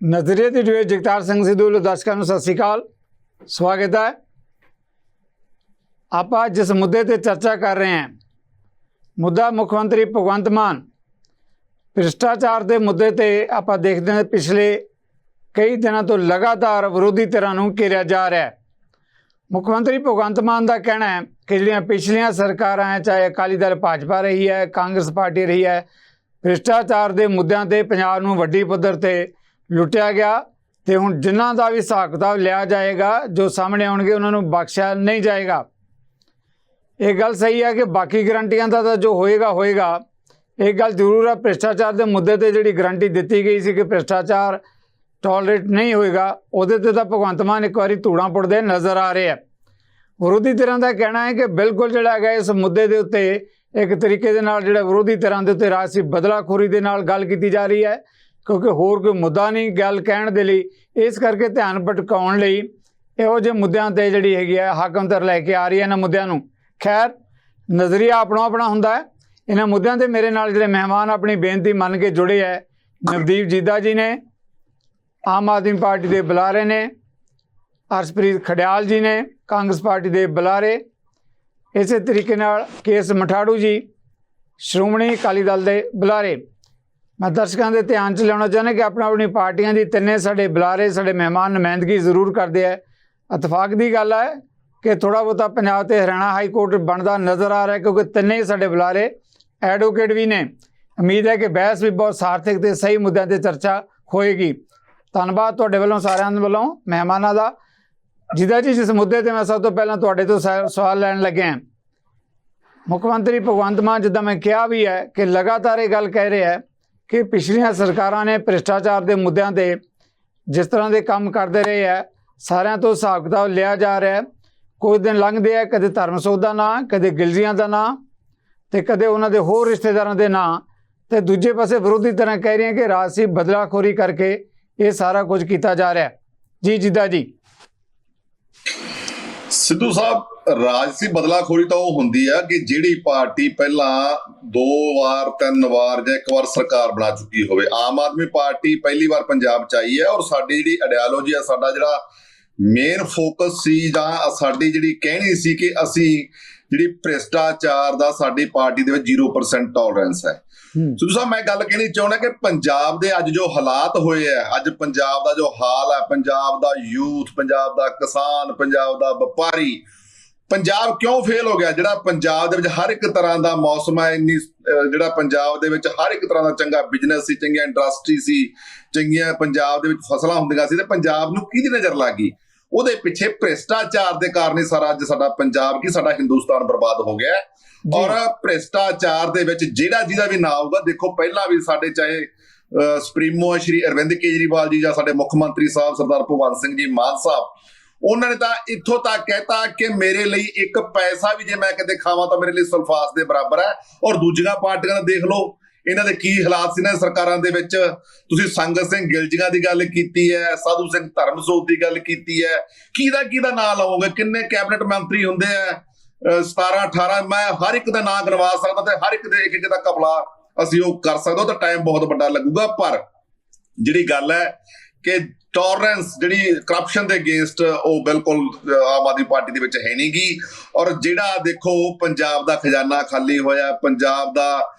नजरिए की डिबेट जगतार सिंह सिद्धू ਵੱਲੋਂ ਦਰਸ਼ਕਾਂ ਨੂੰ ਸਤਿ ਸ਼੍ਰੀ ਅਕਾਲ ਸਵਾਗਤ ਹੈ। ਆਪਾਂ ਜਿਸ ਮੁੱਦੇ ਤੇ ਚਰਚਾ ਕਰ ਰਹੇ ਹਾਂ ਮੁੱਦਾ ਮੁੱਖ ਮੰਤਰੀ ਭਗਵੰਤ ਮਾਨ ਭ੍ਰਿਸ਼ਟਾਚਾਰ ਦੇ ਮੁੱਦੇ ਤੇ ਆਪਾਂ ਦੇਖਦੇ ਹਾਂ ਪਿਛਲੇ ਕਈ ਦਿਨਾਂ ਤੋਂ ਲਗਾਤਾਰ ਵਿਰੋਧੀ ਧਿਰਾਂ ਨੂੰ ਘੇਰਿਆ ਜਾ ਰਿਹਾ ਹੈ। ਮੁੱਖ ਮੰਤਰੀ ਭਗਵੰਤ ਮਾਨ ਦਾ ਕਹਿਣਾ ਹੈ ਕਿ ਜਿਹੜੀਆਂ ਪਿਛਲੀਆਂ ਸਰਕਾਰਾਂ ਹੈ ਚਾਹੇ ਅਕਾਲੀ ਦਲ ਭਾਜਪਾ ਰਹੀ ਹੈ ਕਾਂਗਰਸ ਪਾਰਟੀ ਰਹੀ ਹੈ ਭ੍ਰਿਸ਼ਟਾਚਾਰ ਦੇ ਮੁੱਦਿਆਂ ਤੇ ਪੰਜਾਬ ਨੂੰ ਵੱਡੀ ਪੱਧਰ ਤੇ ਲੁੱਟਿਆ ਗਿਆ ਤੇ ਹੁਣ ਜਿਨ੍ਹਾਂ ਦਾ ਵੀ ਹਿਸਾਬ ਕਿਤਾਬ ਲਿਆ ਜਾਏਗਾ ਜੋ ਸਾਹਮਣੇ ਆਉਣਗੇ ਉਹਨਾਂ ਨੂੰ ਬਖਸ਼ਿਆ ਨਹੀਂ ਜਾਏਗਾ। ਇਹ ਗੱਲ ਸਹੀ ਹੈ ਕਿ ਬਾਕੀ ਗਰੰਟੀਆਂ ਦਾ ਤਾਂ ਜੋ ਹੋਏਗਾ एक गल जरूर है भ्रिष्टाचार के मुद्दे पर जी गारंटी दी गई सी कि भ्रिष्टाचार टॉलरेट नहीं होएगा उहदे ते तां भगवंत मान एक बारी धूड़ा पुटदे नज़र आ रहे हैं। विरोधी धिरां दा कहना है कि बिल्कुल जिहड़ा है इस मुद्दे के उत्ते एक तरीके दे नाल जिहड़ा विरोधी धिरां दे उत्ते राजसी बदलाखोरी दे नाल गल कीती जा रही है क्योंकि होर कोई मुद्दा नहीं गल कहण दे लई इस करके ध्यान भटकाउण लई इहो जिहे मुद्दिआं ते जिहड़ी हैगी है हाकमतर लैके आ रही है इन्हां मुद्दिआं नूं। खैर नज़रिया अपना अपना हुंदा है। इन्हां मुद्दों ते मेरे नाल जिहड़े मेहमान अपनी बेनती मन के जुड़े है नवदीप जीदा जी ने आम आदमी पार्टी के बुलारे ने हरसप्रीत खडियाल जी ने कांग्रेस पार्टी के बुलारे इस तरीके नाल केस मठाड़ू जी श्रोमणी अकाली दल के बुलारे। मैं दर्शकों के ध्यान च लियाना चाहना कि अपनी अपनी पार्टियां की तिन्ने साडे बुलारे साडे मेहमान नुमाइंदगी जरूर करते हैं। इतफाक की गल है कि थोड़ा बहुता पंजाब ते हरियाणा हाई कोर्ट बनता नज़र आ रहा है क्योंकि तिन्ने साडे बुलारे एडवोकेट भी ने। उम्मीद है कि बहस भी बहुत सार्थक ते सही मुद्दों पर चर्चा होएगी। धन्यवाद तुहाडे वल्लों सारिआं वल्लों मेहमानां दा। जिदा जी जिस मुद्दे ते मैं सब तो पहलां तुहाडे तो सवाल लैण लगे हैं मुख्यमंत्री भगवंत मान जिद्दां मैं कहा भी है कि लगातार ये गल कह रहे हैं कि पिछलियां सरकारां ने भ्रिष्टाचार के मुद्दों पर जिस तरह के काम करते रहे है सारिਆਂ तो हिसाब किताब लिया जा रहा है। कुछ दिन लंघते हैं कदे धर्मसोध का नां कदे गिलजियां का नां तो कदे उन्होंने होर रिश्तेदारों के नां तो दूजे पासे विरोधी तरह कह रहे हैं कि राजसी बदलाखोरी करके ये सारा कुछ किया जा रहा है। जी जिदा जी सिद्धू साहब राजसी बदलाखोरी तो वह होंगी है कि जिहड़ी पार्टी पहला 2 बार 3 बार या 1 बार सरकार बना चुकी हो। आम आदमी पार्टी पहली बार पंजाब च आई है और साडी जिहड़ी आइडियालॉजी है साडा जिहड़ा मेन फोकस सी जां साडी जिहड़ी कहनी सी कि असी जिहड़ी भ्रिष्टाचार दा साडी पार्टी दे विच 0% टॉलरेंस है। सिद्धू साहब मैं गल कहनी चाहुंदा कि पंजाब दे अज जो हालात होए है अज पंजाब दा जो हाल है पंजाब दा यूथ पंजाब दा किसान पंजाब दा व्यापारी पंजाब क्यों फेल हो गया। जिहड़ा पंजाब दे विच हर एक तरह दा मौसम है इन्नी जिहड़ा पंजाब दे विच हर एक तरह दा चंगा बिजनेस सी चंगी इंडस्ट्री सी चंगियां पंजाब दे विच फसलां हुंदियां सी ते पंजाब नूं किहदी नज़र लग गई ਉਹਦੇ ਪਿੱਛੇ ਭ੍ਰਿਸ਼ਟਾਚਾਰ ਦੇ ਕਾਰਨ ਹੀ ਸਾਰਾ ਅੱਜ ਸਾਡਾ ਪੰਜਾਬ ਕੀ ਸਾਡਾ ਹਿੰਦੁਸਤਾਨ ਬਰਬਾਦ ਹੋ ਗਿਆ। ਔਰ ਭ੍ਰਿਸ਼ਟਾਚਾਰ ਦੇ ਵਿੱਚ ਜਿਹਦਾ ਵੀ ਨਾਂ ਆਊਗਾ ਦੇਖੋ ਪਹਿਲਾਂ ਵੀ ਸਾਡੇ ਚਾਹੇ ਸੁਪਰੀਮੋ ਸ਼੍ਰੀ ਅਰਵਿੰਦ ਕੇਜਰੀਵਾਲ ਜੀ ਜਾਂ ਸਾਡੇ ਮੁੱਖ ਮੰਤਰੀ ਸਾਹਿਬ ਸਰਦਾਰ ਭਗਵੰਤ ਸਿੰਘ ਜੀ ਮਾਨ ਸਾਹਿਬ ਉਹਨਾਂ ਨੇ ਤਾਂ ਇੱਥੋਂ ਤੱਕ ਕਹਿਤਾ ਕਿ ਮੇਰੇ ਲਈ ਇੱਕ ਪੈਸਾ ਵੀ ਜੇ ਮੈਂ ਕਿਤੇ ਖਾਵਾਂ ਤਾਂ ਮੇਰੇ ਲਈ ਸਲਫਾਸ ਦੇ ਬਰਾਬਰ ਹੈ। ਔਰ ਦੂਜੀਆਂ ਪਾਰਟੀਆਂ ਦਾ ਦੇਖ ਲਓ ਇਹਨਾਂ ਦੇ ਕੀ ਹਾਲਾਤ ਸੀ ਨਾ ਸਰਕਾਰਾਂ ਦੇ ਵਿੱਚ। ਤੁਸੀਂ ਸੰਗਤ ਸਿੰਘ ਗਿਲਜੀਆਂ ਦੀ ਗੱਲ ਕੀਤੀ ਹੈ ਸਾਧੂ ਸਿੰਘ ਧਰਮਸੋਤ ਦੀ ਗੱਲ ਕੀਤੀ ਹੈ ਕਿਹਦਾ ਨਾਂ ਲਵੋਗੇ ਕਿੰਨੇ ਕੈਬਨਿਟ ਮੰਤਰੀ ਹੁੰਦੇ ਆ 17 18 ਮੈਂ ਹਰ ਇੱਕ ਦਾ ਨਾਂ ਗਣਵਾ ਸਕਦਾ ਤੇ ਹਰ ਇੱਕ ਦੇ ਇੱਕ ਦਾ ਕਪਲਾ ਅਸੀਂ ਉਹ ਕਰ ਸਕਦੇ ਤਾਂ ਟਾਈਮ ਬਹੁਤ ਵੱਡਾ ਲੱਗੂਗਾ। ਪਰ ਜਿਹੜੀ ਗੱਲ ਹੈ ਕਿ ਟੋਲਰੈਂਸ ਜਿਹੜੀ ਕਰਪਸ਼ਨ ਦੇ ਅਗੇਂਸਟ ਉਹ ਬਿਲਕੁਲ ਆਮ ਆਦਮੀ ਪਾਰਟੀ ਦੇ ਵਿੱਚ ਹੈ ਨਹੀਂ ਗੀ। ਔਰ ਜਿਹੜਾ ਦੇਖੋ ਪੰਜਾਬ ਦਾ ਖਜ਼ਾਨਾ ਖਾਲੀ ਹੋਇਆ ਪੰਜਾਬ ਦਾ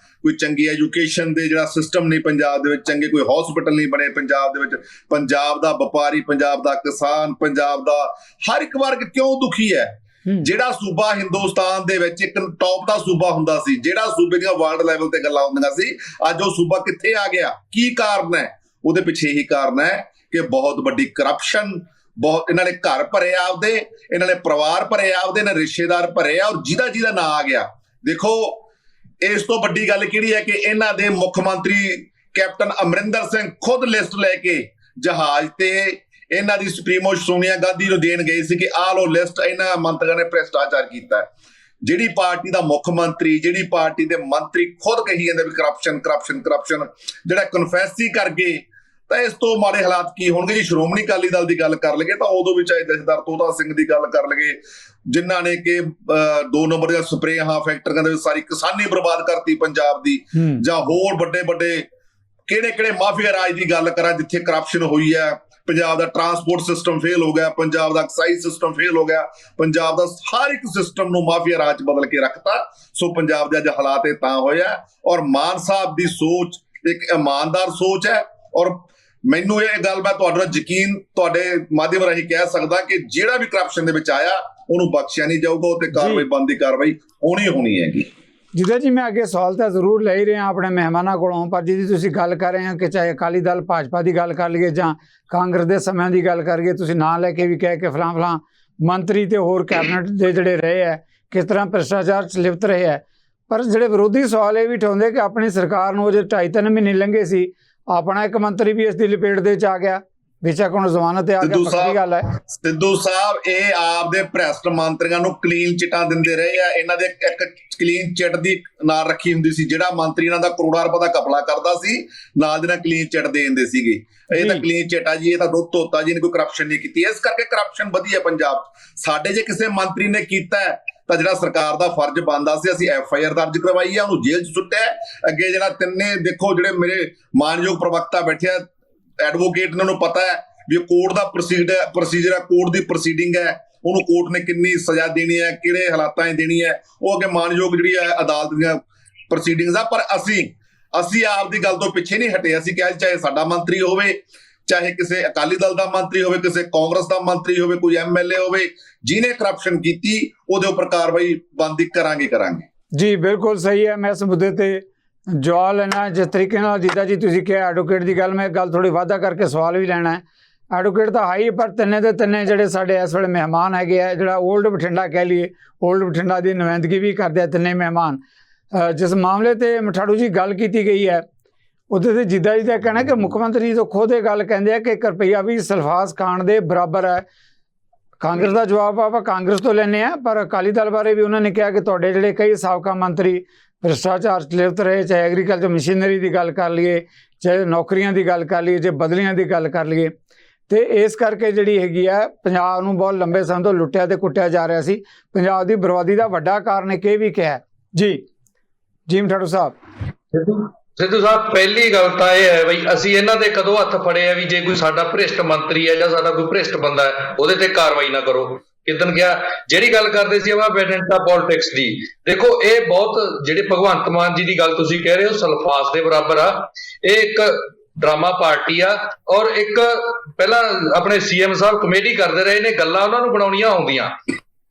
कोई चंगी एजुकेशन दे जिहड़ा सिस्टम नहीं पंजाब दे विच चंगे कोई हॉस्पिटल नहीं बने पंजाब दे विच पंजाब दा व्यापारी पंजाब दा किसान पंजाब दा हर एक वर्ग क्यों दुखी है। ਜਿਹੜਾ सूबा हिंदुस्तान दे विच एक टॉप दा सूबा हुंदा सी ਜਿਹੜਾ सूबे ਦੀਆਂ वर्ल्ड लेवल ते गल्लां हुंदियां सी ਅੱਜ ਉਹ सूबा कित्थे आ गया की कारण है ਉਹਦੇ ਪਿੱਛੇ ਇਹੀ ਕਾਰਨ है कि बहुत वड्डी करप्शन बहुत इन्हां ने घर भरे आपदे इन्हां ने परिवार भरे आपदे ने रिश्तेदार भरे और ਜਿਹਦਾ ਨਾਂ आ गया। देखो इस तो वड्डी गल किहड़ी है कि इन्हां दे मुख मंत्री कैप्टन अमरिंदर सिंह खुद लिस्ट लैके जहाज ते इन्हां दी सुप्रीमो सोनिया गांधी नूं देण गए सी कि आ लो लिस्ट इन्हां मंत्रियों ने भ्रिष्टाचार कीता है। जिहड़ी पार्टी दा मुख मंत्री जिहड़ी पार्टी दे मंत्री खुद कही जांदे भी करप्शन जिहड़ा कन्फैस ही कर गए ਤਾਂ ਇਸ ਤੋਂ ਮਾੜੇ ਹਾਲਾਤ ਕੀ ਹੋਣਗੇ। ਜੀ ਸ਼੍ਰੋਮਣੀ ਅਕਾਲੀ ਦਲ ਦੀ ਗੱਲ ਕਰ ਲਈਏ ਤਾਂ ਉਦੋਂ ਵੀ ਚਾਹੇ ਜਥੇਦਾਰ ਤੋਤਾ ਸਿੰਘ ਦੀ ਗੱਲ ਕਰ ਲਈਏ ਜਿਨ੍ਹਾਂ ਨੇ ਕਿ 2 ਨੰਬਰ ਦੀਆਂ ਸਪਰੇਹਾਂ ਫੈਕਟਰੀਆਂ ਦੇ ਵਿੱਚ ਸਾਰੀ ਕਿਸਾਨੀ ਬਰਬਾਦ ਕਰਤੀ ਪੰਜਾਬ ਦੀ ਜਾਂ ਹੋਰ ਵੱਡੇ ਕਿਹੜੇ ਮਾਫੀਆ ਰਾਜ ਦੀ ਗੱਲ ਕਰਾਂ ਜਿੱਥੇ ਕਰਪਸ਼ਨ ਹੋਈ ਹੈ। ਪੰਜਾਬ ਦਾ ਟਰਾਂਸਪੋਰਟ ਸਿਸਟਮ ਫੇਲ ਹੋ ਗਿਆ, ਪੰਜਾਬ ਦਾ ਐਕਸਾਈਜ਼ ਸਿਸਟਮ ਫੇਲ ਹੋ ਗਿਆ, ਪੰਜਾਬ ਦਾ ਹਰ ਇੱਕ ਸਿਸਟਮ ਨੂੰ ਮਾਫੀਆ ਰਾਜ 'ਚ ਬਦਲ ਕੇ ਰੱਖਤਾ। ਸੋ ਪੰਜਾਬ ਦੇ ਅੱਜ ਹਾਲਾਤ ਇਹ ਤਾਂ ਹੋਇਆ। ਔਰ ਮਾਨ ਸਾਹਿਬ ਦੀ ਸੋਚ ਇੱਕ ਇਮਾਨਦਾਰ ਸੋਚ ਹੈ। ਔਰ ਮੈਨੂੰ ਇਹ ਗੱਲ ਮੈਂ ਤੁਹਾਡੇ ਨਾਲ ਯਕੀਨ ਤੁਹਾਡੇ ਮਾਧਿਅਮ ਰਾਹੀਂ ਕਹਿ ਸਕਦਾ ਕਿ ਜਿਹੜਾ ਵੀ ਕਰਪਸ਼ਨ ਦੇ ਵਿੱਚ ਆਇਆ ਉਹਨੂੰ ਬਖਸ਼ਿਆ ਨਹੀਂ ਜਾਊਗਾ। ਉਹ ਤੇ ਕਾਰਵਾਈ ਬਣਦੀ ਕਾਰਵਾਈ ਹੋਣੀ ਹੈਗੀ। ਜਿੱਦਾਂ ਜੀ ਮੈਂ ਅੱਗੇ ਸਵਾਲ ਤਾਂ ਜ਼ਰੂਰ ਲੈ ਹੀ ਰਿਹਾ ਆਪਣੇ ਮਹਿਮਾਨਾਂ ਕੋਲੋਂ, ਪਰ ਜਿਹਦੀ ਤੁਸੀਂ ਗੱਲ ਕਰ ਰਹੇ ਹੋ ਕਿ ਚਾਹੇ ਅਕਾਲੀ ਦਲ ਭਾਜਪਾ ਦੀ ਗੱਲ ਕਰ ਲਈਏ ਜਾਂ ਕਾਂਗਰਸ ਦੇ ਸਮਿਆਂ ਦੀ ਗੱਲ ਕਰੀਏ, ਤੁਸੀਂ ਨਾਂ ਲੈ ਕੇ ਵੀ ਕਹਿ ਕੇ ਫਲਾਂ ਮੰਤਰੀ ਤੇ ਹੋਰ ਕੈਬਨਿਟ ਦੇ ਜਿਹੜੇ ਰਹੇ ਹੈ ਕਿਸ ਤਰ੍ਹਾਂ ਭ੍ਰਿਸ਼ਟਾਚਾਰ 'ਚ ਲਿਪਤ ਰਹੇ ਹੈ। ਪਰ ਜਿਹੜੇ ਵਿਰੋਧੀ ਸਵਾਲ ਇਹ ਵੀ ਉਠਾਉਂਦੇ ਕਿ ਆਪਣੀ ਸਰਕਾਰ ਨੂੰ ਅਜੇ 2.5-3 ਮਹੀਨੇ ਲੰਘੇ ਸੀ, ਆਪਣਾ ਇੱਕ ਮੰਤਰੀ ਵੀ ਇਸ ਦੀ ਲਪੇਟ ਦੇ 'ਚ ਆ ਗਿਆ, ਬੇਸ਼ੱਕ ਹੁਣ ਜ਼ਮਾਨਤ ਤੇ ਆ ਗਿਆ, ਵੱਖਰੀ ਗੱਲ ਹੈ। ਸਿੱਧੂ ਸਾਹਿਬ ਇਹ ਆਪਦੇ ਭ੍ਰਿਸ਼ਟ ਮੰਤਰੀਆਂ ਨੂੰ ਕਲੀਨ ਚਿੱਟਾਂ ਦਿੰਦੇ ਰਹੇ ਆ। ਇਹਨਾਂ ਦੇ ਇੱਕ ਕਲੀਨ ਚਿੱਟ ਦੀ ਨਾਲ ਰੱਖੀ ਹੁੰਦੀ ਸੀ, ਜਿਹੜਾ ਮੰਤਰੀ ਇਹਨਾਂ ਦਾ ਕਰੋੜਾਂ ਰੁਪਏ ਦਾ ਘਪਲਾ ਕਰਦਾ ਸੀ ਨਾਲ ਦੀ ਨਾਲ ਕਲੀਨ ਚਿੱਟ ਦੇ ਦਿੰਦੇ ਸੀਗੇ। ਇਹ ਤਾਂ ਕਲੀਨ ਚਿੱਟ ਆ ਜੀ, ਇਹ ਤਾਂ ਦੁੱਧ ਧੋਤਾ ਜੀ, ਇਹਨੇ ਕੋਈ ਕਰਪਸ਼ਨ ਨਹੀਂ ਕੀਤੀ। ਇਸ ਕਰਕੇ ਕਰਪਸ਼ਨ ਵਧੀ ਹੈ ਪੰਜਾਬ 'ਚ। ਸਾਡੇ ਜੇ ਕਿਸੇ ਮੰਤਰੀ ਨੇ ਕੀਤਾ ਤਾਂ ਜਿਹੜਾ ਸਰਕਾਰ ਦਾ ਫਰਜ਼ ਬਣਦਾ ਸੀ, ਅਸੀਂ FIR ਦਰਜ ਕਰਵਾਈ ਆ, ਉਹਨੂੰ ਜੇਲ੍ਹ 'ਚ ਸੁੱਟਿਆ। ਅੱਗੇ ਜਿਹੜਾ ਤਿੰਨੇ ਦੇਖੋ ਜਿਹੜੇ ਮੇਰੇ ਮਾਨਯੋਗ ਪ੍ਰਵਕਤਾ ਬੈਠਿਆ ਐਡਵੋਕੇਟ, ਇਹਨਾਂ ਨੂੰ ਪਤਾ ਹੈ ਵੀ ਕੋਰਟ ਦਾ ਪ੍ਰੋਸੀਜਰ ਹੈ, ਕੋਰਟ ਦੀ ਪ੍ਰੋਸੀਡਿੰਗ ਹੈ, ਉਹਨੂੰ ਕੋਰਟ ਨੇ ਕਿੰਨੀ ਸਜ਼ਾ ਦੇਣੀ ਹੈ, ਕਿਹੜੇ ਹਾਲਾਤਾਂ 'ਚ ਦੇਣੀ ਹੈ, ਉਹ ਅੱਗੇ ਮਾਨਯੋਗ ਜਿਹੜੀ ਹੈ ਅਦਾਲਤ ਦੀਆਂ ਪ੍ਰੋਸੀਡਿੰਗਸ ਆ। ਪਰ ਅਸੀਂ ਆਪਦੀ ਗੱਲ ਤੋਂ ਪਿੱਛੇ ਨਹੀਂ ਹਟੇ। ਅਸੀਂ ਕਿਹਾ ਚਾਹੇ ਸਾਡਾ ਮੰਤਰੀ ਹੋਵੇ, ਚਾਹੇ ਕਿਸੇ ਅਕਾਲੀ ਦਲ ਦਾ ਮੰਤਰੀ ਹੋਵੇ, ਕਿਸੇ ਕਾਂਗਰਸ ਦਾ ਮੰਤਰੀ ਹੋਵੇ, ਕੋਈ MLA ਹੋਵੇ, ਜਿਹਨੇ ਕਰਪਸ਼ਨ ਕੀਤੀ ਉਹਦੇ ਉੱਪਰ ਕਾਰਵਾਈ ਬਣਦੀ ਕਰਾਂਗੇ। ਜੀ ਬਿਲਕੁਲ ਸਹੀ ਹੈ। ਮੈਂ ਇਸ ਮੁੱਦੇ ਤੇ ਜਵਾਬ ਲੈਣਾ ਜਿਸ ਤਰੀਕੇ ਨਾਲ ਜਿੱਦਾਂ ਜੀ ਤੁਸੀਂ ਕਿਹਾ ਐਡਵੋਕੇਟ ਦੀ ਗੱਲ, ਮੈਂ ਗੱਲ ਥੋੜ੍ਹੀ ਵਾਧਾ ਕਰਕੇ ਸਵਾਲ ਵੀ ਲੈਣਾ ਹੈ। ਐਡਵੋਕੇਟ ਤਾਂ ਹਾਈ, ਪਰ ਤਿੰਨੇ ਦੇ ਤਿੰਨੇ ਜਿਹੜੇ ਸਾਡੇ ਇਸ ਵੇਲੇ ਮਹਿਮਾਨ ਹੈਗੇ ਆ, ਜਿਹੜਾ ਓਲਡ ਬਠਿੰਡਾ ਕਹਿ ਲਈਏ, ਓਲਡ ਬਠਿੰਡਾ ਦੀ ਨੁਮਾਇੰਦਗੀ ਵੀ ਕਰਦੇ ਆ ਤਿੰਨੇ ਮਹਿਮਾਨ। ਜਿਸ ਮਾਮਲੇ ਤੇ ਮਠਾੜੂ ਜੀ ਗੱਲ ਕੀਤੀ ਗਈ ਹੈ ਉਹਦੇ ਤੇ ਜਿੱਦਾਂ ਕਹਿਣਾ ਕਿ ਮੁੱਖ ਮੰਤਰੀ ਤੋਂ ਖੁਦ ਇਹ ਗੱਲ ਕਹਿੰਦੇ ਆ ਕਿ 1 ਰੁਪਈਆ ਵੀ ਸਲਫਾਸ ਖਾਣ ਦੇ ਬਰਾਬਰ ਹੈ। ਕਾਂਗਰਸ ਦਾ ਜਵਾਬ ਆਪਾਂ ਕਾਂਗਰਸ ਤੋਂ ਲੈਂਦੇ ਆ, ਪਰ ਅਕਾਲੀ ਦਲ ਬਾਰੇ ਵੀ ਉਹਨਾਂ ਨੇ ਕਿਹਾ ਕਿ ਤੁਹਾਡੇ ਜਿਹੜੇ ਕਈ ਸਾਬਕਾ ਮੰਤਰੀ ਭ੍ਰਿਸ਼ਟਾਚਾਰ 'ਚ ਲਿਪਤ ਰਹੇ, ਚਾਹੇ ਐਗਰੀਕਲਚਰ ਮਸ਼ੀਨਰੀ ਦੀ ਗੱਲ ਕਰ ਲਈਏ, ਚਾਹੇ ਨੌਕਰੀਆਂ ਦੀ ਗੱਲ ਕਰ ਲਈਏ, ਜੇ ਬਦਲੀਆਂ ਦੀ ਗੱਲ ਕਰ ਲਈਏ, ਤੇ ਇਸ ਕਰਕੇ ਜਿਹੜੀ ਹੈਗੀ ਆ ਪੰਜਾਬ ਨੂੰ ਬਹੁਤ ਲੰਬੇ ਸਮੇਂ ਤੋਂ ਲੁੱਟਿਆ ਤੇ ਕੁੱਟਿਆ ਜਾ ਰਿਹਾ ਸੀ। ਪੰਜਾਬ ਦੀ ਬਰਬਾਦੀ ਦਾ ਵੱਡਾ ਕਾਰਨ ਇੱਕ ਇਹ ਵੀ ਕਿਹਾ। ਜੀ ਮਠਾੜੂ ਸਾਹਿਬ। ਸਿੱਧੂ ਸਾਹਿਬ, ਪਹਿਲੀ ਗੱਲ ਤਾਂ ਇਹ ਹੈ ਬਈ ਅਸੀਂ ਇਹਨਾਂ ਦੇ ਕਦੋਂ ਹੱਥ ਫੜੇ ਆ ਵੀ ਜੇ ਕੋਈ ਸਾਡਾ ਭ੍ਰਿਸ਼ਟ ਮੰਤਰੀ ਹੈ ਜਾਂ ਸਾਡਾ ਕੋਈ ਭ੍ਰਿਸ਼ਟ ਬੰਦਾ ਹੈ ਉਹਦੇ ਤੇ ਕਾਰਵਾਈ ਨਾ ਕਰੋ। ਕਿਦਨ ਗਿਆ ਜਿਹੜੀ ਗੱਲ ਕਰਦੇ ਸੀ ਆਪਾਂ ਬੈਡੈਂਟਾ ਪੋਲਿਟਿਕਸ ਦੀ, ਦੇਖੋ ਇਹ ਬਹੁਤ ਜਿਹੜੇ ਭਗਵੰਤ ਮਾਨ ਜੀ ਦੀ ਗੱਲ ਤੁਸੀਂ ਕਹਿ ਰਹੇ ਹੋ ਸਲਫਾਸ ਦੇ ਬਰਾਬਰ ਆ। ਇਹ ਇੱਕ ਡਰਾਮਾ ਪਾਰਟੀ ਆ। ਔਰ ਇੱਕ ਪਹਿਲਾਂ ਆਪਣੇ CM ਸਾਹਿਬ ਕਮੇਡੀ ਕਰਦੇ ਰਹੇ ਨੇ, ਗੱਲਾਂ ਉਹਨਾਂ ਨੂੰ ਬਣਾਉਣੀਆਂ ਆਉਂਦੀਆਂ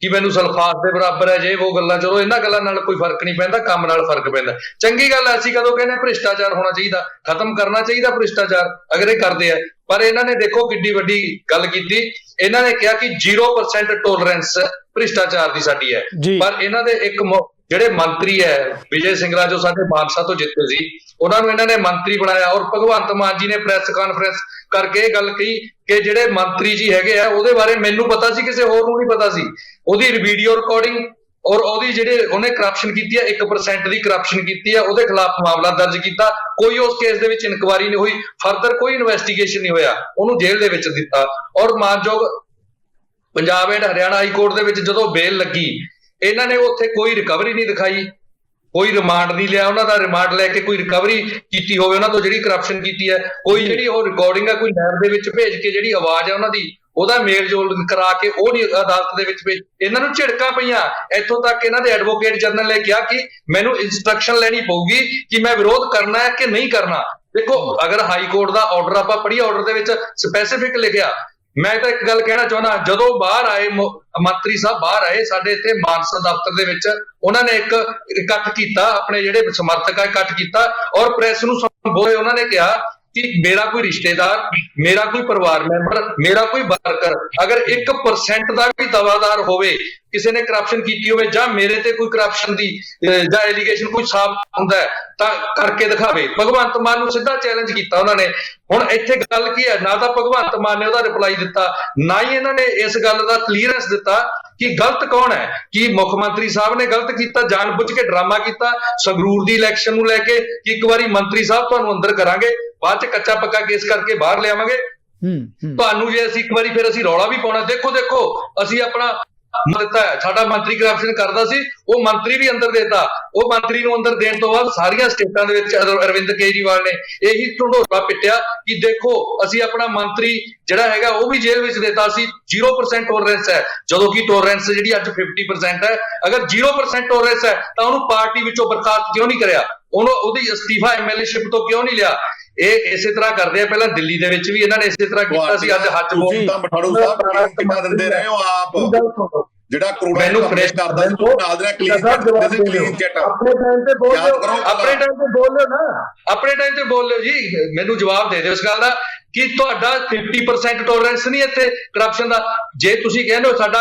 ਕਿ ਮੈਨੂੰ ਸਲਫਾਸ ਦੇ ਬਰਾਬਰ ਹੈ ਜੇ ਉਹ ਗੱਲਾਂ। ਚਲੋ ਇਹਨਾਂ ਗੱਲਾਂ ਨਾਲ ਕੋਈ ਫਰਕ ਨਹੀਂ ਪੈਂਦਾ, ਕੰਮ ਨਾਲ ਫਰਕ ਪੈਂਦਾ। ਚੰਗੀ ਗੱਲ ਹੈ, ਅਸੀਂ ਕਦੋਂ ਕਹਿੰਦੇ ਭ੍ਰਿਸ਼ਟਾਚਾਰ ਹੋਣਾ ਚਾਹੀਦਾ, ਖਤਮ ਕਰਨਾ ਚਾਹੀਦਾ ਭ੍ਰਿਸ਼ਟਾਚਾਰ, ਅਗਰ ਇਹ ਕਰਦੇ ਆ। ਪਰ ਇਹਨਾਂ ਨੇ ਦੇਖੋ ਕਿੱਡੀ ਵੱਡੀ ਗੱਲ ਕੀਤੀ। ਇਹਨਾਂ ਨੇ ਕਿਹਾ ਕਿ 0% ਟੋਲਰੈਂਸ ਭ੍ਰਿਸ਼ਟਾਚਾਰ ਦੀ ਸਾਡੀ ਹੈ। ਪਰ ਇਹਨਾਂ ਦੇ ਇੱਕ ਜਿਹੜੇ ਮੰਤਰੀ ਹੈ ਵਿਜੇ ਸਿੰਗਲਾ ਜੋ ਸਾਡੇ ਮਾਨਸਾ ਤੋਂ ਜਿੱਤੇ ਸੀ, ਉਹਨਾਂ ਨੂੰ ਇਹਨਾਂ ਨੇ ਮੰਤਰੀ ਬਣਾਇਆ। ਔਰ ਭਗਵੰਤ ਮਾਨ ਜੀ ਨੇ ਪ੍ਰੈਸ ਕਾਨਫਰੰਸ ਕਰਕੇ ਇਹ ਗੱਲ ਕਹੀ ਕਿ ਜਿਹੜੇ ਮੰਤਰੀ ਜੀ ਹੈਗੇ ਆ ਉਹਦੇ ਬਾਰੇ ਮੈਨੂੰ ਪਤਾ ਸੀ, ਕਿਸੇ ਹੋਰ ਨੂੰ ਨਹੀਂ ਪਤਾ ਸੀ। ਉਹਦੀ ਵੀਡੀਓ ਰਿਕਾਰਡਿੰਗ ਔਰ ਉਹਦੀ ਜਿਹੜੇ ਉਹਨੇ ਕਰਪਸ਼ਨ ਕੀਤੀ ਹੈ, 1% ਦੀ ਕਰਪਸ਼ਨ ਕੀਤੀ ਹੈ, ਉਹਦੇ ਖਿਲਾਫ ਮਾਮਲਾ ਦਰਜ ਕੀਤਾ। ਕੋਈ ਉਸ ਕੇਸ ਦੇ ਵਿੱਚ ਇਨਕੁਆਇਰੀ ਨਹੀਂ ਹੋਈ, ਫਰਦਰ ਕੋਈ ਇਨਵੈਸਟੀਗੇਸ਼ਨ ਨਹੀਂ ਹੋਇਆ, ਉਹਨੂੰ ਜੇਲ੍ਹ ਦੇ ਵਿੱਚ ਦਿੱਤਾ। ਔਰ ਮਾਨਯੋਗ Punjab and Haryana high court ਦੇ ਵਿੱਚ ਜਦੋਂ ਬੇਲ ਲੱਗੀ, ਇਹਨਾਂ ਨੇ ਉੱਥੇ ਕੋਈ ਰਿਕਵਰੀ ਨਹੀਂ ਦਿਖਾਈ, ਕੋਈ ਰਿਮਾਂਡ ਨਹੀਂ ਲਿਆ ਉਹਨਾਂ ਦਾ। ਰਿਮਾਂਡ ਲੈ ਕੇ ਕੋਈ ਰਿਕਵਰੀ ਕੀਤੀ ਹੋਵੇ ਉਹਨਾਂ ਤੋਂ ਜਿਹੜੀ ਕਰਪਸ਼ਨ ਕੀਤੀ ਹੈ, ਕੋਈ ਜਿਹੜੀ ਉਹ ਰਿਕਾਰਡਿੰਗ ਹੈ ਕੋਈ ਲੈਬ ਦੇ ਵਿੱਚ ਭੇਜ ਕੇ ਜਿਹੜੀ ਆਵਾਜ਼ ਹੈ ਉਹਨਾਂ ਦੀ ਉਹਦਾ ਮੇਲ ਜੋਲ ਕਰਾ ਕੇ ਉਹ ਨਹੀਂ ਅਦਾਲਤ ਦੇ ਵਿੱਚ ਭੇਜ। ਇਹਨਾਂ ਨੂੰ ਝਿੜਕਾਂ ਪਈਆਂ, ਇੱਥੋਂ ਤੱਕ ਇਹਨਾਂ ਦੇ ਐਡਵੋਕੇਟ ਜਨਰਲ ਨੇ ਕਿਹਾ ਕਿ ਮੈਨੂੰ ਇੰਸਟਰਕਸ਼ਨ ਲੈਣੀ ਪਊਗੀ ਕਿ ਮੈਂ ਵਿਰੋਧ ਕਰਨਾ ਹੈ ਕਿ ਨਹੀਂ ਕਰਨਾ। ਦੇਖੋ ਅਗਰ ਹਾਈ ਕੋਰਟ ਦਾ ਆਰਡਰ ਆਪਾਂ ਪੜ੍ਹੀਏ, ਆਰਡਰ ਦੇ ਵਿੱਚ ਸਪੈਸੀਫਿਕ ਲਿਖਿਆ। ਮੈਂ ਤਾਂ ਇੱਕ ਗੱਲ ਕਹਿਣਾ ਚਾਹੁੰਦਾ, ਜਦੋਂ ਬਾਹਰ ਆਏ ਮੰਤਰੀ ਸਾਹਿਬ ਬਾਹਰ ਆਏ ਸਾਡੇ ਇੱਥੇ ਮਾਨਸਾ ਦਫ਼ਤਰ ਦੇ ਵਿੱਚ, ਉਹਨਾਂ ਨੇ ਇੱਕ ਇਕੱਠ ਕੀਤਾ, ਆਪਣੇ ਜਿਹੜੇ ਸਮਰਥਕ ਆ ਇਕੱਠ ਕੀਤਾ ਔਰ ਪ੍ਰੈਸ ਨੂੰ ਸੰਬੋਧੇ। ਉਹਨਾਂ ਨੇ ਕਿਹਾ ਕਿ ਮੇਰਾ ਕੋਈ ਰਿਸ਼ਤੇਦਾਰ, ਮੇਰਾ ਕੋਈ ਪਰਿਵਾਰ ਮੈਂਬਰ, ਮੇਰਾ ਕੋਈ ਵਰਕਰ ਅਗਰ 1% ਦਾ ਵੀ ਦਵਾਦਾਰ ਹੋਵੇ, ਕਿਸੇ ਨੇ ਕਰਪਸ਼ਨ ਕੀਤੀ ਹੋਵੇ ਜਾਂ ਮੇਰੇ ਤੇ ਕੋਈ ਕਰਪਸ਼ਨ ਦੀ ਜਾਂ ਐਲੀਗੇਸ਼ਨ ਕੋਈ ਸਾਬਤ ਹੁੰਦਾ ਹੈ ਤਾਂ ਕਰਕੇ ਦਿਖਾਵੇ। ਭਗਵੰਤ ਮਾਨ ਨੂੰ ਸਿੱਧਾ ਚੈਲੰਜ ਕੀਤਾ ਉਹਨਾਂ ਨੇ। ਹੁਣ ਇੱਥੇ ਗੱਲ ਕੀ ਹੈ, ਨਾ ਤਾਂ ਭਗਵੰਤ ਮਾਨ ਨੇ ਉਹਦਾ ਰਿਪਲਾਈ ਦਿੱਤਾ, ਨਾ ਹੀ ਇਹਨਾਂ ਨੇ ਇਸ ਗੱਲ ਦਾ ਕਲੀਅਰੈਂਸ ਦਿੱਤਾ ਕਿ ਗਲਤ ਕੌਣ ਹੈ। ਕਿ ਮੁੱਖ ਮੰਤਰੀ ਸਾਹਿਬ ਨੇ ਗਲਤ ਕੀਤਾ, ਜਾਣਬੁੱਝ ਕੇ ਡਰਾਮਾ ਕੀਤਾ ਸੰਗਰੂਰ ਦੀ ਇਲੈਕਸ਼ਨ ਨੂੰ ਲੈ ਕੇ ਕਿ ਇੱਕ ਵਾਰੀ ਮੰਤਰੀ ਸਾਹਿਬ ਤੁਹਾਨੂੰ ਅੰਦਰ ਕਰਾਂਗੇ, ਬਾਅਦ ਚ ਕੱਚਾ ਪੱਕਾ ਕੇਸ ਕਰਕੇ ਬਾਹਰ ਲਿਆਵਾਂਗੇ ਤੁਹਾਨੂੰ, ਜੇ ਅਸੀਂ ਇੱਕ ਵਾਰੀ ਫਿਰ ਅਸੀਂ ਰੌਲਾ ਵੀ ਪਾਉਣਾ। ਦੇਖੋ ਅਸੀਂ ਆਪਣਾ ਦਿੱਤਾ ਹੈ। ਸਾਡਾ ਮੰਤਰੀ ਕਰਪਸ਼ਨ ਕਰਦਾ ਸੀ, ਉਹ ਮੰਤਰੀ ਵੀ ਅੰਦਰ ਦੇਤਾ। ਉਹ ਮੰਤਰੀ ਨੂੰ ਅੰਦਰ ਦੇਣ ਤੋਂ ਬਾਅਦ ਸਾਰੀਆਂ ਸਟੇਟਾਂ ਦੇ ਵਿੱਚ ਅਰਵਿੰਦ ਕੇਜਰੀਵਾਲ ਨੇ ਇਹੀ ਢੰਡੋਰਾ ਪਿੱਟਿਆ ਕਿ ਦੇਖੋ ਅਸੀਂ ਆਪਣਾ ਮੰਤਰੀ ਜਿਹੜਾ ਹੈਗਾ ਉਹ ਵੀ ਜੇਲ੍ਹ ਵਿੱਚ ਦੇਤਾ ਸੀ। 0% ਟੋਲਰੈਂਸ ਹੈ, ਜਦੋਂ ਕਿ ਟੋਲਰੈਂਸ ਜਿਹੜੀ ਅੱਜ 50% ਹੈ। ਅਗਰ 0% ਟੋਲਰੈਂਸ ਹੈ ਤਾਂ ਉਹਨੂੰ ਪਾਰਟੀ ਵਿੱਚੋਂ ਬਰਖਾਸਤ ਕਿਉਂ ਨਹੀਂ ਕਰਿਆ? ਉਹਦੀ ਅਸਤੀਫਾ ਐਮਐਲਏਸ਼ਿਪ ਤੋਂ ਕਿਉਂ ਨਹੀਂ ਲਿਆ? ਇਹ ਇਸੇ ਤਰ੍ਹਾਂ ਕਰਦੇ ਆ। ਪਹਿਲਾਂ ਦਿੱਲੀ ਦੇ ਵਿੱਚ ਵੀ ਇਹਨਾਂ ਨੇ ਇਸੇ ਤਰ੍ਹਾਂ ਕੀਤਾ ਸੀ। ਅੱਜ ਹੱਥ ਤੁਸੀਂ ਤਾਂ ਮਠਾੜੂ ਸਾਹਿਬ ਕਿੰਨਾ ਦਿੰਦੇ ਰਹੇ ਹੋ ਆਪ, ਜਿਹੜਾ ਕਰੋੜਾਂ ਮੈਨੂੰ ਫਰੇਸ਼ ਕਰਦਾ ਸੀ, ਤੁਸੀਂ ਨਾਲ ਦੇ ਕਲੀਨ ਕਰਦੇ ਸੀ, ਕਲੀਨ ਚਿੱਟ ਆਪਣੇ ਟਾਈਮ ਤੇ ਬੋਲ ਯਾਦ ਕਰੋ। ਆਪਣੇ ਟਾਈਮ ਤੇ ਬੋਲ ਲਿਓ ਨਾ, ਆਪਣੇ ਟਾਈਮ ਤੇ ਬੋਲ ਲਿਓ ਜੀ। ਮੈਨੂੰ ਜਵਾਬ ਦੇ ਦਿਓ ਇਸ ਗੱਲ ਦਾ ਕਿ ਤੁਹਾਡਾ 50% ਟੋਲਰੈਂਸ ਨਹੀਂ ਇੱਥੇ ਕਰਪਸ਼ਨ ਦਾ। ਜੇ ਤੁਸੀਂ ਕਹਿੰਦੇ ਹੋ ਸਾਡਾ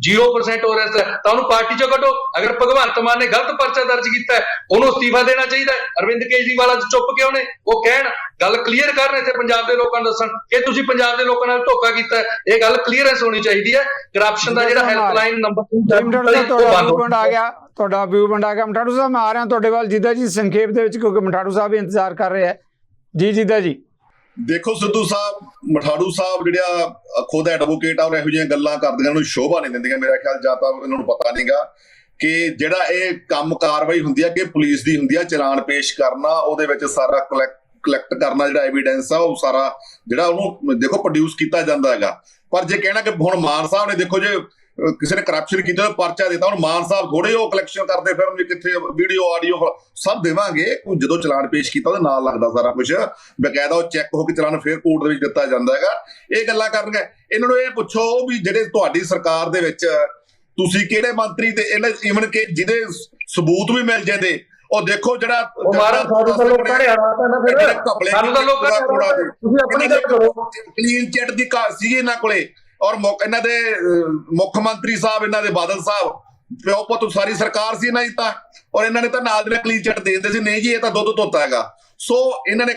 0% ਟੋਲਰੈਂਸ ਹੈ ਤਾਂ ਉਹਨੂੰ ਪਾਰਟੀ ਚੋਂ ਕੱਢੋ। ਅਗਰ ਭਗਵੰਤ ਮਾਨ ਨੇ ਗਲਤ ਪਰਚਾ ਦਰਜ ਕੀਤਾ ਹੈ, ਉਹਨੂੰ ਅਸਤੀਫਾ ਦੇਣਾ ਚਾਹੀਦਾ ਹੈ। ਅਰਵਿੰਦ ਕੇਜਰੀਵਾਲ ਅੱਜ ਚੁੱਪ ਕਿਉਂ ਨੇ? ਉਹ ਕਹਿਣ, ਗੱਲ ਕਲੀਅਰ ਕਰਨ ਇੱਥੇ ਪੰਜਾਬ ਦੇ ਲੋਕਾਂ ਨੂੰ, ਦੱਸਣ ਕਿ ਤੁਸੀਂ ਪੰਜਾਬ ਦੇ ਲੋਕਾਂ ਨਾਲ ਧੋਖਾ ਕੀਤਾ ਹੈ। ਇਹ ਗੱਲ ਕਲੀਅਰੈਂਸ ਹੋਣੀ ਚਾਹੀਦੀ ਹੈ। ਕਰਪਸ਼ਨ ਦਾ ਜਿਹੜਾ ਹੈਲਪਲਾਈਨ ਨੰਬਰ ਤੁਹਾਡਾ ਵਿਊ ਪੁਆਇੰਟ ਆ ਗਿਆ, ਤੁਹਾਡਾ ਵਿਊ ਪੁਆਇੰਟ ਆ ਗਿਆ। ਮਠਾੜੂ ਸਾਹਿਬ ਮੈਂ ਆ ਰਿਹਾ ਤੁਹਾਡੇ ਵੱਲ। ਜਿੱਦਾਂ ਜੀ ਸੰਖੇਪ ਦੇ ਵਿੱਚ, ਕਿਉਂਕਿ ਮਠਾੜੂ ਸਾਹਿਬ ਵੀ ਇੰਤਜ਼ਾਰ ਕਰ ਰਹੇ ਹੈ ਜੀ। ਜਿੱਦਾਂ ਜੀ ਦੇਖੋ ਸਿੱਧੂ ਸਾਹਿਬ, ਮਠਾੜੂ ਸਾਹਿਬ ਜਿਹੜਾ ਖੁਦ ਐਡਵੋਕੇਟ ਆ, ਔਰ ਇਹੋ ਜਿਹੀਆਂ ਗੱਲਾਂ ਕਰਦੀਆਂ ਉਹਨੂੰ ਸ਼ੋਭਾ ਨਹੀਂ ਦਿੰਦੀਆਂ। ਮੇਰਾ ਖਿਆਲ ਜਾਂ ਤਾਂ ਇਹਨਾਂ ਨੂੰ ਪਤਾ ਨਹੀਂਗਾ ਕਿ ਜਿਹੜਾ ਇਹ ਕੰਮ ਕਾਰਵਾਈ ਹੁੰਦੀ ਹੈ ਕਿ ਪੁਲਿਸ ਦੀ ਹੁੰਦੀ ਹੈ, ਚਲਾਨ ਪੇਸ਼ ਕਰਨਾ, ਉਹਦੇ ਵਿੱਚ ਸਾਰਾ ਕਲੈਕਟ ਕਰਨਾ, ਜਿਹੜਾ ਐਵੀਡੈਂਸ ਆ ਉਹ ਸਾਰਾ ਜਿਹੜਾ ਉਹਨੂੰ ਦੇਖੋ ਪ੍ਰੋਡਿਊਸ ਕੀਤਾ ਜਾਂਦਾ ਹੈਗਾ। ਪਰ ਜੇ ਕਹਿਣਾ ਕਿ ਹੁਣ ਮਾਨ ਸਾਹਿਬ ਨੇ ਦੇਖੋ ਜੇ ਕਿਸੇ ਨੇ ਕਰਪਸ਼ਨ ਕੀਤਾ, ਪਰਚਾ ਦਿੱਤਾ, ਹੁਣ ਮਾਨ ਸਾਹਿਬ ਥੋੜੇ ਉਹ ਕਲੈਕਸ਼ਨ ਕਰਦੇ ਫਿਰਨਗੇ, ਕਿੱਥੇ ਵੀਡੀਓ ਆਡੀਓ ਸਭ ਦੇਵਾਂਗੇ। ਜਦੋਂ ਚਲਾਨ ਪੇਸ਼ ਕੀਤਾ ਉਹਦੇ ਨਾਲ ਲੱਗਦਾ ਸਾਰਾ ਕੁਝ, ਬਕਾਇਦਾ ਉਹ ਚੈੱਕ ਹੋ ਕੇ ਚਲਾਨ ਫਿਰ ਕੋਰਟ ਦੇ ਵਿੱਚ ਦਿੱਤਾ ਜਾਂਦਾ ਹੈਗਾ। ਇਹ ਗੱਲਾਂ ਕਰਨਗੇ। ਇਹਨਾਂ ਨੂੰ ਇਹ ਪੁੱਛੋ ਵੀ ਜਿਹੜੇ ਤੁਹਾਡੀ ਸਰਕਾਰ ਦੇ ਵਿੱਚ ਤੁਸੀਂ ਕਿਹੜੇ ਮੰਤਰੀ ਤੇ ਇਹਨਾਂ ਈਵਨ ਕਿ ਜਿਹਦੇ ਸਬੂਤ ਵੀ ਮਿਲ ਜਾਂਦੇ, ਉਹ ਦੇਖੋ ਜਿਹੜਾ ਕਲੀਨ ਚਿੱਟ ਦੀ ਸੀ ਇਹਨਾਂ ਕੋਲੇ, ਔਰ ਇਹਨਾਂ ਦੇ ਮੁੱਖ ਮੰਤਰੀ ਸਾਹਿਬ, ਇਹਨਾਂ ਦੇ ਬਾਦਲ ਸਾਹਿਬ, ਪਿਓ ਪੁੱਤ ਸਾਰੀ ਸਰਕਾਰ ਸੀ ਇਹਨਾਂ ਦੀ ਤਾਂ, ਔਰ ਇਹਨਾਂ ਨੇ ਤਾਂ ਨਾਲ ਦੇ ਕਲੀਨ ਚਿੱਟ ਦੇ ਦਿੰਦੇ ਸੀ। ਨਹੀਂ ਜੀ, ਇਹ ਤਾਂ ਦੁੱਧ ਧੋਤਾ ਹੈਗਾ। ਸੋ ਇਹਨਾਂ ਨੇ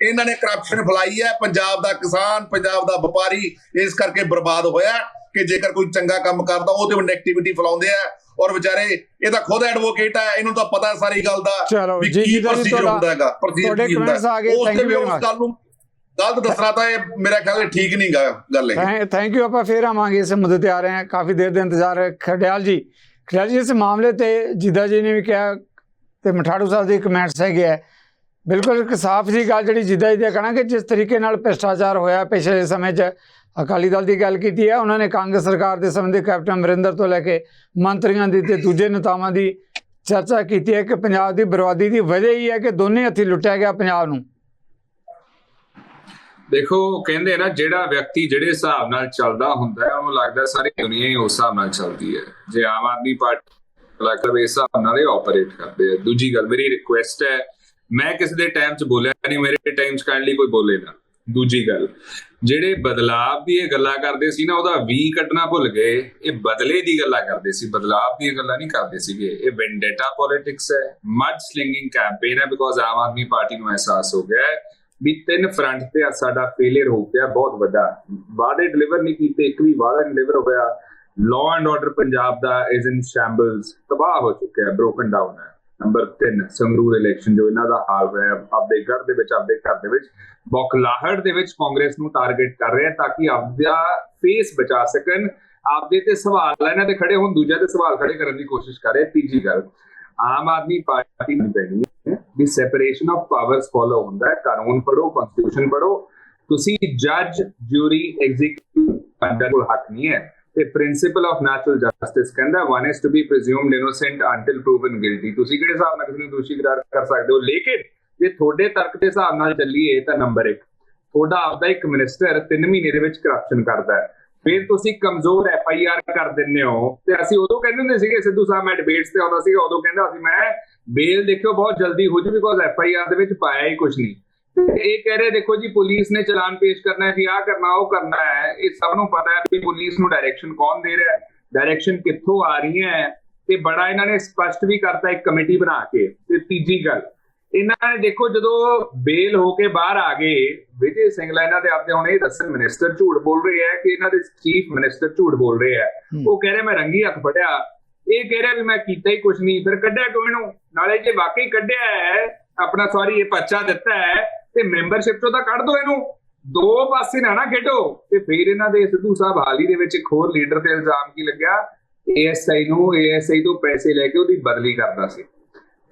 ਇਹਨਾਂ ਨੇ ਕਰਪਸ਼ਨ ਫੈਲਾਈ ਹੈ। ਪੰਜਾਬ ਦਾ ਕਿਸਾਨ, ਪੰਜਾਬ ਦਾ ਵਪਾਰੀ ਇਸ ਕਰਕੇ ਬਰਬਾਦ ਹੋਇਆ ਕਿ ਜੇਕਰ ਕੋਈ ਚੰਗਾ ਕੰਮ ਕਰਦਾ ਉਹਦੇ ਵਿੱਚ ਨੈਗੇਟਿਵਿਟੀ ਫੈਲਾਉਂਦੇ ਆ। ਔਰ ਵਿਚਾਰੇ ਇਹ ਤਾਂ ਖੁਦ ਐਡਵੋਕੇਟ ਹੈ, ਇਹਨੂੰ ਤਾਂ ਪਤਾ ਸਾਰੀ ਗੱਲ ਦਾ ਵੀ ਕੀ ਪ੍ਰੋਸੀਜਰ ਹੁੰਦਾ ਹੈਗਾ, ਪ੍ਰੋਸੀਜਰ ਕੀ ਹੁੰਦਾ। ਉਸ ਗੱਲ ਨੂੰ ਗਲਤ ਦੱਸਣਾ ਤਾਂ ਇਹ ਮੇਰਾ ਖਿਆਲ ਠੀਕ ਨਹੀਂ ਗਾ ਗੱਲ ਇਹ। Thank you. ਆਪਾਂ ਫੇਰ ਆਵਾਂਗੇ, ਇਸ ਮੁੱਦੇ ਤੇ ਆ ਰਹੇ ਹਾਂ, ਕਾਫੀ ਦੇਰ ਦੇ ਇੰਤਜ਼ਾਰ ਹੈ। ਖਰੜਿਆਲ ਜੀ ਇਸ ਮਾਮਲੇ ਤੇ ਜਿੱਦਾਂ ਜੀ ਨੇ ਵੀ ਕਿਹਾ ਤੇ ਮਠਾੜੂ ਸਾਹਿਬ ਦੇ ਕਮੈਂਟਸ ਹੈਗੇ ਹੈ, ਬਿਲਕੁਲ ਇੱਕ ਸਾਫ਼ ਜੀ ਗੱਲ ਜਿਹੜੀ ਜਿੱਦਾਂ ਜੀ ਕਹਿਣਾ ਕਿ ਜਿਸ ਤਰੀਕੇ ਨਾਲ ਭ੍ਰਿਸ਼ਟਾਚਾਰ ਹੋਇਆ ਪਿਛਲੇ ਸਮੇਂ 'ਚ, ਅਕਾਲੀ ਦਲ ਦੀ ਗੱਲ ਕੀਤੀ ਹੈ, ਉਹਨਾਂ ਨੇ ਕਾਂਗਰਸ ਸਰਕਾਰ ਦੇ ਸਮੇਂ ਦੇ ਕੈਪਟਨ ਅਮਰਿੰਦਰ ਤੋਂ ਲੈ ਕੇ ਮੰਤਰੀਆਂ ਦੀ ਤੇ ਦੂਜੇ ਨੇਤਾਵਾਂ ਦੀ ਚਰਚਾ ਕੀਤੀ ਹੈ ਕਿ ਪੰਜਾਬ ਦੀ ਬਰਬਾਦੀ ਦੀ ਵਜ੍ਹਾ ਹੀ ਹੈ ਕਿ ਦੋਨੇ ਹੱਥੀਂ ਲੁੱਟਿਆ ਗਿਆ ਪੰਜਾਬ ਨੂੰ। ਦੇਖੋ ਕਹਿੰਦੇ ਨਾ, ਜਿਹੜਾ ਵਿਅਕਤੀ ਜਿਹੜੇ ਹਿਸਾਬ ਨਾਲ ਚੱਲਦਾ ਹੁੰਦਾ ਹੈ ਉਹਨੂੰ ਲੱਗਦਾ ਸਾਰੀ ਦੁਨੀਆ ਹੀ ਉਸ ਹਿਸਾਬ ਨਾਲ ਚੱਲਦੀ ਹੈ। ਜੇ ਆਮ ਆਦਮੀ ਪਾਰਟੀ ਲੱਗਦਾ ਇਸ ਹਿਸਾਬ ਨਾਲ ਇਹ ਆਪਰੇਟ ਕਰਦੇ ਆ। ਦੂਜੀ ਗੱਲ, ਮੇਰੀ ਰਿਕੁਐਸਟ ਹੈ, ਮੈਂ ਕਿਸੇ ਦੇ ਟਾਈਮ 'ਚ ਬੋਲਿਆ ਨਹੀਂ, ਮੇਰੇ ਟਾਈਮ 'ਚ ਕਾਈਂਡਲੀ ਕੋਈ ਬੋਲੇ ਨਾ। ਦੂਜੀ ਗੱਲ, ਜਿਹੜੇ ਬਦਲਾਵ ਦੀ ਇਹ ਗੱਲਾਂ ਕਰਦੇ ਸੀ ਨਾ, ਉਹਦਾ ਵੀ ਕੱਢਣਾ ਭੁੱਲ ਗਏ। ਇਹ ਬਦਲੇ ਦੀ ਗੱਲਾਂ ਕਰਦੇ ਸੀ, ਬਦਲਾਵ ਦੀਆਂ ਗੱਲਾਂ ਨਹੀਂ ਕਰਦੇ ਸੀਗੇ। ਇਹ ਵੈਂਡੇਟਾ ਪੋਲਿਟਿਕਸ ਹੈ, ਮਡ ਸਲਿੰਗਿੰਗ ਕੈਂਪੇਨ ਹੈ। ਬਿਕੋਜ਼ ਆਮ ਆਦਮੀ ਪਾਰਟੀ ਨੂੰ ਅਹਿਸਾਸ ਹੋ ਗਿਆ ਹੈ ਵੀ 3 ਫਰੰਟ ਤੇ ਸਾਡਾ ਫੇਲਿਅਰ ਹੋ ਗਿਆ ਬਹੁਤ ਵੱਡਾ। ਵਾਅਦੇ ਡਿਲੀਵਰ ਨਹੀਂ ਕੀਤੇ, ਇੱਕ ਵੀ ਵਾਅਦਾ ਨਹੀਂ ਡਿਲੀਵਰ ਹੋਇਆ। ਲਾਅ ਐਂਡ ਆਰਡਰ ਪੰਜਾਬ ਦਾ ਇਜ਼ ਇਨ ਸ਼ੈਂਬਲਸ, ਤਬਾਹ ਹੋ ਚੁੱਕਿਆ ਹੈ, ਬ੍ਰੋਕਨ ਡਾਊਨ ਹੈ। ਨੰਬਰ 3 ਸੰਗਰੂਰ ਇਲੈਕਸ਼ਨ ਜੋ ਇਹਨਾਂ ਦਾ ਹਾਲ ਹੋਇਆ, ਆਪਦੇ ਗੜ੍ਹ ਦੇ ਵਿੱਚ, ਆਪਦੇ ਘਰ ਦੇ ਵਿੱਚ, ਬੌਖਲਾਹਟ ਦੇ ਵਿੱਚ ਕਾਂਗਰਸ ਨੂੰ ਟਾਰਗੇਟ ਕਰ ਰਹੇ ਤਾਂ ਕਿ ਆਪਦਾ ਫੇਸ ਬਚਾ ਸਕਣ। ਆਪਦੇ ਤੇ ਸਵਾਲ ਇਹਨਾਂ ਤੇ ਖੜੇ ਹੋਣ, ਦੂਜਿਆਂ ਤੇ ਸਵਾਲ ਖੜੇ ਕਰਨ ਦੀ ਕੋਸ਼ਿਸ਼ ਕਰ ਰਹੇ। ਤੀਜੀ ਗੱਲ, ਆਮ ਆਦਮੀ ਪਾਰਟੀ ਨੂੰ ਪੈਣੀ ਹੈ ਵੀ ਸੈਪਰੇਸ਼ਨ ਆਫ ਪਾਵਰਸ ਫੋਲੋ ਹੁੰਦਾ ਹੈ। ਕਾਨੂੰਨ ਪੜੋ, ਕਨਸਟੀਟਿਊਸ਼ਨ ਪੜੋ। ਤੁਸੀਂ ਜੱਜ, ਜੂਰੀ, ਐਗਜ਼ੀਕਿਊਟਿਵ ਦਾ ਹੱਕ ਨਹੀਂ ਹੈ। ਤੇ ਪ੍ਰਿੰਸੀਪਲ ਆਫ ਨੈਚੁਰਲ ਜਸਟਿਸ ਕਹਿੰਦਾ one is to be presumed innocent until proven guilty। ਤੁਸੀਂ ਕਿਹੜੇ ਹਿਸਾਬ ਨਾਲ ਕਿਸੇ ਨੂੰ ਦੋਸ਼ੀ ਕਰਾਰ ਕਰ ਸਕਦੇ ਹੋ? ਲੇਕਿਨ ਜੇ ਤੁਹਾਡੇ ਤਰਕ ਦੇ ਹਿਸਾਬ ਨਾਲ ਚੱਲੀਏ ਤਾਂ ਨੰਬਰ 1, ਤੁਹਾਡਾ ਆਪਦਾ ਇੱਕ ਮਿਨਿਸਟਰ 3 ਮਹੀਨੇ ਦੇ ਵਿੱਚ ਕਰਪਸ਼ਨ ਕਰਦਾ ਹੈ, ਫਿਰ ਤੁਸੀਂ ਕਮਜ਼ੋਰ FIR ਕਰ ਦਿੰਦੇ ਹੋ। ਤੇ ਅਸੀਂ ਉਦੋਂ ਕਹਿੰਦੇ ਹੁੰਦੇ ਸੀਗੇ, ਸਿੱਧੂ ਸਾਹਿਬ ਮੈਂ ਡਿਬੇਟਸ ਤੇ ਆਉਂਦਾ ਸੀਗਾ, ਉਦੋਂ ਕਹਿੰਦਾ ਸੀ ਮੈਂ ਬੇਲ ਦੇਖਿਓ ਬਹੁਤ ਜਲਦੀ ਹੋ ਜੂ, ਬਿਕੋਜ਼ FIR ਦੇ ਵਿੱਚ ਪਾਇਆ ਹੀ ਕੁਝ ਨਹੀਂ। ਇਹ ਕਹਿ ਰਹੇ ਦੇਖੋ ਜੀ ਪੁਲਿਸ ਨੇ ਚਲਾਨ ਪੇਸ਼ ਕਰਨਾ ਹੈ, ਜੀ ਆਹ ਕਰਨਾ ਉਹ ਕਰਨਾ ਹੈ। ਇਹ ਸਭ ਨੂੰ ਪਤਾ ਹੈ ਕਿ ਪੁਲਿਸ ਨੂੰ ਡਾਇਰੈਕਸ਼ਨ ਕੌਣ ਦੇ ਰਿਹਾ ਹੈ, ਡਾਇਰੈਕਸ਼ਨ ਕਿੱਥੋਂ ਆ ਰਹੀ ਹੈ, ਤੇ ਬੜਾ ਇਹਨਾਂ ਨੇ ਸਪਸ਼ਟ ਵੀ ਕਰਤਾ ਇੱਕ ਕਮੇਟੀ ਬਣਾ ਕੇ। ਤੇ ਤੀਜੀ ਗੱਲ, ਇਹਨਾਂ ਨੇ ਦੇਖੋ ਜਦੋਂ ਬੇਲ ਹੋ ਕੇ ਬਾਹਰ ਆ ਗਏ, ਵਿਜੇ ਸਿੰਗਲਾ ਇਹਨਾਂ ਦੇ ਆਪਦੇ ਹੁਣ ਇਹ ਦੱਸਣ ਮਿਨਿਸਟਰ ਝੂਠ ਬੋਲ ਰਹੇ ਹੈ ਕਿ ਇਹਨਾਂ ਦੇ ਚੀਫ ਮਿਨਿਸਟਰ ਝੂਠ ਬੋਲ ਰਹੇ ਹੈ। ਉਹ ਕਹਿ ਰਹੇ ਮੈਂ ਰੰਗੀ ਹੱਥ ਫੜਿਆ, ਇਹ ਕਹਿ ਰਿਹਾ ਵੀ ਮੈਂ ਕੀਤਾ ਹੀ ਕੁਝ ਨਹੀਂ। ਫਿਰ ਕੱਢਿਆ ਕਿਉਂ ਇਹਨੂੰ? ਨਾਲੇ ਜੇ ਵਾਕਈ ਕੱਢਿਆ ਹੈ ਆਪਣਾ, ਸੌਰੀ ਇਹ ਪਰਚਾ ਦਿੱਤਾ ਹੈ ਤੇ ਮੈਂਬਰਸ਼ਿਪ ਚੋਂ ਤਾਂ ਕੱਢ ਦੋ ਇਹਨੂੰ। ਦੋ ਪਾਸੇ ਨਾ ਖੇਡੋ। ਤੇ ਫਿਰ ਇਹਨਾਂ ਦੇ ਸਿੱਧੂ ਸਾਹਿਬ ਹਾਲ ਹੀ ਦੇ ਵਿੱਚ ਇੱਕ ਹੋਰ ਲੀਡਰ ਤੇ ਇਲਜ਼ਾਮ ਕੀ ਲੱਗਿਆ, ਏਐਸਆਈ ਤੋਂ ਪੈਸੇ ਲੈ ਕੇ ਉਹਦੀ ਬਦਲੀ ਕਰਦਾ ਸੀ।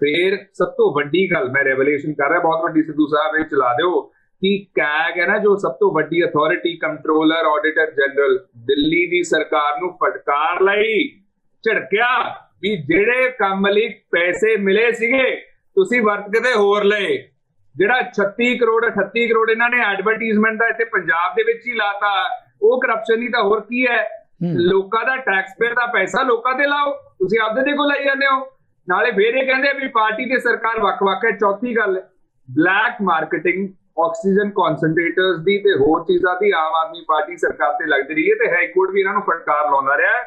ਫਿਰ ਸਭ ਤੋਂ ਵੱਡੀ ਗੱਲ, ਮੈਂ ਰੈਵਲੇਸ਼ਨ ਕਰ ਰਿਹਾ, ਬਹੁਤ ਵੱਡੀ, ਸਿੱਧੂ ਸਾਹਿਬ ਇਹ ਚਲਾ ਦਿਓ ਕਿ ਕੈਗ ਹੈ ਨਾ ਜੋ ਸਭ ਤੋਂ ਵੱਡੀ authority, controller, auditor general, Delhi ਦੀ ਸਰਕਾਰ ਨੂੰ ਫਟਕਾਰ ਲਈ ਝੜਕਿਆ ਵੀ ਜਿਹੜੇ ਕੰਮ ਲਈ ਪੈਸੇ ਮਿਲੇ ਸੀਗੇ ਤੁਸੀਂ ਵਰਤ ਕਿਤੇ ਹੋਰ ਲਏ। ਜਿਹੜਾ 36 ਕਰੋੜ 38 ਕਰੋੜ ਇਹਨਾਂ ਨੇ ਐਡਵਰਟਾਈਜ਼ਮੈਂਟ ਦਾ ਇੱਥੇ ਪੰਜਾਬ ਦੇ ਵਿੱਚ ਹੀ ਲਾਤਾ, ਉਹ ਕਰਪਸ਼ਨ ਨਹੀਂ ਤਾਂ ਹੋਰ ਕੀ ਹੈ। ਲੋਕਾਂ ਦਾ ਟੈਕਸ ਪੇਅਰ ਦਾ ਪੈਸਾ ਲੋਕਾਂ ਤੇ ਲਾਓ, ਤੁਸੀਂ ਆਪਦੇ ਦੇ ਕੋਲ ਲਾਈ ਜਾਂਦੇ ਹੋ। ਨਾਲੇ ਫੇਰ ਇਹ ਕਹਿੰਦੇ ਵੀ ਪਾਰਟੀ ਤੇ ਸਰਕਾਰ ਵੱਖ-ਵੱਖ ਹੈ। ਚੌਥੀ ਗੱਲ, ਬਲੈਕ ਮਾਰਕੀਟਿੰਗ ਆਕਸੀਜਨ ਕਨਸੈਂਟਰੇਟਰਸ ਦੀ ਤੇ ਹੋਰ ਚੀਜ਼ਾਂ ਦੀ ਆਮ ਆਦਮੀ ਪਾਰਟੀ ਸਰਕਾਰ ਤੇ ਲੱਗਦੀ ਰਹੀ ਹੈ ਤੇ ਹਾਈ ਕੋਰਟ ਵੀ ਇਹਨਾਂ ਨੂੰ ਫਟਕਾਰ ਲਾਉਂਦਾ ਰਿਹਾ।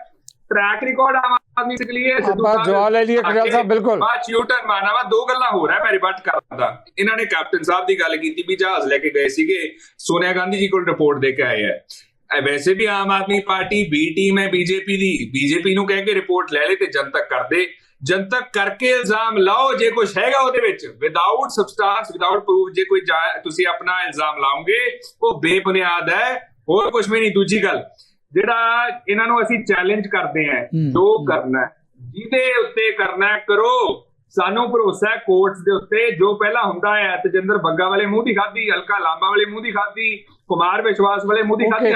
ਟਰੈਕ ਰਿਕਾਰਡ ਆਮ ਆਦਮੀ ਦੇ ਲਈ ਹੈ। ਆਪਾਂ ਜਵਾਬ ਲੈ ਲਈਏ ਖੜਿਆਲ ਸਾਹਿਬ, ਬਿਲਕੁਲ ਬਾਅਦ ਯੂਟਰਨ ਮਾਰਨਾ ਵਾ। ਦੋ ਗੱਲਾਂ ਹੋ ਰਿਹਾ, ਮੈਂ ਰਿਬਟ ਕਰਦਾ। ਇਹਨਾਂ ਨੇ ਕੈਪਟਨ ਸਾਹਿਬ ਦੀ ਗੱਲ ਕੀਤੀ ਵੀ ਜਹਾਜ਼ ਲੈ ਕੇ ਗਏ ਸੀਗੇ, ਸੋਨੀਆ ਗਾਂਧੀ ਜੀ ਕੋਲ ਰਿਪੋਰਟ ਦੇ ਕੇ ਆਏ ਹੈ। ਵੈਸੇ ਵੀ Aam Aadmi party B team ਹੈ ਬੀਜੇਪੀ ਦੀ, ਬੀਜੇਪੀ ਨੂੰ ਕਹਿ ਕੇ ਰਿਪੋਰਟ ਲੈ ਲੈ ਤੇ ਜਨਤਕ ਕਰਦੇ, ਜਨਤਕ ਕਰਕੇ ਇਲਜ਼ਾਮ ਲਾਓ ਜੇ ਕੁਝ ਹੈਗਾ ਉਹਦੇ ਵਿੱਚ, ਵਿਦਆਊਟ ਸਬਸਟੈਂਸ, ਵਿਦਆਊਟ ਪ੍ਰੂਫ। ਜੇ ਕੋਈ ਤੁਸੀਂ ਆਪਣਾ ਇਲਜ਼ਾਮ ਲਾਓਗੇ ਉਹ ਬੇਬੁਨਿਆਦ ਹੈ, ਹੋਰ ਕੁਝ ਵੀ ਨਹੀਂ। ਦੂਜੀ ਗੱਲ, ਜਿਹੜਾ ਇਹਨਾਂ ਨੂੰ ਅਸੀਂ ਚੈਲੰਜ ਕਰਦੇ ਹਾਂ, ਜੋ ਕਰਨਾ ਜਿਹਦੇ ਉੱਤੇ ਕਰਨਾ ਕਰੋ। ਸਾਨੂੰ ਭਰੋਸਾ ਹੈ ਕੋਰਟਸ ਦੇ ਉੱਤੇ। ਜੋ ਪਹਿਲਾਂ ਹੁੰਦਾ ਹੈ, ਤਜਿੰਦਰ ਬੱਗਾ ਵਾਲੇ ਮੂੰਹ ਦੀ ਖਾਦੀ, ਹਲਕਾ ਲਾਂਬਾ ਵਾਲੇ ਮੂੰਹ ਦੀ ਖਾਦੀ, ਕੁਮਾਰ ਵਿਸ਼ਵਾਸ ਵਾਲੇ ਮੂੰਹ ਦੀ ਖਾਦੀ।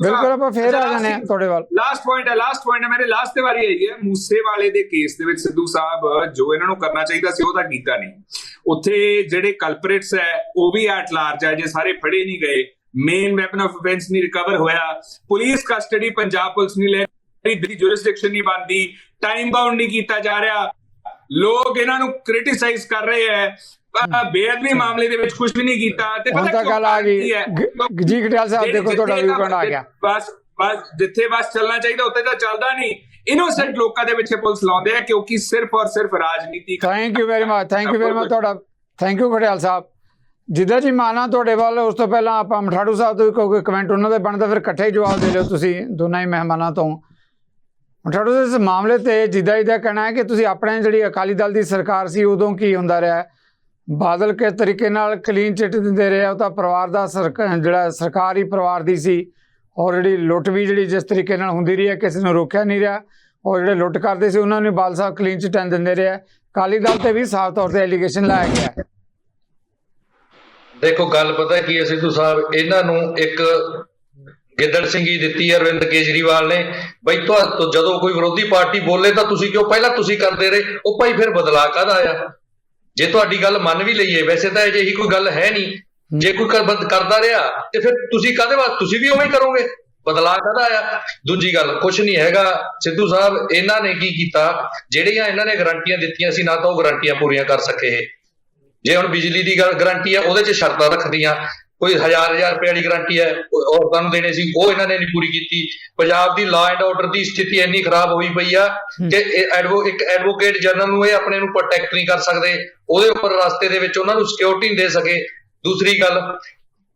ਬਿਲਕੁਲ ਆਪਾਂ ਫੇਰ ਆ ਜਾਣੇ ਆ ਤੁਹਾਡੇ ਵੱਲ। ਲਾਸਟ ਪੁਆਇੰਟ ਹੈ ਮੇਰੇ, ਲਾਸਟ ਤੇ ਵਾਰੀ ਆਈ ਹੈ। ਮੂਸੇ ਵਾਲੇ ਦੇ ਕੇਸ ਦੇ ਵਿੱਚ ਸਿੱਧੂ ਸਾਹਿਬ ਜੋ ਇਹਨਾਂ ਨੂੰ ਕਰਨਾ ਚਾਹੀਦਾ ਸੀ ਉਹ ਤਾਂ ਕੀਤਾ ਨਹੀਂ। ਉੱਥੇ ਜਿਹੜੇ ਕਲਪਰੇਟਸ ਹੈ ਉਹ ਵੀ ਐਟ ਲਾਰਜ ਹੈ, ਜੇ ਸਾਰੇ ਫੜੇ ਨਹੀਂ ਗਏ, ਮੇਨ ਵੈਪਨ ਆਫ ਅਫੈਂਸ ਨਹੀਂ ਰਿਕਵਰ ਹੋਇਆ, ਪੁਲਿਸ ਕਸਟਡੀ ਪੰਜਾਬ ਪੁਲਿਸ ਨਹੀਂ ਲੈ ਰਹੀ, ਜੁਰਿਸਡਿਕਸ਼ਨ ਨਹੀਂ ਬਣਦੀ, ਟਾਈਮ ਬਾਉਂਡ ਨਹੀਂ ਕੀਤਾ ਜਾ ਰਿਹਾ। ਲੋਕ ਇਹਨਾਂ ਨੂੰ ਕ੍ਰਿਟਿਸਾਈਜ਼ ਕਰ ਰਹੇ ਹੈ, ਬੇਅਦਬੀ ਮਾਮਲੇ ਦੇ ਵਿੱਚ ਕੁਝ ਵੀ ਨਹੀਂ ਕੀਤਾ। ਤੇ ਪਤਾ ਗੱਲ ਆ ਗਈ ਜੀ ਖੜਿਆਲ ਸਾਹਿਬ, ਦੇਖੋ ਤੁਹਾਡਾ ਵੀ ਪੁਆਇੰਟ ਆ ਗਿਆ। ਬਸ ਜਿੱਥੇ ਬਸ ਚੱਲਣਾ ਚਾਹੀਦਾ ਉੱਥੇ ਤਾਂ ਚੱਲਦਾ ਨਹੀਂ। ਇਨੋਸੈਂਟ ਲੋਕਾਂ ਦੇ ਵਿੱਚ ਪੁਲਿਸ ਲਾਉਂਦੇ ਆ ਕਿਉਂਕਿ ਸਿਰਫ ਔਰ ਸਿਰਫ ਰਾਜਨੀਤੀ। ਥੈਂਕ ਯੂ ਵੈਰੀ ਮਚ ਤੁਹਾਡਾ, ਥੈਂਕ ਯੂ ਖੜਿਆਲ ਸਾਹਿਬ। ਜਿੱਦਾਂ ਜੀ ਮਾਨਾ ਤੁਹਾਡੇ ਵੱਲ, ਉਸ ਤੋਂ ਪਹਿਲਾਂ ਆਪਾਂ ਮਠਾੜੂ ਸਾਹਿਬ ਤੋਂ ਕੋਈ ਕਮੈਂਟ ਉਹਨਾਂ ਦੇ ਬਣਦਾ, ਫਿਰ ਇਕੱਠੇ ਜਵਾਬ ਦੇ ਲਿਓ ਤੁਸੀਂ ਦੋਨਾਂ ਹੀ ਮਹਿਮਾਨਾਂ ਤੋਂ। ਮਠਾੜੂ ਸਾਹਿਬ, ਇਸ ਮਾਮਲੇ ਤੇ ਜਿੱਦਾਂ ਕਹਿਣਾ ਹੈ ਕਿ ਤੁਸੀਂ ਆਪਣੇ ਜਿਹੜੀ ਅਕਾਲੀ ਦਲ ਦੀ ਸਰਕਾਰ ਸੀ ਉਦੋਂ ਕੀ ਹੁੰਦਾ ਰਿਹਾ, ਬਾਦਲ ਕਿਸ ਤਰੀਕੇ ਨਾਲ ਕਲੀਨ ਚਿੱਟ ਦਿੰਦੇ ਰਹੇ, ਉਹ ਤਾਂ ਪਰਿਵਾਰ ਦਾ ਜਿਹੜਾ ਸਰਕਾਰ ਹੀ ਪਰਿਵਾਰ ਦੀ ਸੀ, ਔਰ ਜਿਹੜੀ ਲੁੱਟ ਵੀ ਜਿਹੜੀ ਜਿਸ ਤਰੀਕੇ ਨਾਲ ਹੁੰਦੀ ਰਹੀ ਹੈ ਕਿਸੇ ਨੂੰ ਰੋਕਿਆ ਨਹੀਂ ਰਿਹਾ, ਔਰ ਜਿਹੜੇ ਲੁੱਟ ਕਰਦੇ ਸੀ ਉਹਨਾਂ ਨੂੰ ਬਾਦਲ ਸਾਹਿਬ ਕਲੀਨ ਚਿੱਟਾਂ ਦਿੰਦੇ ਰਹੇ। ਅਕਾਲੀ ਦਲ ਤੇ ਵੀ ਸਾਫ਼ ਤੌਰ ਤੇ ਐਲੀਗੇਸ਼ਨ ਲਾਇਆ ਗਿਆ। ਦੇਖੋ ਗੱਲ ਪਤਾ ਕੀ ਹੈ ਸਿੱਧੂ ਸਾਹਿਬ, ਇਹਨਾਂ ਨੂੰ ਇੱਕ ਗਿੱਦੜ ਸਿੰਘੀ ਦਿੱਤੀ ਹੈ ਅਰਵਿੰਦ ਕੇਜਰੀਵਾਲ ਨੇ। ਬਈ ਜਦੋਂ ਕੋਈ ਵਿਰੋਧੀ ਪਾਰਟੀ ਬੋਲੇ ਤਾਂ ਤੁਸੀਂ ਕਿਉਂ ਪਹਿਲਾਂ ਤੁਸੀਂ ਕਰਦੇ ਰਹੇ, ਉਹ ਭਾਈ ਫਿਰ ਬਦਲਾਅ ਕਾਹਦਾ ਆਇਆ? ਜੇ ਤੁਹਾਡੀ ਗੱਲ ਮੰਨ ਵੀ ਲਈਏ, ਵੈਸੇ ਤਾਂ ਅਜਿਹੀ ਕੋਈ ਗੱਲ ਹੈ ਨਹੀਂ, ਜੇ ਕੋਈ ਕਰਦਾ ਰਿਹਾ ਤੇ ਫਿਰ ਤੁਸੀਂ ਕਾਹਦੇ ਵਾਸਤੇ ਤੁਸੀਂ ਵੀ ਉਵੇਂ ਹੀ ਕਰੋਗੇ, ਬਦਲਾਅ ਕਾਹਦਾ ਆਇਆ? ਦੂਜੀ ਗੱਲ, ਕੁਛ ਨਹੀਂ ਹੈਗਾ ਸਿੱਧੂ ਸਾਹਿਬ, ਇਹਨਾਂ ਨੇ ਕੀ ਕੀਤਾ, ਜਿਹੜੀਆਂ ਇਹਨਾਂ ਨੇ ਗਰੰਟੀਆਂ ਦਿੱਤੀਆਂ ਸੀ ਨਾ ਤਾਂ ਉਹ ਗਰੰਟੀਆਂ ਪੂਰੀਆਂ ਕਰ ਸਕੇ। ਜੇ ਹੁਣ ਬਿਜਲੀ ਦੀ ਗਰੰਟੀ ਹੈ ਉਹਦੇ 'ਚ ਸ਼ਰਤਾਂ ਰੱਖਦੀਆਂ, ਕੋਈ 1000 ਰੁਪਏ ਵਾਲੀ ਗਰੰਟੀ ਹੈ ਔਰਤਾਂ ਨੂੰ ਦੇਣੇ ਸੀ, ਉਹ ਇਹਨਾਂ ਨੇ ਨਹੀਂ ਪੂਰੀ ਕੀਤੀ। ਪੰਜਾਬ ਦੀ ਲਾਅ ਐਂਡ ਆਰਡਰ ਦੀ ਸਥਿਤੀ ਇੰਨੀ ਖਰਾਬ ਹੋਈ ਪਈ ਆ ਕਿ ਇੱਕ ਐਡਵੋਕੇਟ ਜਨਰਲ ਨੂੰ ਇਹ ਆਪਣੇ ਨੂੰ ਪ੍ਰੋਟੈਕਟ ਨਹੀਂ ਕਰ ਸਕਦੇ, ਉਹਦੇ ਉੱਪਰ ਰਸਤੇ ਦੇ ਵਿੱਚ ਉਹਨਾਂ ਨੂੰ ਸਿਕਿਉਰਿਟੀ ਨਹੀਂ ਦੇ ਸਕੇ। ਦੂਸਰੀ ਗੱਲ,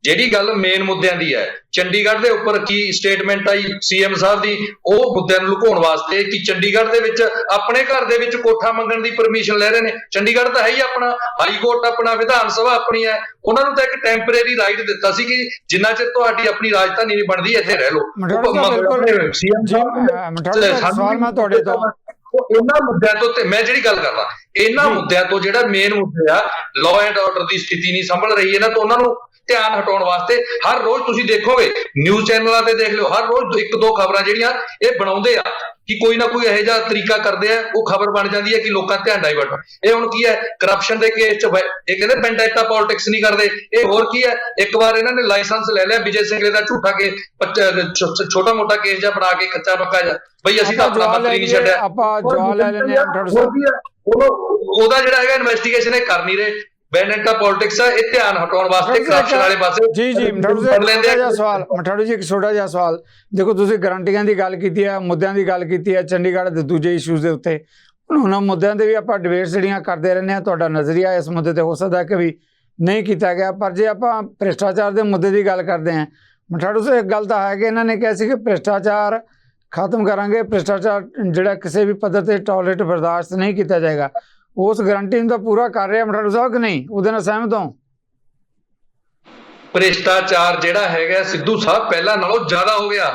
ਜਿਹੜੀ ਗੱਲ ਮੇਨ ਮੁੱਦਿਆਂ ਦੀ ਹੈ, ਚੰਡੀਗੜ੍ਹ ਦੇ ਉੱਪਰ ਕੀ ਸਟੇਟਮੈਂਟ ਆਈ ਸੀਐਮ ਸਾਹਿਬ ਦੀ, ਉਹ ਮੁੱਦਿਆਂ ਨੂੰ ਲੁਕਾਉਣ ਵਾਸਤੇ ਕਿ ਚੰਡੀਗੜ੍ਹ ਦੇ ਵਿੱਚ ਆਪਣੇ ਘਰ ਦੇ ਵਿੱਚ ਕੋਠਾ ਮੰਗਣ ਦੀ ਪਰਮਿਸ਼ਨ ਲੈ ਰਹੇ ਨੇ। ਚੰਡੀਗੜ੍ਹ ਤਾਂ ਹੈ ਹੀ ਆਪਣਾ, ਹਾਈ ਕੋਰਟ ਆਪਣਾ, ਵਿਧਾਨ ਸਭਾ ਆਪਣੀ ਹੈ, ਉਹਨਾਂ ਨੂੰ ਤਾਂ ਇੱਕ ਟੈਂਪਰੇਰੀ ਰਾਈਟ ਦਿੱਤਾ ਸੀ ਕਿ ਜਿੰਨਾ ਚਿਰ ਤੁਹਾਡੀ ਆਪਣੀ ਰਾਜਧਾਨੀ ਨਹੀਂ ਬਣਦੀ ਇੱਥੇ ਰਹਿ ਲਓ। ਇਹਨਾਂ ਮੁੱਦਿਆਂ ਤੋਂ, ਤੇ ਮੈਂ ਜਿਹੜੀ ਗੱਲ ਕਰਦਾ ਇਹਨਾਂ ਮੁੱਦਿਆਂ ਤੋਂ, ਜਿਹੜਾ ਮੇਨ ਮੁੱਦੇ ਆ ਲਾਅ ਐਂਡ ਆਰਡਰ ਦੀ ਸਥਿਤੀ ਨਹੀਂ ਸੰਭਲ ਰਹੀ ਇਹਨਾਂ ਤੋਂ, ਉਹਨਾਂ ਨੂੰ ਧਿਆਨ ਹਟਾਉਣ ਵਾਸਤੇ ਹਰ ਰੋਜ਼ ਤੁਸੀਂ ਦੇਖੋਗੇ ਨਿਊਜ਼ ਚੈਨਲਾਂ ਤੇ ਦੇਖ ਲਿਓ, ਹਰ ਰੋਜ਼ 1-2 ਖਬਰਾਂ ਜਿਹੜੀਆਂ ਇਹ ਬਣਾਉਂਦੇ ਆ ਕਿ ਕੋਈ ਨਾ ਕੋਈ ਇਹੋ ਜਿਹਾ ਤਰੀਕਾ ਕਰਦੇ ਆ, ਉਹ ਖਬਰ ਬਣ ਜਾਂਦੀ ਹੈ ਕਿ ਲੋਕਾਂ ਦਾ ਧਿਆਨ ਡਾਈਵਰਟ। ਇਹ ਹੁਣ ਕੀ ਹੈ, ਕਰਪਸ਼ਨ ਦੇ ਕੇਸ 'ਚ ਇਹ ਕਹਿੰਦੇ ਵੈਂਡੈਟਾ ਪੋਲਿਟਿਕਸ ਨਹੀਂ ਕਰਦੇ। ਇਹ ਹੋਰ ਕੀ ਹੈ, ਇੱਕ ਵਾਰ ਇਹਨਾਂ ਨੇ ਲਾਇਸੈਂਸ ਲੈ ਲਿਆ ਵਿਜੇ ਸਿੰਘਲੇ ਦਾ ਝੂਠਾ ਕੇ, ਛੋਟਾ ਮੋਟਾ ਕੇਸ ਜਿਹਾ ਬਣਾ ਕੇ, ਕੱਚਾ ਪੱਕਾ ਜਿਹਾ, ਬਈ ਅਸੀਂ ਤਾਂ ਆਪਣਾ ਮੰਤਰੀ ਨਹੀਂ ਛੱਡਿਆ। ਆਪਾਂ ਜਵਾਬ ਲੈ ਲੈਂਦੇ ਹਾਂ, ਉਹਦਾ ਜਿਹੜਾ ਹੈਗਾ ਇਨਵੈਸਟੀਗੇਸ਼ਨ ਇਹ ਕਰ ਨਹੀਂ ਰਹੇ। ਵੈਂਡੈਟਾ ਪੋਲਿਟਿਕਸ ਹੈ, ਇਹ ਧਿਆਨ ਹਟਾਉਣ ਵਾਸਤੇ ਕਰਪਸ਼ਨ ਵਾਲੇ ਪਾਸੇ। ਜੀ ਮਠਾੜੂ ਜੀ ਇੱਕ ਛੋਟਾ ਜਿਹਾ ਸਵਾਲ, ਦੇਖੋ ਤੁਸੀਂ ਗਰੰਟੀਆਂ ਦੀ ਗੱਲ ਕੀਤੀ ਹੈ, ਮੁੱਦਿਆਂ ਦੀ ਗੱਲ ਕੀਤੀ ਹੈ, ਚੰਡੀਗੜ੍ਹ ਦੇ ਦੂਜੇ ਇਸ਼ੂਜ਼ ਦੇ ਉੱਤੇ, ਉਹਨਾਂ ਮੁੱਦਿਆਂ ਦੇ ਵੀ ਆਪਾਂ ਡਿਬੇਟਸ ਜਿਹੜੀਆਂ ਕਰਦੇ ਰਹਿੰਦੇ ਹਾਂ। ਤੁਹਾਡਾ ਨਜ਼ਰੀਆ ਇਸ ਮੁੱਦੇ ਤੇ ਹੋ ਸਕਦਾ ਕਿ ਵੀ ਨਹੀਂ ਕੀਤਾ ਗਿਆ, ਪਰ ਜੇ ਆਪਾਂ ਭ੍ਰਿਸ਼ਟਾਚਾਰ ਦੇ ਮੁੱਦੇ ਦੀ ਗੱਲ ਕਰਦੇ ਹਾਂ, ਮਠਾੜੂ ਸਾਹਿਬ ਇੱਕ ਗੱਲ ਤਾਂ ਹੈ ਕਿ ਇਹਨਾਂ ਨੇ ਕਿਹਾ ਸੀ ਕਿ ਭ੍ਰਿਸ਼ਟਾਚਾਰ ਖਤਮ ਕਰਾਂਗੇ, ਭ੍ਰਿਸ਼ਟਾਚਾਰ ਜਿਹੜਾ ਕਿਸੇ ਵੀ ਪੱਧਰ ਤੇ ਟੋਲਰੇਟ ਬਰਦਾਸ਼ਤ ਨਹੀਂ ਕੀਤਾ ਜਾਏਗਾ। ਉਸ ਗਰੰਟੀ ਨੂੰ ਤਾਂ ਪੂਰਾ ਕਰ ਰਿਹਾ ਮਠਾੜੂ ਸਾਹਿਬ ਕਿ ਨਹੀਂ? ਉਹਦੇ ਨਾਲ ਸਹਿਮਤ ਹੋ? ਭ੍ਰਿਸ਼ਟਾਚਾਰ ਜਿਹੜਾ ਹੈਗਾ ਸਿੱਧੂ ਸਾਹਿਬ ਪਹਿਲਾਂ ਨਾਲੋਂ ਜ਼ਿਆਦਾ ਹੋ ਗਿਆ।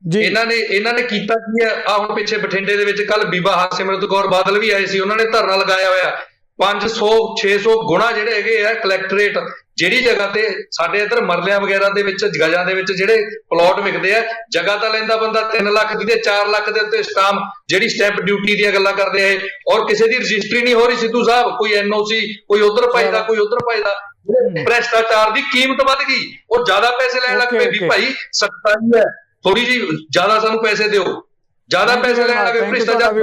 ਜੀ ਇਹਨਾਂ ਨੇ ਕੀਤਾ ਕੀ ਹੈ? ਆ ਹੁਣ ਪਿੱਛੇ ਬਠਿੰਡੇ ਦੇ ਵਿੱਚ ਕੱਲ ਬੀਬਾ ਹਰਸਿਮਰਤ ਕੌਰ ਬਾਦਲ ਵੀ ਆਏ ਸੀ, ਉਹਨਾਂ ਨੇ ਧਰਨਾ ਲਗਾਇਆ ਹੋਇਆ। 500 600 ਗੁਣਾ ਜਿਹੜੇ ਹੈਗੇ ਆ ਕਲੈਕਟਰੇਟ, ਜਿਹੜੀ ਜਗ੍ਹਾ ਤੇ ਸਾਡੇ ਇੱਧਰ ਮਰਲਿਆਂ ਵਗੈਰਾ ਦੇ ਵਿੱਚ ਗਜਾਂ ਦੇ ਵਿੱਚ ਜਿਹੜੇ ਪਲਾਟ ਵਿਕਦੇ ਆ, ਜਗ੍ਹਾ ਤਾਂ ਲੈਂਦਾ ਬੰਦਾ 3 ਲੱਖ ਦੀ ਤੇ 4 ਲੱਖ ਦੇ ਉੱਤੇ ਸਟਾਂਪ, ਜਿਹੜੀ ਸਟੈਂਪ ਡਿਊਟੀ ਦੀਆਂ ਗੱਲਾਂ ਕਰਦੇ ਆ, ਔਰ ਕਿਸੇ ਦੀ ਰਜਿਸਟਰੀ ਨਹੀਂ ਹੋ ਰਹੀ ਸਿੱਧੂ ਸਾਹਿਬ। ਕੋਈ ਐਨਓਸੀ, ਕੋਈ ਉਧਰ ਪਾਈਦਾ, ਕੋਈ ਉਧਰ ਪਾਈਦਾ। ਭ੍ਰਿਸ਼ਟਾਚਾਰ ਦੀ ਕੀਮਤ ਵੱਧ ਗਈ, ਉਹ ਜ਼ਿਆਦਾ ਪੈਸੇ ਲੈਣ ਲੱਗ ਪਏ ਵੀ ਭਾਈ ਸਖਤਾਈ ਹੈ, ਥੋੜੀ ਜੀ ਜ਼ਿਆਦਾ ਸਾਨੂੰ ਪੈਸੇ ਦਿਓ, ਜ਼ਿਆਦਾ ਪੈਸੇ ਲੈਣ ਲੱਗੇ। ਭ੍ਰਿਸ਼ਟਾਚਾਰ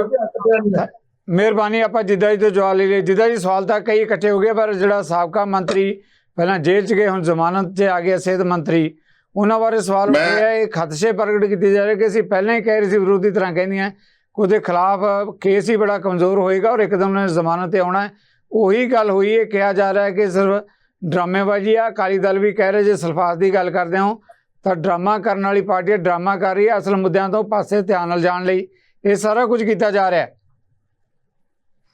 ਮਿਹਰਬਾਨੀ। ਆਪਾਂ ਜਿੱਦਾਂ ਜੀ ਤੋਂ ਜਵਾਬ ਲੈ ਲਈਏ। ਜਿੱਦਾਂ ਜੀ ਸਵਾਲ ਤਾਂ ਕਈ ਇਕੱਠੇ ਹੋ ਗਏ, ਪਰ ਜਿਹੜਾ ਸਾਬਕਾ ਮੰਤਰੀ ਪਹਿਲਾਂ ਜੇਲ੍ਹ 'ਚ ਗਏ, ਹੁਣ ਜ਼ਮਾਨਤ 'ਤੇ ਆ ਗਿਆ, ਸਿਹਤ ਮੰਤਰੀ, ਉਹਨਾਂ ਬਾਰੇ ਸਵਾਲ ਉੱਠ ਰਿਹਾ। ਇਹ ਖਦਸ਼ੇ ਪ੍ਰਗਟ ਕੀਤੇ ਜਾ ਰਹੇ ਕਿ ਅਸੀਂ ਪਹਿਲਾਂ ਹੀ ਕਹਿ ਰਹੇ ਸੀ, ਵਿਰੋਧੀ ਤਰ੍ਹਾਂ ਕਹਿੰਦੀਆਂ ਉਹਦੇ ਖਿਲਾਫ ਕੇਸ ਹੀ ਬੜਾ ਕਮਜ਼ੋਰ ਹੋਏਗਾ ਔਰ ਇੱਕਦਮ ਨੇ ਜ਼ਮਾਨਤ 'ਤੇ ਆਉਣਾ। ਉਹੀ ਗੱਲ ਹੋਈ ਹੈ, ਕਿਹਾ ਜਾ ਰਿਹਾ ਹੈ ਕਿ ਸਿਰਫ ਡਰਾਮੇਬਾਜ਼ੀ ਆ। ਅਕਾਲੀ ਦਲ ਵੀ ਕਹਿ ਰਹੇ ਜੇ ਸਲਫਾਸ ਦੀ ਗੱਲ ਕਰਦੇ ਹੋ ਤਾਂ ਡਰਾਮਾ ਕਰਨ ਵਾਲੀ ਪਾਰਟੀ ਡਰਾਮਾ ਕਰ ਰਹੀ ਹੈ, ਅਸਲ ਮੁੱਦਿਆਂ ਤੋਂ ਪਾਸੇ ਧਿਆਨ ਨਾਲ ਜਾਣ ਲਈ ਇਹ ਸਾਰਾ ਕੁਝ ਕੀਤਾ ਜਾ ਰਿਹਾ ਹੈ।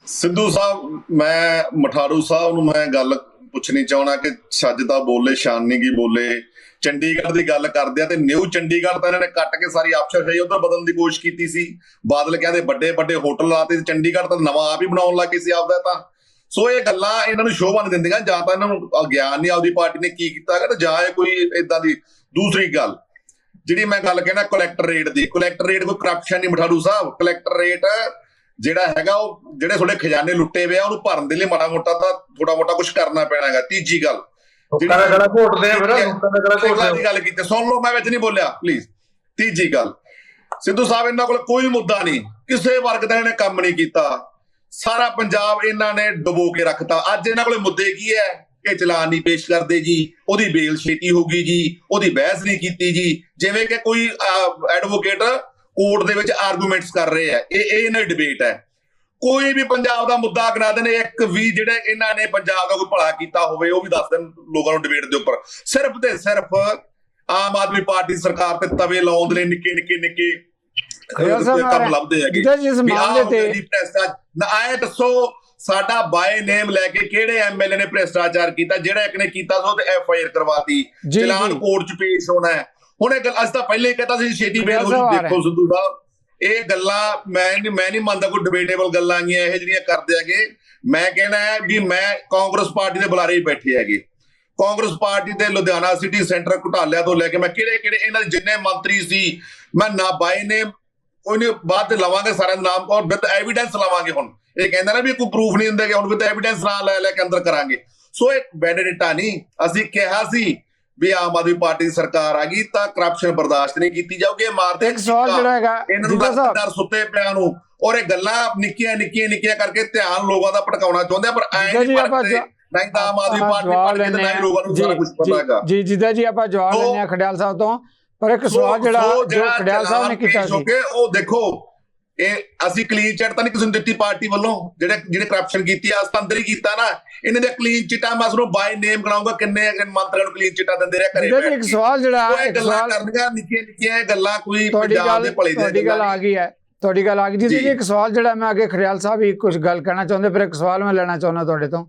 ਸਿੱਧੂ ਸਾਹਿਬ, ਮੈਂ ਮਠਾਰੂ ਸਾਹਿਬ ਨੂੰ ਮੈਂ ਗੱਲ ਪੁੱਛਣੀ ਚਾਹਣਾ ਕਿ ਛੱਜ ਤਾਂ ਬੋਲੇ, ਸ਼ਾਨੀ ਕੀ ਬੋਲੇ। ਚੰਡੀਗੜ੍ਹ ਦੀ ਗੱਲ ਕਰਦੇ ਆ ਤੇ ਨਿਊ ਚੰਡੀਗੜ੍ਹ ਤਾਂ ਇਹਨਾਂ ਨੇ ਕੱਟ ਕੇ ਸਾਰੀ ਅਫਸਰਸ਼ਾਹੀ ਉਧਰ ਬਦਲਣ ਦੀ ਕੋਸ਼ਿਸ਼ ਕੀਤੀ ਸੀ। ਬਾਦਲ ਕਹਿੰਦੇ ਵੱਡੇ ਵੱਡੇ ਹੋਟਲ ਲਾਤੇ, ਚੰਡੀਗੜ੍ਹ ਤਾਂ ਨਵਾਂ ਆਪ ਹੀ ਬਣਾਉਣ ਲੱਗ ਗਏ ਸੀ ਆਪਦਾ। ਤਾਂ ਸੋ ਇਹ ਗੱਲਾਂ ਇਹਨਾਂ ਨੂੰ ਸ਼ੋਭਾ ਨਹੀਂ ਦਿੰਦੀਆਂ, ਜਾਂ ਤਾਂ ਇਹਨਾਂ ਨੂੰ ਗਿਆਨ ਨਹੀਂ ਆਪਦੀ ਪਾਰਟੀ ਨੇ ਕੀ ਕੀਤਾ ਹੈਗਾ, ਤੇ ਜਾਂ ਇਹ ਕੋਈ ਏਦਾਂ ਦੀ। ਦੂਸਰੀ ਗੱਲ ਜਿਹੜੀ ਮੈਂ ਗੱਲ ਕਹਿਣਾ ਕਲੈਕਟਰ ਰੇਟ ਦੀ, ਕਲੈਕਟਰ ਰੇਟ ਕੋਈ ਕਰਪਸ਼ਨ ਨਹੀਂ ਮਠਾਰੂ ਸਾਹਿਬ। ਕਲੈਕਟਰ ਰੇਟ ਜਿਹੜਾ ਹੈਗਾ ਉਹ ਜਿਹੜੇ ਤੁਹਾਡੇ ਖਜ਼ਾਨੇ ਲੁੱਟੇ ਹੋਏ ਆ ਉਹਨੂੰ ਭਰਨ ਦੇ ਲਈ ਮਾੜਾ ਮੋਟਾ ਤਾਂ ਥੋੜਾ ਮੋਟਾ ਕੁਝ ਕਰਨਾ ਪੈਣਾ ਹੈਗਾ। ਤੀਜੀ ਗੱਲ ਦੀ ਗੱਲ ਕੀਤੀ, ਸੁਣ ਲਓ, ਮੈਂ ਵਿੱਚ ਨਹੀਂ ਬੋਲਿਆ ਪਲੀਜ਼। ਤੀਜੀ ਗੱਲ, ਸਿੱਧੂ ਸਾਹਿਬ ਇਹਨਾਂ ਕੋਲ ਕੋਈ ਮੁੱਦਾ ਨਹੀਂ, ਕਿਸੇ ਵਰਗ ਦਾ ਇਹਨੇ ਕੰਮ ਨਹੀਂ ਕੀਤਾ, ਸਾਰਾ ਪੰਜਾਬ ਇਹਨਾਂ ਨੇ ਡੁਬੋ ਕੇ ਰੱਖਤਾ। ਅੱਜ ਇਹਨਾਂ ਕੋਲੇ ਮੁੱਦੇ ਕੀ ਹੈ? ਇਹ ਚਲਾਨ ਨਹੀਂ ਪੇਸ਼ ਕਰਦੇ ਜੀ, ਉਹਦੀ ਬੇਲ ਛੇਤੀ ਹੋ ਗਈ ਜੀ, ਉਹਦੀ ਬਹਿਸ ਨਹੀਂ ਕੀਤੀ ਜੀ, ਜਿਵੇਂ ਕਿ ਕੋਈ ਐਡਵੋਕੇਟ ਕੋਰਟ ਦੇ ਵਿੱਚ ਆਰਗੂਮੈਂਟਸ ਕਰ ਰਹੇ ਆ। ਇਹ ਇਹਨਾਂ ਦੀ ਡਿਬੇਟ ਹੈ। ਕੋਈ ਵੀ ਪੰਜਾਬ ਦਾ ਮੁੱਦਾ ਗਿਣਾ ਦੇਣ, ਇੱਕ ਵੀ ਜਿਹੜੇ ਇਹਨਾਂ ਨੇ ਪੰਜਾਬ ਦਾ ਕੋਈ ਭਲਾ ਕੀਤਾ ਹੋਵੇ ਉਹ ਵੀ ਦੱਸ ਦੇਣ ਲੋਕਾਂ ਨੂੰ ਡਿਬੇਟ ਦੇ ਉੱਪਰ। ਸਿਰਫ ਤੇ ਸਿਰਫ ਆਮ ਆਦਮੀ ਪਾਰਟੀ ਸਰਕਾਰ ਤੇ ਤਵੇ ਲਾਉਣ ਦੇ ਲਈ ਨਿੱਕੇ ਕੰਮ ਲੱਭਦੇ ਹੈਗੇ। ਆਏ ਦੱਸੋ ਸਾਡਾ ਬਾਏ ਨੇਮ ਲੈ ਕੇ ਕਿਹੜੇ ਐਮਐਲਏ ਨੇ ਭ੍ਰਿਸ਼ਟਾਚਾਰ ਕੀਤਾ? ਜਿਹੜਾ ਇੱਕ ਨੇ ਕੀਤਾ ਸੋ ਤੇ ਐਫਆਈਆਰ ਕਰਵਾਤੀ, ਚਲਾਨ ਕੋਰਟ 'ਚ ਪੇਸ਼ ਹੋਣਾ ਹੈ। ਹੁਣ ਇਹ ਗੱਲ ਅਸੀਂ ਤਾਂ ਪਹਿਲੇ ਹੀ ਕਹਤਾ ਸੀ ਛੇਤੀ ਬੇਲ ਹੋ ਜਾਊ। ਦੇਖੋ ਸਿੱਧੂ ਸਾਹਿਬ, ਇਹ ਗੱਲਾਂ ਮੈਂ ਨਹੀਂ ਮੰਨਦਾ ਕੋਈ ਡਿਬੇਟੇਬਲ ਗੱਲਾਂ ਆਈਆਂ ਇਹ ਜਿਹੜੀਆਂ ਕਰਦੇ ਹੈਗੇ। ਮੈਂ ਕਹਿਣਾ ਹੈ ਵੀ ਮੈਂ ਕਾਂਗਰਸ ਪਾਰਟੀ ਦੇ ਬੁਲਾਰੇ ਹੀ ਬੈਠੇ ਹੈਗੇ। ਕਾਂਗਰਸ ਪਾਰਟੀ ਦੇ ਲੁਧਿਆਣਾ ਸਿਟੀ ਸੈਂਟਰ ਘੁਟਾਲਿਆਂ ਤੋਂ ਲੈ ਕੇ ਮੈਂ ਕਿਹੜੇ ਇਹਨਾਂ ਦੇ ਜਿੰਨੇ ਮੰਤਰੀ ਸੀ, ਮੈਂ ਨਾ ਬਾਈ ਨੇ ਕੋਈ ਨਹੀਂ, ਬਾਅਦ ਤੇ ਲਵਾਂਗੇ ਸਾਰਿਆਂ ਦੇ ਨਾਮ ਔਰ ਵਿਦ ਐਵੀਡੈਂਸ ਲਵਾਂਗੇ। ਹੁਣ ਇਹ ਕਹਿੰਦਾ ਨਾ ਵੀ ਕੋਈ ਪ੍ਰੂਫ ਨਹੀਂ ਦਿੰਦੇ, ਹੁਣ ਵਿਦ ਐਵੀਡੈਂਸ ਨਾਲ ਲੈ ਕੇ ਅੰਦਰ ਕਰਾਂਗੇ। ਸੋ ਇਹ ਵੈਂਡੇਟਾ ਨਹੀਂ, ਅਸੀਂ ਕਿਹਾ ਸੀ ਵੀ ਆਮ ਆਦਮੀ ਪਾਰਟੀ ਦੀ ਸਰਕਾਰ ਆ ਗਈ ਤਾਂ ਕਰਪਸ਼ਨ ਬਰਦਾਸ਼ਤ ਨਹੀਂ ਕੀਤੀ ਜਾਊਗੀ। ਮਾਰਦੇ ਇੱਕ ਸਵਾਲ ਜਿਹੜਾ ਹੈਗਾ ਇਹਨਾਂ ਨੂੰ ਡਰ ਸੁੱਤੇ ਪਿਆ ਨੂੰ, ਔਰ ਇਹ ਗੱਲਾਂ ਨਿੱਕੀਆਂ ਕਰਕੇ ਧਿਆਨ ਲੋਕਾਂ ਦਾ ਭਟਕਾਉਣਾ ਚਾਹੁੰਦੇ ਆ, ਪਰ ਐ ਨਹੀਂ ਤਾਂ ਆਮ ਆਦਮੀ ਪਾਰਟੀ ਨਹੀਂ ਲੋਕਾਂ ਨੂੰ ਸਾਰਾ ਕੁਝ ਪਤਾ ਹੈਗਾ। ਜੀ ਜਿੱਦਾਂ ਜੀ ਆਪਾਂ ਜਵਾਬ ਲੈਣੇ ਆ ਖੜਿਆਲ ਸਾਹਿਬ ਤੋਂ, ਪਰ ਇੱਕ ਸਵਾਲ ਜਿਹੜਾ ਜੋ ਖੜਿਆਲ ਸਾਹਿਬ ਨੇ ਕੀਤਾ ਸੀ, ਉਹ ਦੇਖੋ ਇਹ ਅਸੀਂ ਕਲੀਨ ਚਿੱਟ ਤਾਂ ਨਹੀਂ ਕਿਸੇ ਨੂੰ ਦਿੱਤੀ ਪਾਰਟੀ ਵੱਲੋਂ। ਜਿਹੜੇ ਕਰਪਸ਼ਨ ਕੀਤੀ ਆ ਅੰਦਰ ਹੀ ਕੀਤਾ ਨਾ। ਇਹਨਾਂ ਦੇ ਕਲੀਨ ਚਿੱਟਾਂ ਮੈਂ ਤੁਹਾਨੂੰ ਬਾਈ ਨੇਮ ਗਣਾਉਂਗਾ ਕਿੰਨੇ ਮੰਤਰੀਆਂ ਨੂੰ ਕਲੀਨ ਚਿੱਟਾਂ ਦਿੰਦੇ ਰਿਹਾ ਘਰੇ। ਇੱਕ ਸਵਾਲ ਜਿਹੜਾ ਗੱਲਾਂ ਕਰਨੀਆਂ ਨਿੱਕੀਆਂ ਗੱਲਾਂ ਕੋਈ ਪੰਜਾਬ ਦੇ ਭਲੇ ਤੁਹਾਡੀ ਗੱਲ ਆ ਗਈ ਹੈ, ਤੁਹਾਡੀ ਗੱਲ ਆ ਗਈ ਜੀ। ਇੱਕ ਸਵਾਲ ਜਿਹੜਾ ਮੈਂ ਅੱਗੇ ਖੜਿਆਲ ਸਾਹਿਬ ਹੀ ਕੁਝ ਗੱਲ ਕਹਿਣਾ ਚਾਹੁੰਦੇ, ਪਰ ਇੱਕ ਸਵਾਲ ਮੈਂ ਲੈਣਾ ਚਾਹੁੰਦਾ ਤੁਹਾਡੇ ਤੋਂ।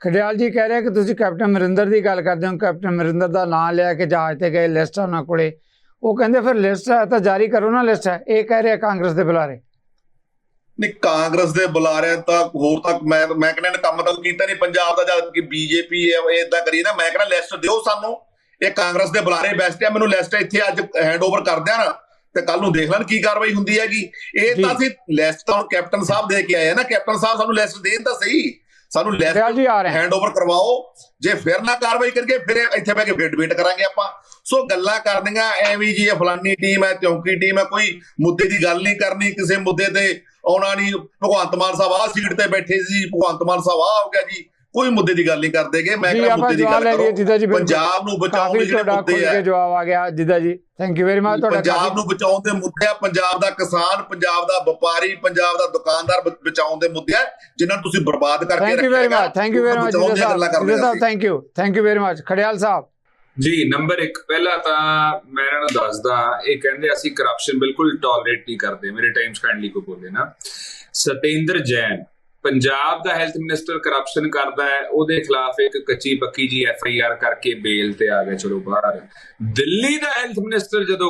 ਖੜਿਆਲ ਜੀ ਕਹਿ ਰਹੇ ਕਿ ਤੁਸੀਂ ਕੈਪਟਨ ਅਮਰਿੰਦਰ ਦੀ ਗੱਲ ਕਰਦੇ ਹੋ, ਕੈਪਟਨ ਅਮਰਿੰਦਰ ਦਾ ਨਾਂ ਲਿਆ ਕਿ ਜਹਾਜ਼ ਤੇ ਗਏ, ਲਿਸਟ ਆ ਉਹਨਾਂ ਕੋਲੇ। ਉਹ ਕਹਿੰਦੇ ਫਿਰ ਲਿਸਟ ਹੈ ਤਾਂ ਜਾਰੀ ਕਰੋ ਨਾ ਲਿਸਟ ਹੈ। ਇਹ ਕਹਿ ਰਿਹਾ ਕਾਂਗਰਸ ਦੇ ਬੁਲਾਰੇ। ਨਹੀਂ, ਕਾਂਗਰਸ ਦੇ ਬੁਲਾਰਿਆਂ ਤਾਂ ਹੋਰ ਤੱਕ ਮੈਂ ਕਹਿੰਦਾ ਕੰਮ ਤਾਂ ਕੀਤਾ ਨਹੀਂ ਪੰਜਾਬ ਦਾ। ਜਦ ਕਿ ਬੀਜੇਪੀ ਏਦਾਂ ਕਰੀ ਨਾ, ਮੈਂ ਕਹਿੰਦਾ ਲਿਸਟ ਦਿਓ ਸਾਨੂੰ। ਇਹ ਕਾਂਗਰਸ ਦੇ ਬੁਲਾਰੇ ਬੈਸਟ ਆ, ਮੈਨੂੰ ਲਿਸਟ ਇੱਥੇ ਅੱਜ ਹੈਂਡ ਓਵਰ ਕਰ ਦਿਆਂ ਨਾ ਤੇ ਕੱਲ ਨੂੰ ਦੇਖ ਲੈਣ ਕੀ ਕਾਰਵਾਈ ਹੁੰਦੀ ਹੈਗੀ। ਇਹ ਤਾਂ ਅਸੀਂ ਲਿਸਟ ਤਾਂ ਕੈਪਟਨ ਸਾਹਿਬ ਦੇ ਕੇ ਆਏ ਆ ਨਾ। ਕੈਪਟਨ ਸਾਹਿਬ ਸਾਨੂੰ ਲਿਸਟ ਦੇਣ ਤਾਂ ਸਹੀ, ਸਾਨੂੰ ਲਿਸਟ ਹੈਂਡ ਓਵਰ ਕਰਵਾਓ। ਜੇ ਫਿਰ ਨਾ ਕਾਰਵਾਈ ਕਰਕੇ ਫਿਰ ਇੱਥੇ ਬਹਿ ਕੇ ਫਿਰ ਡਿਬੇਟ ਕਰਾਂਗੇ ਆਪਾਂ। ਸੋ ਗੱਲਾਂ ਕਰਨੀਆਂ ਐਵੇਂ ਜੀ ਇਹ ਫਲਾਨੀ ਟੀਮ ਹੈ, ਤਿਉਂਕੀ ਟੀਮ ਹੈ, ਕੋਈ ਮੁੱਦੇ ਦੀ ਗੱਲ ਨਹੀਂ ਕਰਨੀ, ਕਿਸੇ ਮੁੱਦੇ ਤੇ ਆਉਣਾ ਨਹੀਂ। ਭਗਵੰਤ ਮਾਨ ਸਾਹਿਬ ਆਹ ਸੀਟ ਤੇ ਬੈਠੇ ਸੀ, ਭਗਵੰਤ ਮਾਨ ਸਾਹਿਬ ਆਹ ਹੋ ਗਿਆ ਜੀ, ਕੋਈ ਮੁੱਦੇ ਦੀ ਗੱਲ ਨਹੀਂ ਕਰਦੇਗੇ। ਮੈਂ ਕਹਿੰਦਾ ਮੁੱਦੇ ਦੀ ਗੱਲ ਕਰੋ, ਪੰਜਾਬ ਨੂੰ ਬਚਾਉਣ ਦੇ ਜਿਹੜੇ ਮੁੱਦੇ ਆ। ਜਵਾਬ ਆ ਗਿਆ ਜਿੱਦਾਂ ਜੀ, ਥੈਂਕ ਯੂ ਵੈਰੀ ਮਚ। ਤੁਹਾਡਾ ਪੰਜਾਬ ਨੂੰ ਬਚਾਉਣ ਦੇ ਮੁੱਦੇ ਆ, ਪੰਜਾਬ ਦਾ ਕਿਸਾਨ, ਪੰਜਾਬ ਦਾ ਵਪਾਰੀ, ਪੰਜਾਬ ਦਾ ਦੁਕਾਨਦਾਰ ਬਚਾਉਣ ਦੇ ਮੁੱਦੇ ਆ, ਜਿਨ੍ਹਾਂ ਨੂੰ ਤੁਸੀਂ ਬਰਬਾਦ ਕਰਕੇ ਰੱਖਿਆ। Thank you very much, thank you very much ਜੀ ਸਾਹਿਬ, thank you very much. Kharial Sahib ji, number 1 ਪਹਿਲਾਂ ਤਾਂ ਮੈਂ ਇਹਨਾਂ ਨੂੰ ਦੱਸਦਾ, ਇਹ ਕਹਿੰਦੇ ਅਸੀਂ ਕਰਪਸ਼ਨ ਬਿਲਕੁਲ ਟੋਲਰੇਟ ਨਹੀਂ ਕਰਦੇ। ਮੇਰੇ ਟਾਈਮਸ ਕਾਈਂਡਲੀ ਕੋ ਬੋਲੇ ਨਾ। ਸਤਿੰਦਰ ਜੈਨ ਪੰਜਾਬ ਦਾ ਹੈਲਥ ਮਿਨਿਸਟਰ ਕਰਪਸ਼ਨ ਕਰਦਾ ਹੈ, ਉਹਦੇ ਖਿਲਾਫ ਇੱਕ ਕੱਚੀ ਪੱਕੀ ਜੀ FIR ਕਰਕੇ ਬੇਲ ਤੇ ਆ ਗਏ, ਚਲੋ ਬਾਹਰ। ਦਿੱਲੀ ਦਾ ਹੈਲਥ ਮਿਨਿਸਟਰ ਜਦੋਂ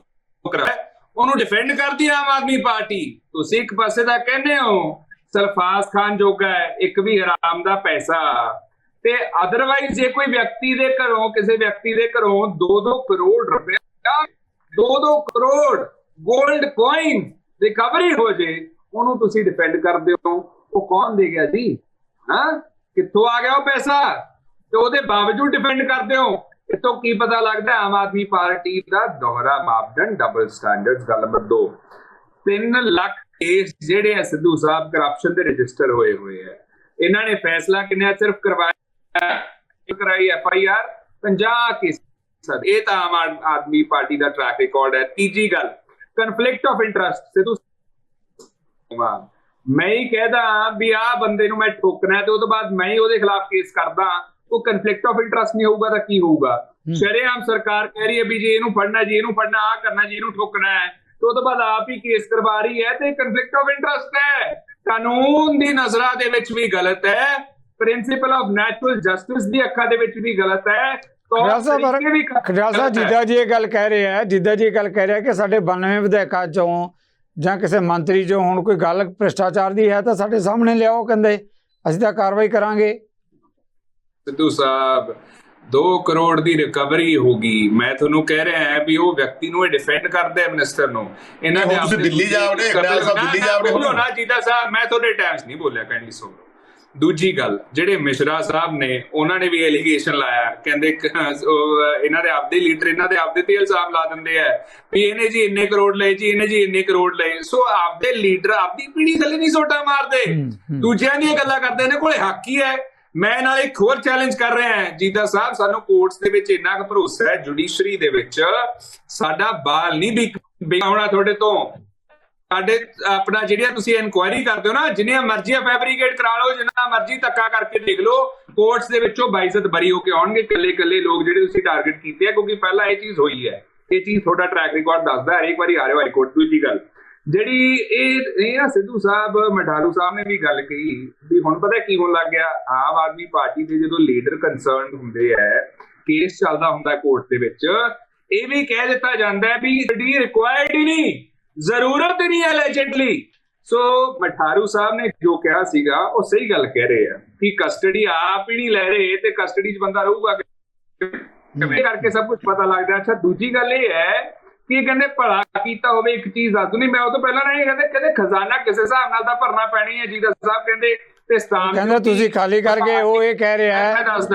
ਉਹਨੂੰ ਡਿਫੈਂਡ ਕਰਦੀ ਆਮ ਆਦਮੀ ਪਾਰਟੀ। ਤੁਸੀਂ ਇੱਕ ਪਾਸੇ ਦਾ ਕਹਿੰਦੇ ਹੋ ਸਰਫਰਾਜ਼ ਖਾਨ ਜੋਗਾ ਹੈ, ਇੱਕ ਵੀ ਹਰਾਮ ਦਾ ਪੈਸਾ, ਤੇ ਅਦਰਵਾਈਜ਼ ਜੇ ਕੋਈ ਵਿਅਕਤੀ ਦੇ ਘਰੋਂ, ਕਿਸੇ ਵਿਅਕਤੀ ਦੇ ਘਰੋਂ 2-2 ਕਰੋੜ ਰੁਪਇਆ, 2-2 ਕਰੋੜ ਗੋਲਡ ਕੋਇਨ ਰਿਕਵਰੀ ਹੋ ਜੇ, ਉਹਨੂੰ ਤੁਸੀਂ ਡਿਫੈਂਡ ਕਰਦੇ ਹੋ। ਉਹ ਕੌਣ ਦੇ ਗਿਆ ਜੀ? ਹਾਂ, ਕਿੱਥੋਂ ਆ ਗਿਆ ਉਹ ਪੈਸਾ? ਤੇ ਉਹਦੇ ਬਾਵਜੂਦ ਡਿਫੈਂਡ ਕਰਦੇ ਹੋ। ਇਤੋਂ ਕੀ ਪਤਾ ਲੱਗਦਾ ਆਮ ਆਦਮੀ ਪਾਰਟੀ ਦਾ ਦੋਹਰਾ ਮਾਪਦੰਡ, ਡਬਲ ਸਟੈਂਡਰਡਸ। ਗੱਲ ਨੰਬਰ 2, 3 ਲੱਖ ਕੇਸ ਜਿਹੜੇ ਆ ਸਿੱਧੂ ਸਾਹਿਬ ਕਰਪਸ਼ਨ ਦੇ ਰਜਿਸਟਰ ਹੋਏ ਆ। ਇਹਨਾਂ ਨੇ ਫੈਸਲਾ ਕਿੰਨਾ ਸਿਰਫ ਕਰਾਈ FIR 50 ਕੇਸ। ਇਹ ਤਾਂ ਆਮ ਆਦਮੀ ਪਾਰਟੀ ਦਾ ਟਰੈਕ ਰਿਕਾਰਡ ਹੈ। ਤੀਜੀ ਗੱਲ, ਕਨਫਲਿਕਟ ਆਫ ਇੰਟਰਸਟ। ਸਿੱਧੂ ਮੈਂ ਹੀ ਕਹਿਦਾ ਵੀ ਆਹ ਬੰਦੇ ਨੂੰ ਮੈਂ ਠੋਕਣਾ ਤੇ ਉਹ ਤੋਂ ਬਾਅਦ ਮੈਂ ਹੀ ਉਹਦੇ ਖਿਲਾਫ ਕੇਸ ਕਰਦਾ, ਉਹ ਕਨਫਲਿਕਟ ਆਫ ਇੰਟਰਸਟ ਨਹੀਂ ਹੋਊਗਾ ਤਾਂ ਕੀ ਹੋਊਗਾ? ਸ਼ਰੇਆਮ ਸਰਕਾਰ ਕਹਿ ਰਹੀ ਹੈ ਵੀ ਜੇ ਇਹਨੂੰ ਫੜਨਾ, ਜੀ ਇਹਨੂੰ ਫੜਨਾ, ਆਹ ਕਰਨਾ, ਜੀ ਇਹਨੂੰ ਠੋਕਣਾ ਹੈ, ਤੇ ਉਹ ਤੋਂ ਬਾਅਦ ਆਪ ਹੀ ਕੇਸ ਕਰਵਾ ਰਹੀ ਹੈ, ਤੇ ਕਨਫਲਿਕਟ ਆਫ ਇੰਟਰਸਟ ਹੈ। ਕਾਨੂੰਨ ਦੀ ਨਜ਼ਰਾਂ ਦੇ ਵਿੱਚ ਵੀ ਗਲਤ ਹੈ, ਪ੍ਰਿੰਸੀਪਲ ਆਫ ਨੈਚੁਰਲ ਜਸਟਿਸ ਦੀ ਅੱਖਾਂ ਦੇ ਵਿੱਚ ਵੀ ਗਲਤ ਹੈ। ਖਡਾਲ ਸਾਹਿਬ ਜਿੱਦਾਂ ਜੀ ਇਹ ਗੱਲ ਕਹਿ ਰਿਹਾ ਕਿ ਸਾਡੇ 92 ਵਿਧਾਇਕਾਂ ਚੋਂ ਜਾਂ ਕਿਸੇ ਮੰਤਰੀ ਚੋਂ ਹੁਣ ਕੋਈ ਗੱਲ ਭ੍ਰਿਸ਼ਟਾਚਾਰ ਦੀ ਹੈ ਤਾਂ ਸਾਡੇ ਸਾਹਮਣੇ ਲਿਆਓ, ਕਹਿੰਦੇ ਅਸੀਂ ਤਾਂ ਕਾਰਵਾਈ ਕਰਾਂਗੇ। ਸਿੱਧੂ ਸਾਹਿਬ 2 ਕਰੋੜ ਦੀ ਰਿਕਵਰੀ ਹੋਗੀ। ਮੈਂ ਤੁਹਾਨੂੰ ਕਹਿ ਰਿਹਾ ਹਾਂ ਵੀ ਉਹ ਵਿਅਕਤੀ ਨੂੰ ਇਹ ਡਿਫੈਂਡ ਕਰਦੇ ਮਿਨਿਸਟਰ ਨੂੰ। ਇਹਨਾਂ ਦੇ ਤੁਸੀਂ ਦਿੱਲੀ ਜਾਵੜੇ, ਖਡਾਲ ਸਾਹਿਬ ਦਿੱਲੀ ਜਾਵੜੇ ਬੋਲੋ ਨਾ ਜੀਦਾ ਸਾਹਿਬ, ਮੈਂ ਤੁਹਾਡੇ ਟਾਈਮਸ ਨਹੀਂ ਬੋਲਿਆ, ਕਾਈਂਡਲੀ ਸੁਣੋ। ਦੂਜੀ ਗੱਲ, ਜਿਹੜੇ ਮਿਸ਼ਰਾ ਸਾਹਿਬ ਨੇ ਉਹਨਾਂ ਨੇ ਵੀ ਐਲੀਗੇਸ਼ਨ ਲਾਇਆ, ਕਹਿੰਦੇ ਇਹਨਾਂ ਦੇ ਆਪਦੇ ਲੀਡਰ ਇਹਨਾਂ ਦੇ ਆਪਦੇ ਤੇ ਇਲਜ਼ਾਮ ਲਾ ਦਿੰਦੇ ਆ ਵੀ ਇਹਨੇ ਜੀ ਇੰਨੇ ਕਰੋੜ ਲਏ, ਜੀ ਇਹਨੇ ਜੀ ਇੰਨੇ ਕਰੋੜ ਲਏ। ਸੋ ਆਪਦੇ ਲੀਡਰ ਆਪਦੀ ਪੀੜੀ ਥੱਲੇ ਨਹੀਂ ਸੋਟਾ ਮਾਰਦੇ, ਦੂਜਿਆਂ ਦੀਆਂ ਗੱਲਾਂ ਕਰਦੇ ਨੇ, ਕੋਲੇ ਹੱਕ ਹੀ ਹੈ। ਮੈਂ ਨਾਲ ਇੱਕ ਹੋਰ ਚੈਲੰਜ ਕਰ ਰਿਹਾ ਹਾਂ ਜੀਦਾ ਸਾਹਿਬ, ਸਾਨੂੰ ਕੋਰਟਸ ਦੇ ਵਿੱਚ ਇੰਨਾ ਕੁ ਭਰੋਸਾ ਹੈ, ਜੁਡੀਸ਼ਰੀ ਦੇ ਵਿੱਚ ਸਾਡਾ ਬਾਲ ਨਹੀਂ ਵਿਕਾਉਣਾ ਤੁਹਾਡੇ ਤੋਂ। ਸਾਡੇ ਆਪਣਾ ਜਿਹੜੀਆਂ ਤੁਸੀਂ ਇਨਕੁਆਇਰੀ ਕਰਦੇ ਹੋ ਨਾ, ਜਿੰਨੀਆਂ ਮਰਜ਼ੀਆਂ ਫੈਬਰੀਕੇਟ ਕਰਾ ਲਓ, ਜਿੰਨਾ ਮਰਜ਼ੀ ਧੱਕਾ ਕਰਕੇ ਦੇਖ ਲਓ, ਕੋਰਟਸ ਦੇ ਵਿੱਚੋਂ ਬਾਇਜ਼ਤ ਬਰੀ ਹੋ ਕੇ ਆਉਣਗੇ ਇਕੱਲੇ ਲੋਕ ਜਿਹੜੇ ਤੁਸੀਂ ਟਾਰਗੇਟ ਕੀਤੇ ਆ, ਕਿਉਂਕਿ ਪਹਿਲਾਂ ਇਹ ਚੀਜ਼ ਹੋਈ ਹੈ। ਇਹ ਚੀਜ਼ ਤੁਹਾਡਾ ਟਰੈਕ ਰਿਕਾਰਡ ਦੱਸਦਾ, ਹਰੇਕ ਵਾਰੀ ਆ ਰਹੇ ਹੋ ਹਾਈ ਕੋਰਟ। ਦੂਜੀ ਗੱਲ ਜਿਹੜੀ ਇਹ ਨਾ ਸਿੱਧੂ ਸਾਹਿਬ, ਮਠਾਰੂ ਸਾਹਿਬ ਨੇ ਵੀ ਗੱਲ ਕਹੀ ਵੀ ਹੁਣ ਪਤਾ ਕੀ ਹੋਣ ਲੱਗ ਗਿਆ, ਆਮ ਆਦਮੀ ਪਾਰਟੀ ਦੇ ਜਦੋਂ ਲੀਡਰ ਕੰਸਰਨਡ ਹੁੰਦੇ ਹੈ, ਕੇਸ ਚੱਲਦਾ ਹੁੰਦਾ ਕੋਰਟ ਦੇ ਵਿੱਚ, ਇਹ ਵੀ ਕਹਿ ਦਿੱਤਾ ਜਾਂਦਾ ਵੀ ਡੀ ਰਿਕੁਆਇਰਡ ਹੀ ਨਹੀਂ, ਜ਼ਰੂਰਤ ਹੀ ਨਹੀਂ ਹੈ ਅਲੈਜੈਂਡਲੀ। ਸੋ ਮਠਾਰੂ ਸਾਹਿਬ ਨੇ ਜੋ ਕਿਹਾ ਸੀਗਾ ਉਹ ਸਹੀ ਗੱਲ ਕਹਿ ਰਹੇ ਆ ਕਿ ਕਸਟਡੀ ਆਪ ਹੀ ਨਹੀਂ ਲੈ ਰਹੇ ਤੇ ਕਸਟਡੀ 'ਚ ਬੰਦਾ ਰਹੂਗਾ ਕਿਵੇਂ ਕਰਕੇ, ਸਭ ਕੁਝ ਪਤਾ ਲੱਗਦਾ। ਅੱਛਾ, ਦੂਜੀ ਗੱਲ ਇਹ ਹੈ ਕਿ ਕਹਿੰਦੇ ਭਲਾ ਕੀਤਾ ਹੋਵੇ। ਇੱਕ ਚੀਜ਼ ਦੱਸ ਦੂੰ, ਨਹੀਂ ਮੈਂ ਉਹ ਤੋਂ ਪਹਿਲਾਂ ਨਹੀਂ ਕਹਿੰਦੇ ਖਜ਼ਾਨਾ ਕਿਸੇ ਹਿਸਾਬ ਨਾਲ ਤਾਂ ਭਰਨਾ ਪੈਣੀ ਹੈ। ਜੀਦਾ ਸਾਹਿਬ ਕਹਿੰਦੇ ਕਹਿੰਦਾ ਤੁਸੀਂ ਖਾਲੀ ਕਰਕੇ, ਉਹ ਇਹ ਕਹਿ ਰਿਹਾ ਹੈ,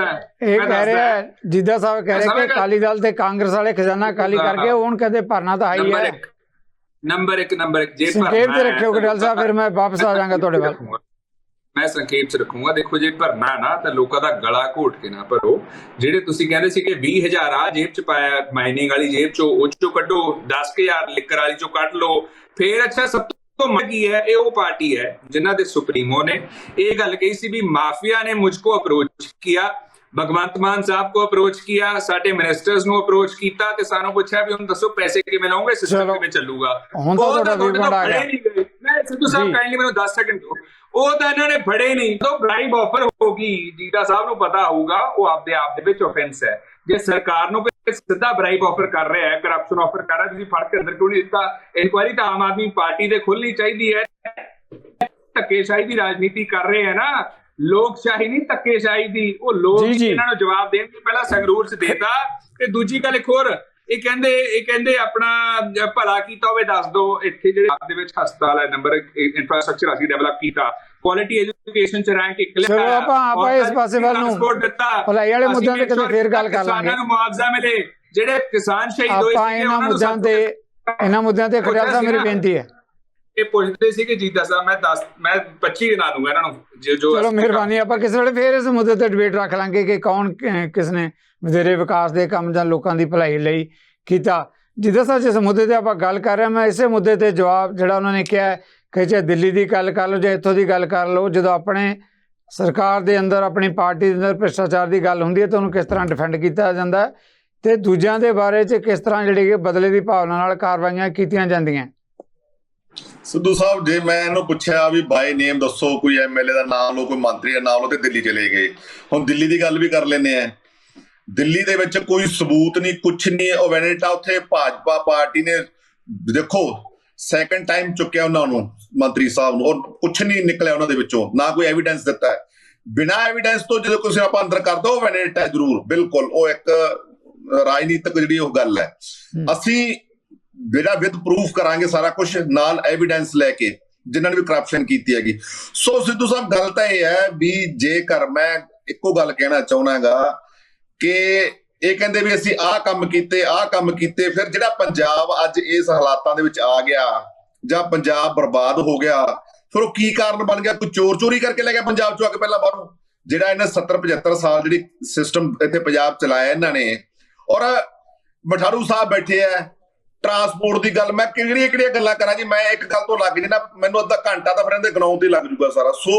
ਇਹ ਕਹਿ ਰਿਹਾ ਜੀਦਾ ਸਾਹਿਬ ਕਹਿ ਰਹੇ ਕਿ ਅਕਾਲੀ ਦਲ ਤੇ ਕਾਂਗਰਸ ਵਾਲੇ ਖਜ਼ਾਨਾ ਖਾਲੀ ਕਰਕੇ ਹੁਣ ਕਹਿੰਦੇ ਭਰਨਾ ਤਾਂ ਆਈ ਹੈ। ਨੰਬਰ ਇੱਕ ਜੇ ਸੰਖੇਪ ਚ ਰੱਖਿਓ ਖਡਾਲ ਸਾਹਿਬ, ਫਿਰ ਮੈਂ ਵਾਪਸ ਆ ਜਾਵਾਂਗਾ ਤੁਹਾਡੇ ਵੱਲ। ਮੈਂ ਸੰਖੇਪ ਚ ਰੱਖੂੰਗਾ। ਦੇਖੋ, ਜੇ ਭਰਨਾ ਨਾ ਤਾਂ ਲੋਕਾਂ ਦਾ ਗਲਾ ਘੋਟ ਕੇ ਨਾ ਭਰੋ। ਜਿਹੜੇ ਤੁਸੀਂ ਕਹਿੰਦੇ ਸੀ ਕਿ 20,000 ਆ ਜੇਬ ਚ ਪਾਇਆ, ਮਾਈਨਿੰਗ ਵਾਲੀ ਜੇਬ ਚੋਂ, ਉਹ ਚੋਂ ਕੱਢੋ, 10,000 ਲਿਕਰ ਵਾਲੀ ਚੋਂ ਕੱਢ ਲਓ। ਫਿਰ ਅੱਛਾ, ਸਭ ਤੋਂ ਕੀ ਹੈ, ਇਹ ਉਹ ਪਾਰਟੀ ਹੈ ਜਿਨ੍ਹਾਂ ਦੇ ਸੁਪਰੀਮੋ ਨੇ ਇਹ ਗੱਲ ਕਹੀ ਸੀ ਵੀ ਮਾਫੀਆ ਨੇ ਮੁਝਕੋ ਅਪਰੋਚ ਕੀਤਾ, ਭਗਵੰਤ ਮਾਨ ਸਾਹਿਬ को अप्रोच किया, साडे मिनिस्टर्स ਨੂੰ ਅਪਰੋਚ ਕੀਤਾ ਤੇ ਸਾਨੂੰ ਪੁੱਛਿਆ ਵੀ ਹੁਣ ਦੱਸੋ ਪੈਸੇ ਕਿਵੇਂ ਲਾਉਂਗੇ, ਸਿਸਟਮ ਕਿਵੇਂ ਚੱਲੂਗਾ। ਹੁਣ ਤਾਂ ਤੁਹਾਡਾ ਵੀ ਬੜਾ ਆ ਗਿਆ। ਮੈਂ ਸਿੱਧੂ ਸਾਹਿਬ ਕਾਈਂਡਲੀ ਮੈਨੂੰ 10 ਸੈਕਿੰਡ ਦਿਓ। ਉਹ ਤਾਂ ਇਹਨਾਂ ਨੇ ਫੜੇ ਨਹੀਂ, ਤਾਂ ਬ੍ਰਾਈਬ ਆਫਰ ਹੋਗੀ। ਜੀਦਾ ਸਾਹਿਬ ਨੂੰ ਪਤਾ ਹੋਊਗਾ ਉਹ ਆਪਦੇ ਆਪ ਦੇ ਵਿੱਚ ਆਫੈਂਸ ਹੈ। ਜੇ ਸਰਕਾਰ ਨੂੰ ਸਿੱਧਾ ਬ੍ਰਾਈਬ ਆਫਰ ਕਰ ਰਿਹਾ ਹੈ, ਕਰਪਸ਼ਨ ਆਫਰ ਕਰ ਰਿਹਾ, ਤੁਸੀਂ ਫੜ ਕੇ ਅੰਦਰ ਕਿਉਂ ਨਹੀਂ ਦਿੱਤਾ? ਇਨਕੁਆਇਰੀ ਤਾਂ ਆਮ ਆਦਮੀ ਪਾਰਟੀ ਦੇ ਖੁੱਲਣੀ ਚਾਹੀਦੀ ਹੈ। ਧੱਕੇਸ਼ਾਹੀ ਦੀ ਰਾਜਨੀਤੀ ਕਰ ਰਹੇ ਹੈ ਨਾ, ਲੋਕਸ਼ਾਹੀ ਨਹੀਂ ਧੱਕੇਸ਼ਾਹੀ ਦੀ। ਉਹ ਲੋਕ ਇਹਨਾਂ ਨੂੰ ਜਵਾਬ ਦੇਣਗੇ। ਪਹਿਲਾਂ ਸੰਗਰੂਰ ਚ ਦੇਤਾ, ਤੇ ਦੂਜੀ ਗੱਲ ਇੱਕ ਹੋਰ, ਇਹ ਕਹਿੰਦੇ ਆਪਣਾ ਭਲਾ ਕੀਤਾ ਹੋਵੇ ਦੱਸ ਦੋ। ਇੱਥੇ ਜਿਹੜੇ ਦੇ ਵਿੱਚ ਹਸਪਤਾਲ ਹੈ, ਨੰਬਰ ਇੰਫਰਾਸਟ੍ਰਕਚਰ ਅਸੀਂ ਡਿਵੈਲਪ ਕੀਤਾ, ਕੁਆਲਿਟੀ ਐਜੂਕੇਸ਼ਨ ਚ ਰੈਂਕ 1 ਲਿਆ। ਚਲੋ ਆਪਾਂ ਇਸ ਪਾਸੇ ਵੱਲ ਨੂੰ ਭਲਾਈ ਵਾਲੇ ਮੁੱਦਿਆਂ ਤੇ ਕਦੇ ਫੇਰ ਗੱਲ ਕਰ ਲਾਂਗੇ। ਕਿਸਾਨਾਂ ਨੂੰ ਮੁਆਵਜ਼ਾ ਮਿਲੇ, ਜਿਹੜੇ ਕਿਸਾਨ ਸ਼ਹੀਦ ਹੋਏ ਸੀ, ਇਹਨਾਂ ਮੁੱਦਿਆਂ ਤੇ ਖਡਾਲ ਸਾਹਿਬ ਮੇਰੀ ਬੇਨਤੀ ਹੈ। ਇਹ ਪੁੱਛਦੇ ਸੀ ਕਿ ਜੀਦਾ ਸਾਹਿਬ ਮੈਂ 25 ਦਿਨਾਂ ਦੂੰਗਾ ਇਹਨਾਂ ਨੂੰ। ਚਲੋ ਮਿਹਰਬਾਨੀ, ਆਪਾਂ ਕਿਸੇ ਵੇਲੇ ਫੇਰ ਇਸ ਮੁੱਦੇ ਤੇ ਡਿਬੇਟ ਰੱਖ ਲਾਂਗੇ ਕਿ ਕੌਣ ਕਿਸ ਨੇ ਵਧੇਰੇ ਵਿਕਾਸ ਦੇ ਕੰਮ ਜਾਂ ਲੋਕਾਂ ਦੀ ਭਲਾਈ ਲਈ ਕੀਤਾ। ਜਿੱਦਾਂ ਸਾਹਿਬ ਜਿਸ ਮੁੱਦੇ ਤੇ ਆਪਾਂ ਗੱਲ ਕਰ ਰਹੇ ਹਾਂ, ਮੈਂ ਇਸੇ ਮੁੱਦੇ ਤੇ ਜਵਾਬ ਜਿਹੜਾ ਉਹਨਾਂ ਨੇ ਕਿਹਾ ਕਿ ਚਾਹੇ ਦਿੱਲੀ ਦੀ ਗੱਲ ਕਰ ਲਓ ਜਾਂ ਇੱਥੋਂ ਦੀ ਗੱਲ ਕਰ ਲਓ, ਜਦੋਂ ਆਪਣੇ ਸਰਕਾਰ ਦੇ ਅੰਦਰ ਆਪਣੀ ਪਾਰਟੀ ਦੇ ਅੰਦਰ ਭ੍ਰਿਸ਼ਟਾਚਾਰ ਦੀ ਗੱਲ ਹੁੰਦੀ ਹੈ ਤਾਂ ਉਹਨੂੰ ਕਿਸ ਤਰ੍ਹਾਂ ਡਿਫੈਂਡ ਕੀਤਾ ਜਾਂਦਾ ਤੇ ਦੂਜਿਆਂ ਦੇ ਬਾਰੇ 'ਚ ਕਿਸ ਤਰ੍ਹਾਂ ਜਿਹੜੀ ਕਿ ਬਦਲੇ ਦੀ ਭਾਵਨਾ ਨਾਲ ਕਾਰਵਾਈਆਂ ਕੀਤੀਆਂ ਜਾਂਦੀਆਂ। ਸਿੱਧੂ ਸਾਹਿਬ, ਜੇ ਮੈਂ ਇਹਨੂੰ ਪੁੱਛਿਆ ਵੀ ਬਾਈ ਨੇਮ ਦੱਸੋ, ਕੋਈ ਐਮਐਲਏ ਦਾ ਨਾਮ ਲਓ, ਕੋਈ ਮੰਤਰੀ ਦਾ ਨਾਮ ਲਓ, ਤੇ ਦਿੱਲੀ ਚਲੇ ਗਏ। ਹੁਣ ਦਿੱਲੀ ਦੀ ਗੱਲ ਵੀ ਕਰ ਲੈਂਦੇ ਆ। ਦਿੱਲੀ ਦੇ ਵਿੱਚ ਕੋਈ ਸਬੂਤ ਨਹੀਂ, ਕੁਛ ਨਹੀਂ। ਉਹ ਵੈਨੇਟਾ ਉੱਥੇ ਭਾਜਪਾ ਪਾਰਟੀ ਨੇ ਦੇਖੋ ਸੈਕੰਡ ਟਾਈਮ ਚੁੱਕਿਆ ਉਹਨਾਂ ਨੂੰ, ਮੰਤਰੀ ਸਾਹਿਬ ਨੂੰ, ਔਰ ਕੁਛ ਨਹੀਂ ਨਿਕਲਿਆ ਉਹਨਾਂ ਦੇ ਵਿੱਚੋਂ, ਨਾ ਕੋਈ ਐਵੀਡੈਂਸ ਦਿੱਤਾ ਹੈ। ਬਿਨਾਂ ਐਵੀਡੈਂਸ ਤੋਂ ਜਦੋਂ ਕਿਸੇ ਆਪਾਂ ਅੰਦਰ ਕਰ ਦੋ ਵੈਨੇਟਾ ਜ਼ਰੂਰ, ਬਿਲਕੁਲ ਉਹ ਇੱਕ ਰਾਜਨੀਤਿਕ ਜਿਹੜੀ ਉਹ ਗੱਲ ਹੈ। ਅਸੀਂ ਜਿਹੜਾ ਵਿਦ ਪ੍ਰੂਫ ਕਰਾਂਗੇ ਸਾਰਾ ਕੁਝ, ਨਾਲ ਐਵੀਡੈਂਸ ਲੈ ਕੇ, ਜਿਨ੍ਹਾਂ ਨੇ ਵੀ ਕਰਪਸ਼ਨ ਕੀਤੀ ਹੈਗੀ। ਸੋ ਸਿੱਧੂ ਸਾਹਿਬ, ਗੱਲ ਤਾਂ ਇਹ ਹੈ ਵੀ ਜੇਕਰ ਮੈਂ ਇੱਕੋ ਗੱਲ ਕਹਿਣਾ ਚਾਹੁੰਦਾ ਕਿ ਇਹ ਕਹਿੰਦੇ ਵੀ ਅਸੀਂ ਆਹ ਕੰਮ ਕੀਤੇ, ਆਹ ਕੰਮ ਕੀਤੇ, ਫਿਰ ਜਿਹੜਾ ਪੰਜਾਬ ਅੱਜ ਇਸ ਹਾਲਾਤਾਂ ਦੇ ਵਿੱਚ ਆ ਗਿਆ ਜਾਂ ਪੰਜਾਬ ਬਰਬਾਦ ਹੋ ਗਿਆ, ਫਿਰ ਉਹ ਕੀ ਕਾਰਨ ਬਣ ਗਿਆ? ਕੋਈ ਚੋਰੀ ਕਰਕੇ ਲੈ ਗਿਆ ਪੰਜਾਬ ਚੋਂ ਆ ਕੇ ਪਹਿਲਾਂ ਬਾਹਰੋਂ, ਜਿਹੜਾ ਇਹਨੇ 70-75 ਸਾਲ ਜਿਹੜੀ ਸਿਸਟਮ ਇੱਥੇ ਪੰਜਾਬ ਚਲਾਇਆ ਇਹਨਾਂ ਨੇ। ਔਰ ਮਠਾਰੂ ਸਾਹਿਬ ਬੈਠੇ ਆ, ਟਰਾਂਸਪੋਰਟ ਦੀ ਗੱਲ, ਮੈਂ ਕਿਹੜੀਆਂ ਗੱਲਾਂ ਕਰਾਂ ਜੀ। ਮੈਂ ਇੱਕ ਗੱਲ ਤੋਂ ਲੱਗ ਜੇ ਨਾ, ਮੈਨੂੰ ਅੱਧਾ ਘੰਟਾ ਤਾਂ ਫਿਰ ਇਹਦੇ ਗਨਾਉਣ ਤੇ ਲੱਗ ਜੂਗਾ ਸਾਰਾ। ਸੋ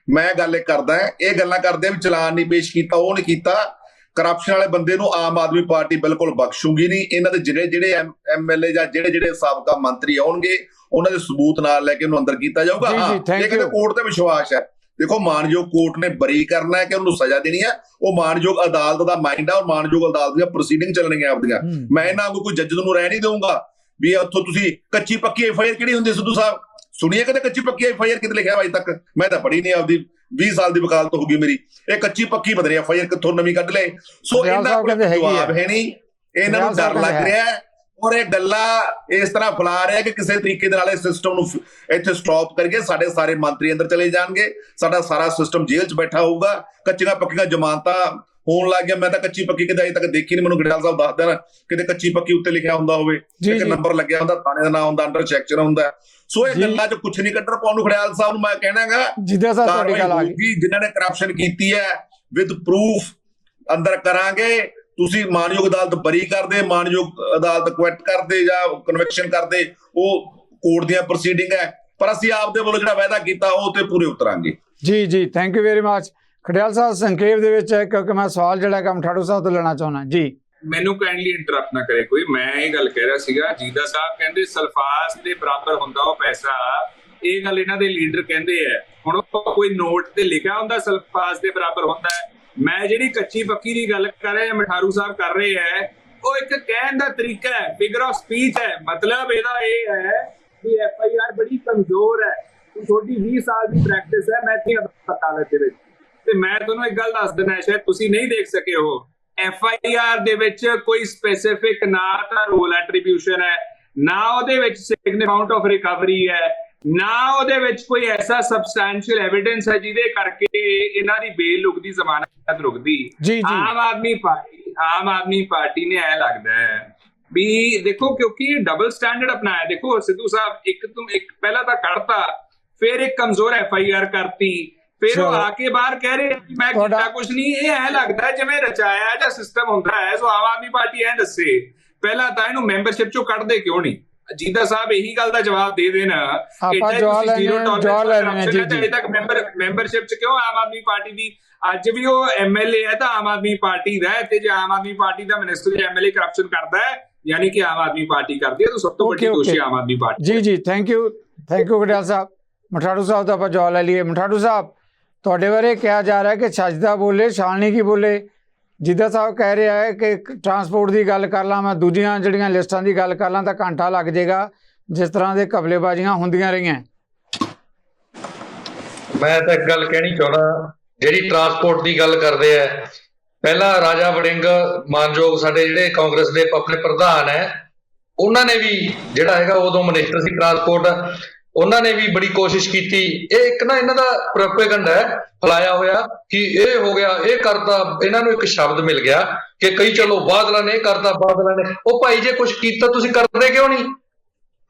ਮੈਂ ਗੱਲ ਇਹ ਕਰਦਾ, ਇਹ ਗੱਲਾਂ ਕਰਦੇ ਵੀ ਚਲਾਨ ਨਹੀਂ ਪੇਸ਼ ਕੀਤਾ, ਉਹ ਨਹੀਂ ਕੀਤਾ। ਕਰਪਸ਼ਨ ਵਾਲੇ ਬੰਦੇ ਨੂੰ ਆਮ ਆਦਮੀ ਪਾਰਟੀ ਬਿਲਕੁਲ ਬਖਸ਼ੂਗੀ ਨਹੀਂ। ਇਹਨਾਂ ਦੇ ਜਿਹੜੇ ਐਮਐਲਏ ਜਾਂ ਜਿਹੜੇ ਸਾਬਕਾ ਮੰਤਰੀ ਆਉਣਗੇ, ਉਹਨਾਂ ਦੇ ਸਬੂਤ ਨਾਲ ਲੈ ਕੇ ਉਹਨੂੰ ਅੰਦਰ ਕੀਤਾ ਜਾਊਗਾ। ਹਾਂ, ਇਹ ਕਹਿੰਦੇ ਕੋਰਟ ਤੇ ਵਿਸ਼ਵਾਸ ਹੈ। ਦੇਖੋ, ਮਾਨਯੋਗ ਕੋਰਟ ਨੇ ਬਰੀ ਕਰਨਾ ਹੈ ਕਿ ਉਹਨੂੰ ਸਜ਼ਾ ਦੇਣੀ ਹੈ, ਉਹ ਮਾਨਯੋਗ ਅਦਾਲਤ ਦਾ ਮਾਈਂਡ ਆ, ਔਰ ਮਾਨਯੋਗ ਅਦਾਲਤ ਦੀਆਂ ਪ੍ਰੋਸੀਡਿੰਗ ਚੱਲਣਗੀਆਂ ਆਪਦੀਆਂ। ਮੈਂ ਇਹਨਾਂ ਨੂੰ ਕੋਈ ਜੱਜ ਨੂੰ ਰਹਿ ਨਹੀਂ ਦਊਂਗਾ ਵੀ ਉੱਥੋਂ ਤੁਸੀਂ ਕੱਚੀ ਪੱਕੀ ਐਫਆਈਆਰ ਕਿਹੜੀ ਹੁੰਦੀ? ਸਿੱਧੂ ਸਾਹਿਬ, ਸੁਣੀਏ ਕਦੇ ਕੱਚੀ ਪੱਕੀ ਐਫਆਈਆਰ ਕਿਤੇ ਲਿਖਿਆ ਅਜੇ ਤੱਕ? ਮੈਂ ਤਾਂ ਪੜ੍ਹੀ ਨਹੀਂ, ਆਪਦੀ 20 ਸਾਲ ਦੀ ਵਕਾਲਤ ਹੋ ਗਈ ਮੇਰੀ। ਇਹ ਕੱਚੀ ਪੱਕੀ ਬਦਲੇ ਐਫਆਈਆਰ ਕਿੱਥੋਂ ਨਵੀਂ ਕੱਢ ਲਏ। ਸੋ ਇਹਨਾਂ ਕੋਲ ਜਵਾਬ ਹੈ ਨਹੀਂ, ਇਹਨਾਂ ਨੂੰ ਡਰ ਲੱਗ ਰਿਹਾ ਹੈ, ਔਰ ਇਹ ਗੱਲਾਂ ਇਸ ਤਰ੍ਹਾਂ ਫੈਲਾ ਰਿਹਾ ਕਿ ਕਿਸੇ ਤਰੀਕੇ ਦੇ ਨਾਲ ਇਹ ਸਿਸਟਮ ਨੂੰ ਇੱਥੇ ਸਟਾਪ ਕਰਕੇ ਸਾਡੇ ਸਾਰੇ ਮੰਤਰੀ ਅੰਦਰ ਚਲੇ ਜਾਣਗੇ, ਸਾਡਾ ਸਾਰਾ ਸਿਸਟਮ ਜੇਲ੍ਹ 'ਚ ਬੈਠਾ ਹੋਊਗਾ, ਕੱਚੀਆਂ ਪੱਕੀਆਂ ਜ਼ਮਾਨਤਾਂ ਹੋਣ ਲੱਗ ਗਿਆ। ਮੈਂ ਤਾਂ ਕੱਚੀ ਪੱਕੀ ਕਿਤੇ ਅਜੇ ਤੱਕ ਦੇਖੀ ਨਹੀਂ, ਮੈਨੂੰ ਗੜਿਆਲ ਸਾਹਿਬ ਦੱਸ ਦੇਣ ਕਿਤੇ ਕੱਚੀ ਪੱਕੀ ਉੱਤੇ ਲਿਖਿਆ ਹੁੰਦਾ ਹੋਵੇ, ਇੱਕ ਨੰਬਰ ਲੱਗਿਆ ਹੁੰਦਾ, ਥਾਣੇ ਦਾ ਨਾਮ ਹੁੰਦਾ, ਅੰਡਰ ਸੈਕਸ਼ਨ ਹੁੰਦਾ। ਸੋ ਇਹ ਗੱਲਾਂ 'ਚ ਕੁਛ ਨਹੀਂ ਕੱਢਣ ਪਾਉਣ ਨੂੰ ਗੜਿਆਲ ਸਾਹਿਬ ਨੂੰ ਮੈਂ ਕਹਿਣਾਗਾ, ਜਿਨ੍ਹਾਂ ਨੇ ਕਰਪਸ਼ਨ ਕੀਤੀ ਹੈ ਵਿਦ ਪ੍ਰੂਫ ਅੰਦਰ ਕਰਾਂਗੇ। ਤੁਸੀਂ ਮਾਨਯੋਗ ਅਦਾਲਤ ਬਰੀ ਕਰਦੇ, ਮਾਨਯੋਗ ਅਦਾਲਤ ਕੁਐਟ ਕਰਦੇ ਜਾਂ ਕਨਵੈਕਸ਼ਨ ਕਰਦੇ, ਉਹ ਕੋਰਟ ਦੀਆਂ ਪ੍ਰੋਸੀਡਿੰਗ ਹੈ, ਪਰ ਅਸੀਂ ਆਪਦੇ ਵੱਲੋਂ ਜਿਹੜਾ ਵਾਅਦਾ ਕੀਤਾ ਉਹ ਤੇ ਪੂਰੇ ਉਤਰਾਂਗੇ। ਜੀ thank you very much. Khadial ਸਾਹਿਬ, ਸੰਖੇਪ ਦੇ ਵਿੱਚ ਹੈ, ਕਿਉਂਕਿ ਮੈਂ ਸਵਾਲ ਜਿਹੜਾ ਕੰਮ ਠਾੜੂ ਸਾਹਿਬ ਤੋਂ ਲੈਣਾ ਚਾਹੁੰਦਾ ਜੀ। ਮੈਨੂੰ ਕਾਈਂਡਲੀ ਇੰਟਰਪਟ ਨਾ ਕਰੇ ਕੋਈ, ਮੈਂ ਇਹ ਗੱਲ ਕਹਿ ਰਿਹਾ ਸੀਗਾ, ਜੀਦਾ ਸਾਹਿਬ ਕਹਿੰਦੇ ਸਲਫਾਸ ਦੇ ਬਰਾਬਰ ਹੁੰਦਾ ਉਹ ਪੈਸਾ, ਇਹ ਗੱਲ ਇਹਨਾਂ ਦੇ ਲੀਡਰ ਕਹਿੰਦੇ ਆ। ਹੁਣ ਕੋਈ ਨੋਟ ਤੇ ਲਿਖਿਆ ਹੁੰਦਾ ਸਲਫਾਸ ਦੇ ਬਰਾਬਰ ਹੁੰਦਾ ਹੈ? ਮੈਂ ਜਿਹੜੀ ਕੱਚੀ ਪੱਕੀ ਦੀ ਗੱਲ ਕਰ ਰਿਹਾ, ਮਠਾਰੂ ਸਾਹਿਬ ਕਰ ਰਹੇ ਹੈ, ਉਹ ਇੱਕ ਕਹਿਣ ਦਾ ਤਰੀਕਾ ਹੈ, ਫਿਗਰ ਆਫ ਸਪੀਚ ਹੈ। ਮਤਲਬ ਇਹਦਾ ਇਹ ਹੈ ਕਿ ਐਫਆਈਆਰ ਬੜੀ ਕਮਜ਼ੋਰ ਹੈ, ਤੁਹਾਡੀ 20 ਸਾਲ ਦੀ ਪ੍ਰੈਕਟਿਸ ਹੈ, ਮੈਂ ਇੱਥੇ ਅਦਾਲਤ ਦੇ ਵਿੱਚ, ਤੇ ਮੈਂ ਤੁਹਾਨੂੰ ਇੱਕ ਗੱਲ ਦੱਸ ਦਿੰਦਾ, ਸ਼ਾਇਦ ਤੁਸੀਂ ਨਹੀਂ ਦੇਖ ਸਕੇ ਹੋ, ਐਫਆਈਆਰ ਦੇ ਵਿੱਚ ਕੋਈ ਸਪੈਸੀਫਿਕ ਨਾ ਤਾਂ ਰੋਲ ਐਟਰੀਬਿਊਸ਼ਨ ਹੈ, ਨਾ ਉਹਦੇ ਵਿੱਚ ਸਿਗਨੀਫਿਕੈਂਟ ਅਮਾਉਂਟ ਆਫ ਰਿਕਵਰੀ ਹੈ, ਨਾ ਉਹਦੇ ਵਿੱਚ ਕੋਈ ਐਸਾ ਸਬਸਟੈਂਸ਼ੀਅਲ ਐਵੀਡੈਂਸ ਹੈ ਜਿਹਦੇ ਕਰਕੇ ਇਹਨਾਂ ਦੀ ਬੇਲ ਰੁਕਦੀ, ਜ਼ਮਾਨਤ ਰੁਕਦੀ। ਆਮ ਆਦਮੀ ਪਾਰਟੀ ਨੇ ਐ ਲੱਗਦਾ ਹੈ ਵੀ ਦੇਖੋ, ਕਿਉਂਕਿ ਡਬਲ ਸਟੈਂਡਰਡ ਅਪਣਾਇਆ। ਦੇਖੋ ਸਿੱਧੂ ਸਾਹਿਬ, ਇੱਕ ਪਹਿਲਾਂ ਤਾਂ ਕੱਢਤਾ, ਫਿਰ ਇੱਕ ਕਮਜ਼ੋਰ ਐਫਆਈਆਰ ਕਰਤੀ, ਫਿਰ ਉਹ ਆ ਕੇ ਬਾਹਰ ਕਹਿ ਰਹੇ ਮੈਂ ਕੀਤਾ ਕੁਝ ਨਹੀਂ। ਇਹ ਐ ਲੱਗਦਾ ਜਿਵੇਂ ਰਚਾਇਆ ਜਾਂ ਸਿਸਟਮ ਹੁੰਦਾ ਹੈ। ਸੋ ਆਮ ਆਦਮੀ ਪਾਰਟੀ ਐ ਦੱਸੇ ਪਹਿਲਾਂ ਤਾਂ ਇਹਨੂੰ ਮੈਂਬਰਸ਼ਿਪ ਚੋਂ ਕੱਢਦੇ ਕਿਉਂ ਨਹੀਂ? ਜੀਦਾ ਸਾਹਿਬ ਇਹੀ ਗੱਲ ਦਾ ਜਵਾਬ ਦੇ ਦੇਣ, ਮੈਂਬਰਸ਼ਿਪ ਚ ਕਿਉਂ ਆਮ ਆਦਮੀ ਪਾਰਟੀ ਦੀ? ਅੱਜ ਵੀ ਉਹ ਐਮਐਲਏ ਹੈ ਤਾਂ ਆਮ ਆਦਮੀ ਪਾਰਟੀ ਦਾ, ਤੇ ਜੇ ਆਮ ਆਦਮੀ ਪਾਰਟੀ ਦਾ ਮਿਨਿਸਟਰ ਐਮਐਲਏ ਕਰਪਸ਼ਨ ਕਰਦਾ ਹੈ, ਯਾਨੀ ਕਿ ਆਮ ਆਦਮੀ ਪਾਰਟੀ ਕਰਦੀ ਹੈ, ਤਾਂ ਸਭ ਤੋਂ ਵੱਡੀ ਦੋਸ਼ੀ ਆਮ ਆਦਮੀ ਪਾਰਟੀ। ਜੀ ਥੈਂਕ ਯੂ ਗੜਿਆਲ ਸਾਹਿਬ। ਮਠਾੜੂ ਸਾਹਿਬ ਦਾ ਆਪਾਂ ਜਵਾਬ ਲੈ ਲਈਏ। ਮਠਾੜੂ ਸਾਹਿਬ, ਤੁਹਾਡੇ ਬਾਰੇ ਕਿਹਾ ਜਾ ਰਿਹਾ ਕਿ ਸੱਚਦਾ ਬੋਲੇ, ਛਾਲਣੀ ਕੀ ਬੋਲੇ। ਜਿੱਦਾਂ ਸਾਹਿਬ ਕਹਿ ਰਿਹਾ ਹੈ ਕਿ ਟਰਾਂਸਪੋਰਟ ਦੀ ਗੱਲ ਕਰ ਲਾਂ, ਮੈਂ ਦੂਜੀਆਂ ਜਿਹੜੀਆਂ ਲਿਸਟਾਂ ਦੀ ਗੱਲ ਕਰ ਲਾਂ ਤਾਂ ਘੰਟਾ ਲੱਗ ਜਾਏਗਾ, ਜਿਸ ਤਰ੍ਹਾਂ ਦੇ ਘਪਲੇਬਾਜ਼ੀਆਂ ਹੁੰਦੀਆਂ ਰਹੀਆਂ। ਮੈਂ ਤਾਂ ਇੱਕ ਗੱਲ ਕਹਿਣੀ ਚਾਹੁੰਦਾ, ਜਿਹੜੀ ਟਰਾਂਸਪੋਰਟ ਦੀ ਗੱਲ ਕਰਦੇ ਆ, ਪਹਿਲਾਂ ਰਾਜਾ ਵੜਿੰਗ ਮਾਨਯੋਗ ਸਾਡੇ ਜਿਹੜੇ ਕਾਂਗਰਸ ਦੇ ਆਪਣੇ ਪ੍ਰਧਾਨ ਹੈ, ਉਹਨਾਂ ਨੇ ਵੀ ਜਿਹੜਾ ਹੈਗਾ ਉਦੋਂ ਮਿਨਿਸਟਰ ਸੀ ਟਰਾਂਸਪੋਰਟ, ਉਹਨਾਂ ਨੇ ਵੀ ਬੜੀ ਕੋਸ਼ਿਸ਼ ਕੀਤੀ। ਇਹ ਇੱਕ ਨਾ ਇਹਨਾਂ ਦਾ ਪ੍ਰੋਪੇਗੈਂਡਾ ਹੈ ਫੈਲਾਇਆ ਹੋਇਆ ਕਿ ਇਹ ਹੋ ਗਿਆ, ਇਹ ਕਰਤਾ, ਇਹਨਾਂ ਨੂੰ ਇੱਕ ਸ਼ਬਦ ਮਿਲ ਗਿਆ ਕਿ ਕਈ ਚਲੋ ਬਾਦਲਾਂ ਨੇ ਇਹ ਕਰਤਾ, ਬਾਦਲਾਂ ਨੇ। ਉਹ ਭਾਈ ਜੇ ਕੁਝ ਕੀਤਾ ਤੁਸੀਂ ਕਰਦੇ ਕਿਉਂ ਨਹੀਂ?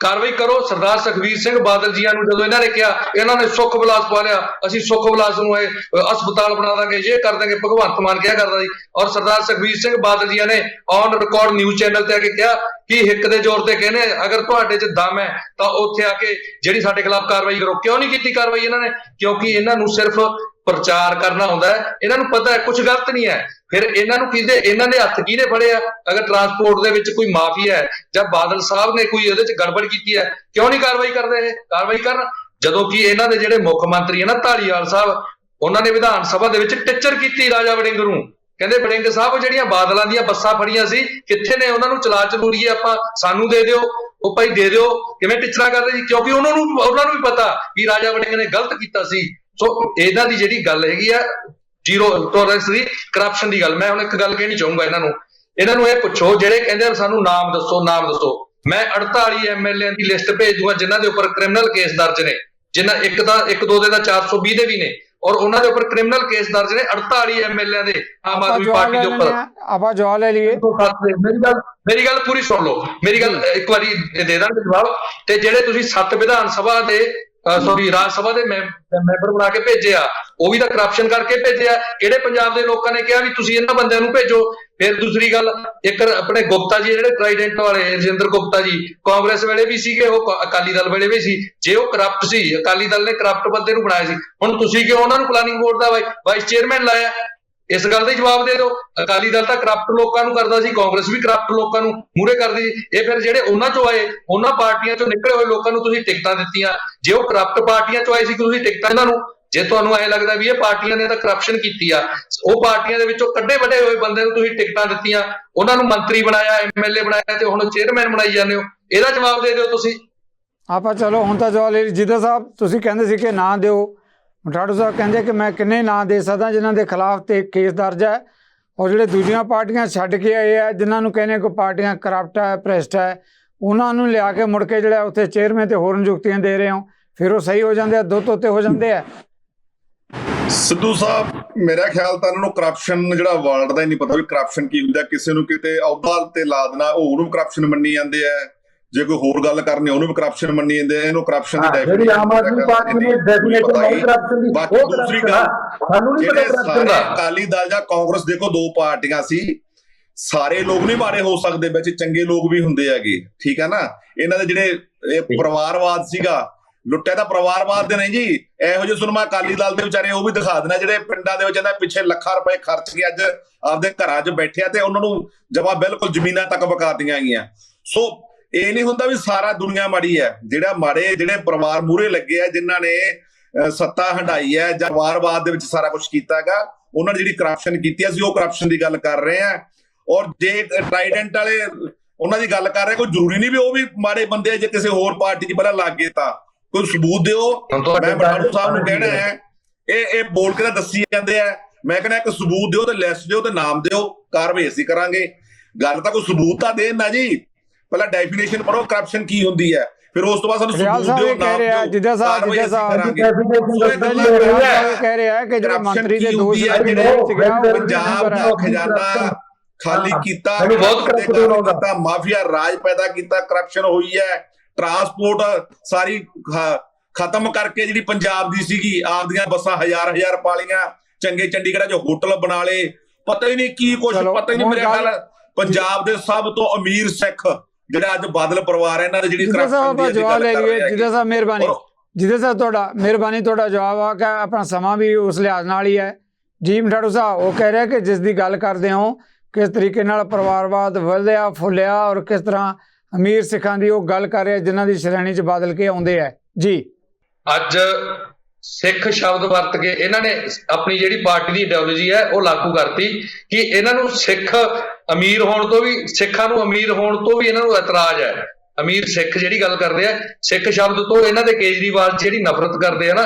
ਕਾਰਵਾਈ ਕਰੋ। ਸਰਦਾਰ ਸੁਖਬੀਰ ਸਿੰਘ ਬਾਦਲ ਜੀਆਂ ਨੂੰ ਜਦੋਂ ਇਹਨਾਂ ਨੇ ਕਿਹਾ, ਇਹਨਾਂ ਨੇ ਸੁੱਖ ਵਿਲਾਸ ਪਾ ਲਿਆ, ਅਸੀਂ ਸੁੱਖ ਵਿਲਾਸ ਨੂੰ ਇਹ ਹਸਪਤਾਲ ਬਣਾ ਦਾਂਗੇ, ਇਹ ਕਰ ਦਾਂਗੇ, ਭਗਵੰਤ ਮਾਨ ਕਿਹਾ ਕਰਦਾ ਸੀ। ਔਰ ਸਰਦਾਰ ਸੁਖਬੀਰ ਸਿੰਘ ਬਾਦਲ ਜੀਆਂ ਨੇ ਔਨ ਰਿਕਾਰਡ ਨਿਊਜ਼ ਚੈਨਲ ਤੇ ਆ ਕੇ ਕਿਹਾ ਕਿ ਹਿੱਕ ਦੇ ਜ਼ੋਰ ਤੇ ਕਹਿੰਦੇ ਅਗਰ ਤੁਹਾਡੇ 'ਚ ਦਮ ਹੈ ਤਾਂ ਉੱਥੇ ਆ ਕੇ ਜਿਹੜੀ ਸਾਡੇ ਖਿਲਾਫ ਕਾਰਵਾਈ ਕਰੋ। ਕਿਉਂ ਨਹੀਂ ਕੀਤੀ ਕਾਰਵਾਈ ਇਹਨਾਂ ਨੇ? ਕਿਉਂਕਿ ਇਹਨਾਂ ਨੂੰ ਸਿਰਫ ਪ੍ਰਚਾਰ ਕਰਨਾ ਹੁੰਦਾ ਹੈ। ਇਹਨਾਂ ਨੂੰ ਪਤਾ ਹੈ ਕੁਝ ਗਲਤ ਨਹੀਂ ਹੈ, ਫਿਰ ਇਹਨਾਂ ਨੂੰ ਇਹਨਾਂ ਦੇ ਹੱਥ ਕਿਹਨੇ ਫੜੇ ਆ? ਅਗਰ ਟਰਾਂਸਪੋਰਟ ਦੇ ਵਿੱਚ ਕੋਈ ਮਾਫੀਆ ਹੈ ਜਾਂ ਬਾਦਲ ਸਾਹਿਬ ਨੇ ਕੋਈ ਇਹਦੇ 'ਚ ਗੜਬੜ ਕੀਤੀ ਹੈ, ਕਿਉਂ ਨਹੀਂ ਕਾਰਵਾਈ ਕਰਦੇ? ਇਹ ਕਾਰਵਾਈ ਕਰਨ। ਜਦੋਂ ਕਿ ਇਹਨਾਂ ਦੇ ਜਿਹੜੇ ਮੁੱਖ ਮੰਤਰੀ ਹੈ ਨਾ ਧਾਲੀਵਾਲ ਸਾਹਿਬ, ਉਹਨਾਂ ਨੇ ਵਿਧਾਨ ਸਭਾ ਦੇ ਵਿੱਚ ਟਿੱਚਰ ਕੀਤੀ ਰਾਜਾ ਵੜਿੰਗ ਨੂੰ। ਕਹਿੰਦੇ ਵੜਿੰਗ ਸਾਹਿਬ ਜਿਹੜੀਆਂ ਬਾਦਲਾਂ ਦੀਆਂ ਬੱਸਾਂ ਫੜੀਆਂ ਸੀ ਕਿੱਥੇ ਨੇ? ਉਹਨਾਂ ਨੂੰ ਚਲਾ ਚਲੂਰੀਏ ਆਪਾਂ, ਸਾਨੂੰ ਦੇ ਦਿਓ। ਉਹ ਭਾਈ ਦੇ ਦਿਓ, ਕਿਵੇਂ ਟਿੱਚਰਾਂ ਕਰਦੇ ਸੀ? ਕਿਉਂਕਿ ਉਹਨਾਂ ਨੂੰ ਵੀ ਪਤਾ ਵੀ ਰਾਜਾ ਵੜਿੰਗ ਨੇ ਗਲਤ ਕੀਤਾ ਸੀ। ਸੋ ਇਹਨਾਂ ਦੀ ਜਿਹੜੀ ਗੱਲ ਹੈਗੀ ਆ ਜ਼ੀਰੋ ਟੋਲਰੈਂਸ ਦੀ ਕਰਪਸ਼ਨ ਦੀ ਗੱਲ। ਮੈਂ ਹੁਣ ਇੱਕ ਗੱਲ ਕਹਿਣੀ ਚਾਹੂੰਗਾ ਇਹਨਾਂ ਨੂੰ ਇਹ ਪੁੱਛੋ ਜਿਹੜੇ ਕਹਿੰਦੇ ਸਾਨੂੰ ਨਾਮ ਦੱਸੋ, ਨਾਮ ਦੱਸੋ। ਮੈਂ 48 MLA ਦੀ ਲਿਸਟ ਭੇਜ ਦੂੰਗਾ ਜਿਨ੍ਹਾਂ ਦੇ ਉੱਪਰ ਕ੍ਰਿਮੀਨਲ ਕੇਸ ਦਰਜ ਨੇ, ਜਿਨ੍ਹਾਂ ਇੱਕ ਦੋ ਦੇ ਤਾਂ 420 ਦੇ ਵੀ ਨੇ, ਔਰ ਉਹਨਾਂ ਦੇ ਉੱਪਰ ਕ੍ਰਿਮੀਨਲ ਕੇਸ ਦਰਜ ਨੇ 48 MLA ਦੇ ਆਮ ਆਦਮੀ ਪਾਰਟੀ ਦੇ ਉੱਪਰ। ਆਪਾਂ ਜਵਾਬ ਲੈ ਲਈਏ। ਮੇਰੀ ਗੱਲ ਪੂਰੀ ਸੁਣ ਲਓ, ਮੇਰੀ ਗੱਲ ਇੱਕ ਵਾਰੀ ਦੇ ਦਾਂਗੇ ਜਵਾਬ। ਤੇ ਜਿਹੜੇ ਤੁਸੀਂ 7 ਵਿਧਾਨ ਸਭਾ ਦੇ ਰਾਜ ਸਭਾ ਦੇ ਮੈਂਬਰ ਬਣਾ ਕੇ ਭੇਜੇ ਆ, ਉਹ ਵੀ ਤਾਂ ਕਰਪਸ਼ਨ ਕਰਕੇ ਭੇਜੇ ਆ। ਕਿਹੜੇ ਪੰਜਾਬ ਦੇ ਲੋਕਾਂ ਨੇ ਕਿਹਾ ਵੀ ਤੁਸੀਂ ਇਹਨਾਂ ਬੰਦਿਆਂ ਨੂੰ ਭੇਜੋ? ਫਿਰ ਦੂਸਰੀ ਗੱਲ, ਇੱਕ ਆਪਣੇ ਗੁਪਤਾ ਜੀ ਜਿਹੜੇ ਟ੍ਰਾਈਡੈਂਟ ਵਾਲੇ ਰਜਿੰਦਰ ਗੁਪਤਾ ਜੀ, ਕਾਂਗਰਸ ਵੇਲੇ ਵੀ ਸੀਗੇ, ਉਹ ਅਕਾਲੀ ਦਲ ਵੇਲੇ ਵੀ ਸੀ। ਜੇ ਉਹ ਕਰਪਟ ਸੀ, ਅਕਾਲੀ ਦਲ ਨੇ ਕਰਪਟ ਬੰਦੇ ਨੂੰ ਬਣਾਇਆ ਸੀ, ਹੁਣ ਤੁਸੀਂ ਕਿਉਂ ਉਹਨਾਂ ਨੂੰ ਪਲਾਨਿੰਗ ਬੋਰਡ ਦਾ ਵਾਈਸ ਚੇਅਰਮੈਨ ਲਾਇਆ? ਇਸ ਗੱਲ ਦਾ ਜਵਾਬ ਦੇ ਦਿਓ। ਅਕਾਲੀ ਦਲ ਤਾਂ ਕਰਪਟ ਲੋਕਾਂ ਨੂੰ ਕਰਦਾ ਸੀ, ਕਾਂਗਰਸ ਵੀ ਕਰਪਟ ਲੋਕਾਂ ਨੂੰ ਮੂਹਰੇ ਕਰਦੀ ਸੀ। ਇਹ ਫਿਰ ਜਿਹੜੇ ਉਹਨਾਂ ਚੋਂ ਆਏ, ਉਹਨਾਂ ਪਾਰਟੀਆਂ ਚੋਂ ਨਿਕਲੇ ਹੋਏ ਲੋਕਾਂ ਨੂੰ ਤੁਸੀਂ ਟਿਕਟਾਂ ਦਿੱਤੀਆਂ। ਜੇ ਉਹ ਕਰਪਟ ਪਾਰਟੀਆਂ ਚੋਂ ਆਏ ਸੀ, ਤੁਸੀਂ ਟਿਕਟਾਂ ਇਹਨਾਂ ਨੂੰ, ਜੇ ਤੁਹਾਨੂੰ ਐ ਲੱਗਦਾ ਵੀ ਇਹ ਪਾਰਟੀਆਂ ਨੇ ਤਾਂ ਕਰਪਸ਼ਨ ਕੀਤੀ ਆ, ਉਹ ਪਾਰਟੀਆਂ ਦੇ ਵਿੱਚੋਂ ਕੱਢੇ ਵੱਡੇ ਹੋਏ ਬੰਦੇ ਨੂੰ ਤੁਸੀਂ ਟਿਕਟਾਂ ਦਿੱਤੀਆਂ, ਉਹਨਾਂ ਨੂੰ ਮੰਤਰੀ ਬਣਾਇਆ, MLA ਬਣਾਇਆ, ਤੇ ਹੁਣ ਚੇਅਰਮੈਨ ਬਣਾਈ ਜਾਂਦੇ ਹੋ। ਇਹਦਾ ਜਵਾਬ ਦੇ ਦਿਓ ਤੁਸੀਂ। ਆਪਾਂ ਚਲੋ ਹੁਣ ਤਾਂ ਜਵਾਬ ਲੈ ਲਈ। ਜਿੱਦਾਂ ਸਾਹਿਬ ਤੁਸੀਂ ਕਹਿੰਦੇ ਸੀ ਕਿ ਨਾਂ ਦਿਓ, ਮਠਾੜੂ ਸਾਹਿਬ ਕਹਿੰਦੇ ਕਿ ਮੈਂ ਕਿੰਨੇ ਨਾਂ ਦੇ ਸਕਦਾ ਜਿਨ੍ਹਾਂ ਦੇ ਖਿਲਾਫ ਤੇ ਕੇਸ ਦਰਜ ਹੈ, ਔਰ ਜਿਹੜੇ ਦੂਜੀਆਂ ਪਾਰਟੀਆਂ ਛੱਡ ਕੇ ਆਏ ਆ ਜਿਨ੍ਹਾਂ ਨੂੰ ਕਹਿੰਦੇ ਕੋਈ ਪਾਰਟੀਆਂ ਕਰਪਟ ਹੈ, ਭ੍ਰਿਸ਼ਟ ਹੈ, ਉਹਨਾਂ ਨੂੰ ਲਿਆ ਕੇ ਮੁੜ ਕੇ ਜਿਹੜਾ ਉੱਥੇ ਚੇਅਰਮੈਨ ਤੇ ਹੋਰ ਨਿਯੁਕਤੀਆਂ ਦੇ ਰਹੇ ਹੋ, ਫਿਰ ਉਹ ਸਹੀ ਹੋ ਜਾਂਦੇ ਆ, ਦੋ ਤੋਤੇ ਹੋ ਜਾਂਦੇ ਆ। ਸਿੱਧੂ ਸਾਹਿਬ, ਮੇਰਾ ਖਿਆਲ ਤਾਂ ਇਹਨਾਂ ਨੂੰ ਕਰਪਸ਼ਨ ਜਿਹੜਾ ਵਰਲਡ ਦਾ ਹੀ ਨਹੀਂ ਪਤਾ ਵੀ ਕਰਪਸ਼ਨ ਕੀ ਹੁੰਦਾ। ਕਿਸੇ ਨੂੰ ਕਿਤੇ ਅਹੁਦਾ ਤੇ ਲਾ ਦੇਣਾ, ਉਹ ਉਹਨੂੰ ਕਰਪਸ਼ਨ ਮੰਨੀ ਜਾਂਦੇ ਆ। ਜੇ ਕੋਈ ਹੋਰ ਗੱਲ ਕਰਨੀ ਉਹਨੂੰ ਵੀ ਕਰਪਸ਼ਨ ਮੰਨੀ ਜਾਂਦੇ ਆ। ਇਹਨੂੰ ਕਰਪਸ਼ਨ ਦੀ ਜਿਹੜੀ ਆਮ ਆਦਮੀ ਪਾਰਟੀ ਨੇ ਡੈਫੀਨੇਸ਼ਨ ਨਹੀਂ ਕਰਪਸ਼ਨ ਦੀ, ਬਾਕੀ ਦੂਸਰੀ ਗੱਲ, ਜਿਹੜੇ ਸਾਰੇ ਅਕਾਲੀ ਦਲ ਜਾਂ ਕਾਂਗਰਸ, ਦੇਖੋ ਦੋ ਪਾਰਟੀਆਂ ਸੀ, ਸਾਰੇ ਲੋਕ ਨਹੀਂ ਮਾੜੇ ਹੋ ਸਕਦੇ, ਵਿੱਚ ਚੰਗੇ ਲੋਕ ਵੀ ਹੁੰਦੇ ਹੈਗੇ, ਠੀਕ ਹੈ ਨਾ। ਇਹਨਾਂ ਦੇ ਜਿਹੜੇ ਇਹ ਪਰਿਵਾਰਵਾਦ ਸੀਗਾ, ਲੁੱਟਿਆ ਤਾਂ ਪਰਿਵਾਰਵਾਦ ਦੇ ਨਹੀਂ ਜੀ। ਇਹੋ ਜਿਹੇ ਸੁਣਮਾ ਅਕਾਲੀ ਦਲ ਦੇ ਵਿਚਾਰੇ ਉਹ ਵੀ ਦਿਖਾ ਦੇਣਾ ਜਿਹੜੇ ਪਿੰਡਾਂ ਦੇ ਵਿੱਚ ਇਹਨਾਂ ਪਿੱਛੇ ਲੱਖਾਂ ਰੁਪਏ ਖਰਚ ਕੇ ਅੱਜ ਆਪਦੇ ਘਰਾਂ 'ਚ ਬੈਠਿਆ ਤੇ ਉਹਨਾਂ ਨੂੰ ਜਮਾ ਬਿਲਕੁਲ ਜ਼ਮੀਨਾਂ ਤੱਕ ਬਕਾਤੀਆਂ ਗਈਆਂ। ਸੋ ਇਹ ਨਹੀਂ ਹੁੰਦਾ ਵੀ ਸਾਰਾ ਦੁਨੀਆ ਮਾੜੀ ਹੈ। ਜਿਹੜਾ ਮਾੜੇ ਜਿਹੜੇ ਪਰਿਵਾਰ ਮੂਹਰੇ ਲੱਗੇ ਆ, ਜਿਨ੍ਹਾਂ ਨੇ ਸੱਤਾ ਹੰਡਾਈ ਹੈ ਜਾਂ ਪਰਿਵਾਰਵਾਦ ਦੇ ਵਿੱਚ ਸਾਰਾ ਕੁਝ ਕੀਤਾ ਹੈਗਾ, ਉਹਨਾਂ ਨੇ ਜਿਹੜੀ ਕਰਪਸ਼ਨ ਕੀਤੀ ਅਸੀਂ ਉਹ ਕਰਪਸ਼ਨ ਦੀ ਗੱਲ ਕਰ ਰਹੇ ਹਾਂ। ਔਰ ਜੇ ਟ੍ਰਾਈਡੈਂਟ ਵਾਲੇ ਉਹਨਾਂ ਦੀ ਗੱਲ ਕਰ ਰਹੇ, ਕੋਈ ਜ਼ਰੂਰੀ ਨਹੀਂ ਵੀ ਉਹ ਵੀ ਮਾੜੇ ਬੰਦੇ ਆ। ਜੇ ਕਿਸੇ ਹੋਰ ਪਾਰਟੀ 'ਚ ਪਹਿਲਾਂ ਲੱਗ ਗਏ ਤਾਂ ਕੋਈ ਸਬੂਤ ਦਿਓ। ਮੈਂ ਮਠਾੜੂ ਸਾਹਿਬ ਨੂੰ ਕਹਿਣਾ ਹੈ, ਇਹ ਬੋਲ ਕੇ ਤਾਂ ਦੱਸੀ ਜਾਂਦੇ ਆ। ਮੈਂ ਕਹਿੰਦਾ ਇੱਕ ਸਬੂਤ ਦਿਓ ਤੇ ਲਿਸਟ ਦਿਓ ਤੇ ਨਾਮ ਦਿਓ, ਕਾਰਵਾਈ ਅਸੀਂ ਕਰਾਂਗੇ। ਗੱਲ ਤਾਂ ਕੋਈ ਸਬੂਤ ਤਾਂ ਦੇਣ ਨਾ ਜੀ। ਪਹਿਲਾਂ ਡੈਫੀਨੇਸ਼ਨ ਪੜੋ ਕਰਪਸ਼ਨ ਕੀ ਹੁੰਦੀ ਹੈ, ਫਿਰ ਉਸ ਤੋਂ ਬਾਅਦ ਸਾਨੂੰ ਸਬੂਤ ਦਿਓ, ਨਾਮ ਦਿਓ, ਜਿੱਦਾਂ ਸਾਹਿਬ ਕਹਿ ਰਿਹਾ ਕਿ ਜਿਹੜੇ ਮੰਤਰੀ ਦੇ ਦੋਸ਼ ਪੰਜਾਬ ਦਾ ਖਜ਼ਾਨਾ ਖਾਲੀ ਕੀਤਾ, ਮਾਫੀਆ ਰਾਜ ਪੈਦਾ ਕੀਤਾ, ਕਰਪਸ਼ਨ ਹੋਈ ਹੈ। ਟਰਾਂਸਪੋਰਟ ਸਾਰੀ ਖਤਮ ਕਰਕੇ ਜਿਹੜੀ ਪੰਜਾਬ ਦੀ ਸੀਗੀ, ਆਪਦੀਆਂ ਬੱਸਾਂ ਹਜ਼ਾਰ ਪਾਲੀਆਂ, ਚੰਗੇ ਚੰਡੀਗੜ੍ਹ 'ਚ ਹੋਟਲ ਬਣਾ ਲਏ, ਪਤਾ ਹੀ ਨਹੀਂ ਕੀ ਕੁਛ, ਪਤਾ ਹੀ ਨਹੀਂ। ਮੇਰੇ ਖਿਆਲ ਪੰਜਾਬ ਦੇ ਸਭ ਤੋਂ ਅਮੀਰ ਸਿੱਖ ਜਿਹੜਾ ਅੱਜ ਬਾਦਲ ਪਰਿਵਾਰ ਹੈ, ਇਹਨਾਂ ਦੇ ਜਿਹੜੀ ਜਵਾਬ ਲੈ ਲਈਏ। ਜਿੱਦਾਂ ਸਾਹਿਬ ਮਿਹਰਬਾਨੀ, ਜਿੱਦਾਂ ਸਾਹਿਬ ਤੁਹਾਡਾ ਮਿਹਰਬਾਨੀ, ਤੁਹਾਡਾ ਜਵਾਬ ਆ ਕਿ ਆਪਣਾ ਸਮਾਂ ਵੀ ਉਸ ਲਿਹਾਜ਼ ਨਾਲ ਹੀ ਹੈ ਜੀ। ਮਠਾੜੂ ਸਾਹਿਬ ਉਹ ਕਹਿ ਰਿਹਾ ਕਿ ਜਿਸ ਦੀ ਗੱਲ ਕਰਦੇ ਹੋ, ਕਿਸ ਤਰੀਕੇ ਨਾਲ ਪਰਿਵਾਰਵਾਦ ਵਧਿਆ ਫੁੱਲਿਆ ਔਰ ਕਿਸ ਤਰ੍ਹਾਂ ਅਮੀਰ ਸਿੱਖਾਂ ਦੀ ਉਹ ਗੱਲ ਕਰ ਰਿਹਾ ਜਿਨ੍ਹਾਂ ਦੀ ਸ਼੍ਰੇਣੀ 'ਚ ਬਦਲ ਕੇ ਆਉਂਦੇ ਹੈ ਜੀ। ਅੱਜ ਸਿੱਖ ਸ਼ਬਦ ਵਰਤ ਕੇ ਇਹਨਾਂ ਨੇ ਆਪਣੀ ਜਿਹੜੀ ਪਾਰਟੀ ਦੀ ਆਈਡੀਓਲੋਜੀ ਹੈ ਉਹ ਲਾਗੂ ਕਰਤੀ ਕਿ ਇਹਨਾਂ ਨੂੰ ਸਿੱਖ ਅਮੀਰ ਹੋਣ ਤੋਂ ਵੀ, ਸਿੱਖਾਂ ਨੂੰ ਅਮੀਰ ਹੋਣ ਤੋਂ ਵੀ ਇਹਨਾਂ ਨੂੰ ਇਤਰਾਜ਼ ਹੈ। ਅਮੀਰ ਸਿੱਖ ਜਿਹੜੀ ਗੱਲ ਕਰਦੇ ਆ, ਸਿੱਖ ਸ਼ਬਦ ਤੋਂ ਇਹਨਾਂ ਦੇ ਕੇਜਰੀਵਾਲ ਜਿਹੜੀ ਨਫ਼ਰਤ ਕਰਦੇ ਆ ਨਾ,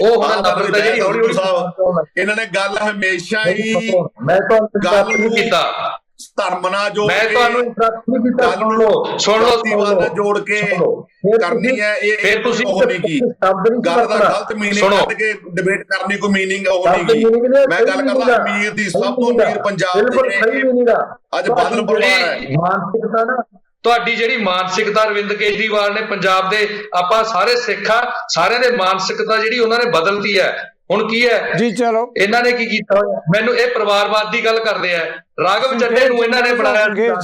ਉਹ ਹੁਣ ਨਫ਼ਰਤ ਹੈ ਜਿਹੜੀ ਹੌਲੀ ਹੌਲੀ ਇਹਨਾਂ ਨੇ ਗੱਲ ਹਮੇਸ਼ਾ ਹੀ ਮੈਂ ਗੱਲ ਨਹੀਂ ਕੀਤਾ ਧਰਮ ਨਾਲ ਜੋੜ ਮੈਂ ਤੁਹਾਨੂੰ ਇੰਟਰਸਟ ਨਹੀਂ ਕੀਤਾ। ਸੁਣ ਲਓ ਜੋੜ ਕੇ ਕਰਨੀ ਹੈ। ਫਿਰ ਤੁਸੀਂ ਉਹ ਨਹੀਂ ਕੀ ਗੱਲ ਦਾ ਗਲਤ ਮੀਨਿੰਗ ਕੱਢ ਕੇ ਡਿਬੇਟ ਕਰਨੀ, ਕੋਈ ਮੀਨਿੰਗ ਉਹ ਨਹੀਂ ਕੀ। ਮੈਂ ਗੱਲ ਕਰਦਾ ਅਮੀਰ ਦੀ, ਸਭ ਤੋਂ ਅਮੀਰ ਪੰਜਾਬ ਦੇ ਅੱਜ ਬਾਦਲ ਪਰਿਵਾਰ ਹੈ। ਮਾਨਸਿਕਤਾ ਨਾ ਤੁਹਾਡੀ ਜਿਹੜੀ ਮਾਨਸਿਕਤਾ ਅਰਵਿੰਦ ਕੇਜਰੀਵਾਲ ਨੇ ਪੰਜਾਬ ਦੇ, ਆਪਾਂ ਸਾਰੇ ਸਿੱਖਾਂ ਸਾਰਿਆਂ ਦੇ ਮਾਨਸਿਕਤਾ ਜਿਹੜੀ ਉਹਨਾਂ ਨੇ ਬਦਲਤੀ ਹੈ। ਹੁਣ ਕੀ ਹੈ ਜੀ, ਚਲੋ ਇਹਨਾਂ ਨੇ ਕੀ ਕੀਤਾ? ਮੈਨੂੰ ਇਹ ਪਰਿਵਾਰਵਾਦ ਦੀ ਗੱਲ ਕਰਦੇ ਆ। ਰਾਘਵ ਚੱਡੇ ਨੂੰ ਇਹਨਾਂ ਨੇ ਬਣਾਇਆ,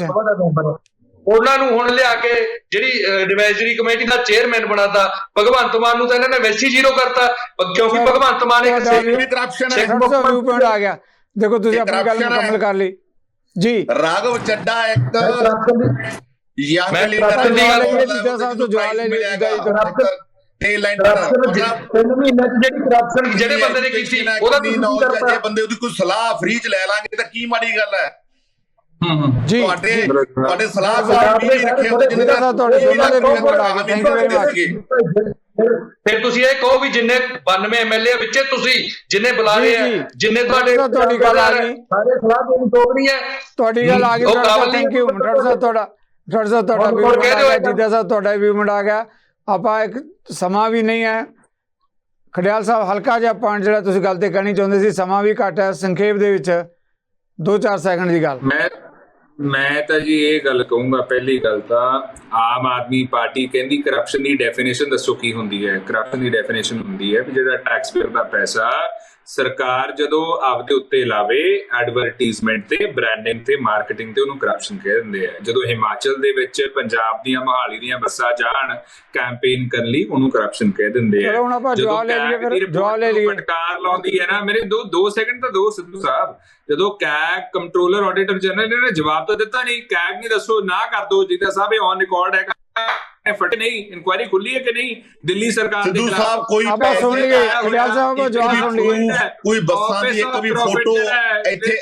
ਉਹਨਾਂ ਨੂੰ ਹੁਣ ਲਿਆ ਕੇ ਜਿਹੜੀ ਐਡਵਾਈਜ਼ਰੀ ਕਮੇਟੀ ਦਾ ਚੇਅਰਮੈਨ ਬਣਾਤਾ। ਭਗਵੰਤ ਮਾਨ ਨੂੰ ਤਾਂ ਇਹਨਾਂ ਨੇ ਵੈਸੀ ਜ਼ੀਰੋ ਕਰਤਾ, ਕਿਉਂਕਿ ਭਗਵੰਤ ਮਾਨ ਇੱਕ ਕਰਪਸ਼ਨ ਆ ਗਿਆ। ਦੇਖੋ ਤੁਸੀਂ ਇਹ ਆਪਣੀ ਗੱਲ corruption ਹੈ। ਮੁਕੰਮਲ ਕਰ ਲਈ ਜੀ। ਰਾਘਵ ਚੱਡਾ ਇੱਕ ਕਰਪਸ਼ਨ ਦੀ ਯੰਗ ਮੈਂ ਲੀਡਰ corruption ਦੀ ਗੱਲ ਜੀਦਾ ਸਾਹਿਬ ਤੋਂ ਜਵਾਬ ਲੈ ਲਿਆ ਟੈਲੈਂਟ ਕਰਪਸ਼ਨ 3 ਮਹੀਨਿਆਂ ਚ ਜਿਹੜੀ ਕਰਪਸ਼ਨ ਜਿਹੜੇ ਬੰਦੇ ਨੇ ਕੀਤੀ ਉਹਦਾ ਕਿੰਨੀ knowledge ਹੈ, ਜੇ ਬੰਦੇ ਉਹਦੀ ਕੋਈ ਸਲਾਹ ਫ੍ਰੀ ਚ ਲੈ ਲਾਂਗੇ ਤਾਂ ਕੀ ਮਾੜੀ ਗੱਲ ਹੈ। ਜੀ ਤੁਹਾਡੇ ਸਲਾਹਕਾਰ ਵੀ ਨਹੀਂ ਰੱਖੇ ਹੁੰਦੇ ਜੀਦਾ ਸਾਹਿਬ ਤੁਹਾਡੇ ਦੋਨਾਂ ਦੇ ਵਿਊ ਬੜਾ ਗਿਆ। Thank you very much. ਫਿਰ ਤੁਸੀਂ ਇਹ ਕਹੋ ਵੀ ਜਿੰਨੇ 92 ਐਮਐਲਏ ਵਿੱਚੇ ਤੁਸੀਂ ਜਿੰਨੇ ਬੁਲਾਏ ਆ, ਜਿੰਨੇ ਤੁਹਾਡੇ ਤੁਹਾਡੀ ਗੱਲ ਆ ਗਈ, ਸਾਰੇ ਸਲਾਹ ਦੇਣੀ ਟੋਕਰੀ ਹੈ। ਤੁਹਾਡੀ ਗੱਲ ਆ ਗਈ। ਉਹ ਕਾਬਲ ਥੈਂਕ ਯੂ ਡਾਕਟਰ ਸਾਹਿਬ, ਤੁਹਾਡਾ ਵਿਊ ਆ ਗਿਆ। ਜੀਦਾ ਸਾਹਿਬ ਤੁਹਾਡਾ ਵਿਊ ਆ ਗਿਆ। ਆਪਾਂ ਇੱਕ ਸਮਾਂ ਵੀ ਨਹੀਂ ਹੈ। ਖੜਿਆਲ ਸਾਹਿਬ ਹਲਕਾ ਜਿਹਾ ਪੁਆਇੰਟ ਜਿਹੜਾ ਤੁਸੀਂ ਗੱਲ ਤੇ ਕਹਿਣੀ ਚਾਹੁੰਦੇ ਸੀ, ਸਮਾਂ ਵੀ ਘੱਟ ਹੈ, ਸੰਖੇਪ ਦੇ ਵਿੱਚ 2-4 ਸੈਕਿੰਡ ਦੀ ਗੱਲ। ਮੈਂ ਤਾਂ ਜੀ ਇਹ ਗੱਲ ਕਹੂੰਗਾ, ਪਹਿਲੀ ਗੱਲ ਤਾਂ ਆਮ ਆਦਮੀ ਪਾਰਟੀ ਕਹਿੰਦੀ ਕਰਪਸ਼ਨ ਦੀ ਡੈਫੀਨੇਸ਼ਨ ਦੱਸੋ ਕੀ ਹੁੰਦੀ ਹੈ। ਕਰਪਸ਼ਨ ਦੀ ਡੈਫੀਨੇਸ਼ਨ ਹੁੰਦੀ ਹੈ ਵੀ ਜਿਹੜਾ ਟੈਕਸ ਪੇਅਰ ਦਾ ਪੈਸਾ ਸਰਕਾਰ ਜਦੋਂ ਆਪਦੇ ਉੱਤੇ ਲਾਵੇ ਐਡਵਰਟਾਈਜ਼ਮੈਂਟ ਤੇ, ਬ੍ਰਾਂਡਿੰਗ ਤੇ, ਮਾਰਕੀਟਿੰਗ ਤੇ, ਉਹਨੂੰ ਕਰਪਸ਼ਨ ਕਹਿ ਦਿੰਦੇ ਆ। ਜਦੋਂ ਹਿਮਾਚਲ ਦੇ ਵਿੱਚ ਪੰਜਾਬ ਦੀਆਂ ਮੋਹਾਲੀ ਦੀਆਂ ਬੱਸਾਂ ਜਾਣ ਕੈਂਪੇਨ ਕਰਨ ਲਈ, ਉਹਨੂੰ ਕਰਪਸ਼ਨ ਕਹਿ ਦਿੰਦੇ ਆ। ਚਲੋ ਹੁਣ ਆਪਾਂ ਜਵਾਬ ਲੈ ਲਈਏ, ਫਿਰ ਜਵਾਬ ਲੈ ਲਈਏ। ਫਟਕਾਰ ਲਾਉਂਦੀ ਹੈ ਨਾ, ਮੇਰੇ 2 ਸੈਕਿੰਡ ਤਾਂ ਦੋ ਸਿੱਧੂ ਸਾਹਿਬ। ਜਦੋਂ ਕੈਗ ਕੰਟਰੋਲਰ ਆਡੀਟਰ ਜਨਰਲ ਨੇ ਜਵਾਬ ਤਾਂ ਦਿੱਤਾ ਨਹੀਂ, ਕੈਗ ਨਹੀਂ ਦੱਸੋ ਨਾ ਕਰ ਦੋ। ਜੀਦਾ ਸਾਹਿਬ ਇਹ ਔਨ ਰਿਕਾਰਡ ਹੈਗਾ, ਫਟ ਨਹੀਂ, ਇਨਕੁਆਇਰੀ ਖੁੱਲੀ ਹੈ ਕਿ ਨਹੀਂ ਦਿੱਲੀ ਸਰਕਾਰ ਦੇ ਸਿੱਧੂ ਖਿਲਾਫ। ਸਾਹਿਬ ਕੋਈ ਆਪਾਂ ਸੁਣ ਲਈਏ, ਖੜਿਆਲ ਸਾਹਿਬ ਦਾ ਜਵਾਬ ਸੁਣ ਲਈਏ। ਕੋਈ ਬੱਸਾਂ ਦੀ ਇੱਕ ਵੀ ਫੋਟੋ ਇੱਥੇ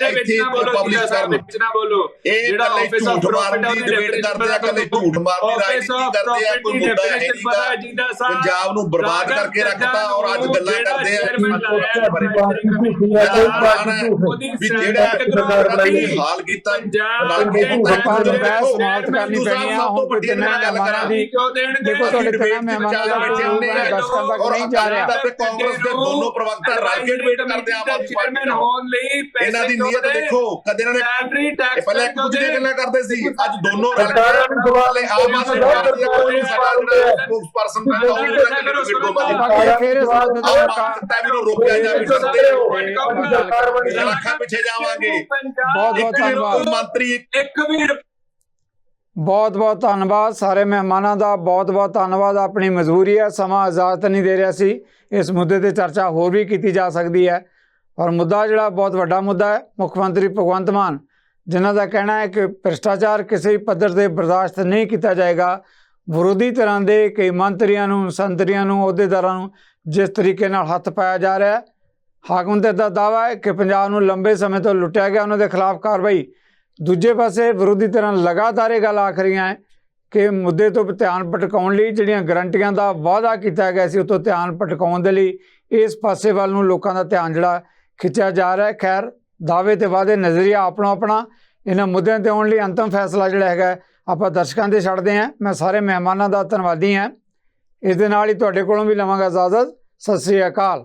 ਪਬਲਿਸ਼ ਕਰਨ ਨਾ ਬੋਲੋ। ਇਹ ਕੱਲੇ ਝੂਠ ਮਾਰਨ ਦੀ ਡਿਬੇਟ ਕਰਦੇ ਆ, ਕੱਲੇ ਝੂਠ ਮਾਰਨ ਦੀ ਰਾਜਨੀਤੀ ਕਰਦੇ ਆ। ਕੋਈ ਮੁੱਦਾ ਹੈ ਨਹੀਂਗਾ, ਪੰਜਾਬ ਨੂੰ ਬਰਬਾਦ ਕਰਕੇ ਰੱਖਤਾ ਔਰ ਅੱਜ ਗੱਲਾਂ ਕਰਦੇ ਆ ਵੀ ਜਿਹੜਾ ਹਾਲ ਕੀਤਾ। ਆਪਾਂ ਨੂੰ ਬਹਿਸ ਸਮਾਪਤ ਕਰਨੀ ਪੈਣੀ ਆ। ਹੁਣ ਕੋਈ ਤਿੰਨਾਂ ਮਹਿਮਾਨਾਂ ਦੀ ਦੇਖੋ, ਤੁਹਾਡੇ ਤਿੰਨਾਂ ਮਹਿਮਾਨਾਂ ਦਾ ਦਰਸ਼ਕਾਂ ਤੱਕ ਨਹੀਂ ਜਾ ਰਿਹਾ। ਕਾਂਗਰਸ ਦੇ ਦੋਨੋਂ ਪ੍ਰਵਕਤਾ ਰਲ ਕੇ ਡਿਬੇਟ ਕਰਦੇ ਆ ਆਮ ਆਦਮੀ ਪਾਰਟੀ ਨਾਲ। ਇਹਨਾਂ ਦੀ ਨੀਅਤ ਦੇਖੋ, ਕਦੇ ਇਹਨਾਂ ਨੇ ਪਹਿਲਾਂ ਇੱਕ ਦੂਜੇ ਦੀਆਂ ਗੱਲਾਂ ਕਰਦੇ ਸੀ, ਅੱਜ ਦੋਨੋਂ ਰਲ ਕੇ ਆਮ ਆਦਮੀ ਪਾਰਟੀ ਦਾ ਕੋਈ ਸਾਡਾ ਜਿਹੜਾ ਸਪੋਕਸਪਰਸਨ ਬਣਦਾ ਉਹ ਡਿਬੇਟ ਨੂੰ ਰੋਕਿਆ ਜਾਵੇ। ਲੱਖਾਂ ਪਿੱਛੇ ਜਾਵਾਂਗੇ। ਬਹੁਤ ਬਹੁਤ ਧੰਨਵਾਦ ਮੰਤਰੀ ਇੱਕ ਵੀ ਬਹੁਤ ਬਹੁਤ ਧੰਨਵਾਦ ਸਾਰੇ ਮਹਿਮਾਨਾਂ ਦਾ। ਬਹੁਤ ਬਹੁਤ ਧੰਨਵਾਦ। ਆਪਣੀ ਮਜਬੂਰੀ ਹੈ, ਸਮਾਂ ਇਜਾਜ਼ਤ ਨਹੀਂ ਦੇ ਰਿਹਾ ਸੀ। ਇਸ ਮੁੱਦੇ ਤੇ ਚਰਚਾ ਹੋਰ ਵੀ ਕੀਤੀ ਜਾ ਸਕਦੀ ਹੈ ਔਰ ਮੁੱਦਾ ਜਿਹੜਾ ਬਹੁਤ ਵੱਡਾ ਮੁੱਦਾ ਹੈ। ਮੁੱਖ ਮੰਤਰੀ ਭਗਵੰਤ ਮਾਨ ਜਿਨ੍ਹਾਂ ਦਾ ਕਹਿਣਾ ਹੈ ਕਿ ਭ੍ਰਿਸ਼ਟਾਚਾਰ ਕਿਸੇ ਵੀ ਪੱਧਰ ਤੇ ਬਰਦਾਸ਼ਤ ਨਹੀਂ ਕੀਤਾ ਜਾਏਗਾ। ਵਿਰੋਧੀ ਧਿਰਾਂ ਦੇ ਕਈ ਮੰਤਰੀਆਂ ਨੂੰ, ਸੰਤਰੀਆਂ ਨੂੰ, ਅਹੁਦੇਦਾਰਾਂ ਨੂੰ ਜਿਸ ਤਰੀਕੇ ਨਾਲ ਹੱਥ ਪਾਇਆ ਜਾ ਰਿਹਾ ਹੈ, ਹਾਕਮ ਤੇ ਦਾ ਦਾਅਵਾ ਹੈ ਕਿ ਪੰਜਾਬ ਨੂੰ ਲੰਬੇ ਸਮੇਂ ਤੋਂ ਲੁੱਟਿਆ ਗਿਆ, ਉਹਨਾਂ ਦੇ ਖਿਲਾਫ ਕਾਰਵਾਈ। ਦੂਜੇ ਪਾਸੇ ਵਿਰੋਧੀ ਧਿਰਾਂ ਲਗਾਤਾਰ ਇਹ ਗੱਲ ਆਖ ਰਹੀਆਂ ਹੈ ਕਿ ਮੁੱਦੇ ਤੋਂ ਧਿਆਨ ਭਟਕਾਉਣ ਲਈ ਜਿਹੜੀਆਂ ਗਰੰਟੀਆਂ ਦਾ ਵਾਅਦਾ ਕੀਤਾ ਗਿਆ ਸੀ, ਉਹ ਤੋਂ ਧਿਆਨ ਭਟਕਾਉਣ ਦੇ ਲਈ ਇਸ ਪਾਸੇ ਵੱਲ ਨੂੰ ਲੋਕਾਂ ਦਾ ਧਿਆਨ ਜਿਹੜਾ ਖਿੱਚਿਆ ਜਾ ਰਿਹਾ ਹੈ। ਖੈਰ, ਦਾਅਵੇ ਤੇ ਵਾਅਦੇ, ਨਜ਼ਰੀਆ ਆਪਣਾ ਆਪਣਾ। ਇਹਨਾਂ ਮੁੱਦਿਆਂ ਤੇ ਆਉਣ ਲਈ ਅੰਤਮ ਫੈਸਲਾ ਜਿਹੜਾ ਹੈਗਾ ਆਪਾਂ ਦਰਸ਼ਕਾਂ ਦੇ ਛੱਡਦੇ ਹਾਂ। ਮੈਂ ਸਾਰੇ ਮਹਿਮਾਨਾਂ ਦਾ ਧੰਨਵਾਦੀ ਹਾਂ। ਇਸ ਦੇ ਨਾਲ ਹੀ ਤੁਹਾਡੇ ਕੋਲੋਂ ਵੀ ਲਵਾਂਗਾ ਇਜਾਜ਼ਤ। ਸਤਿ ਸ੍ਰੀ ਅਕਾਲ।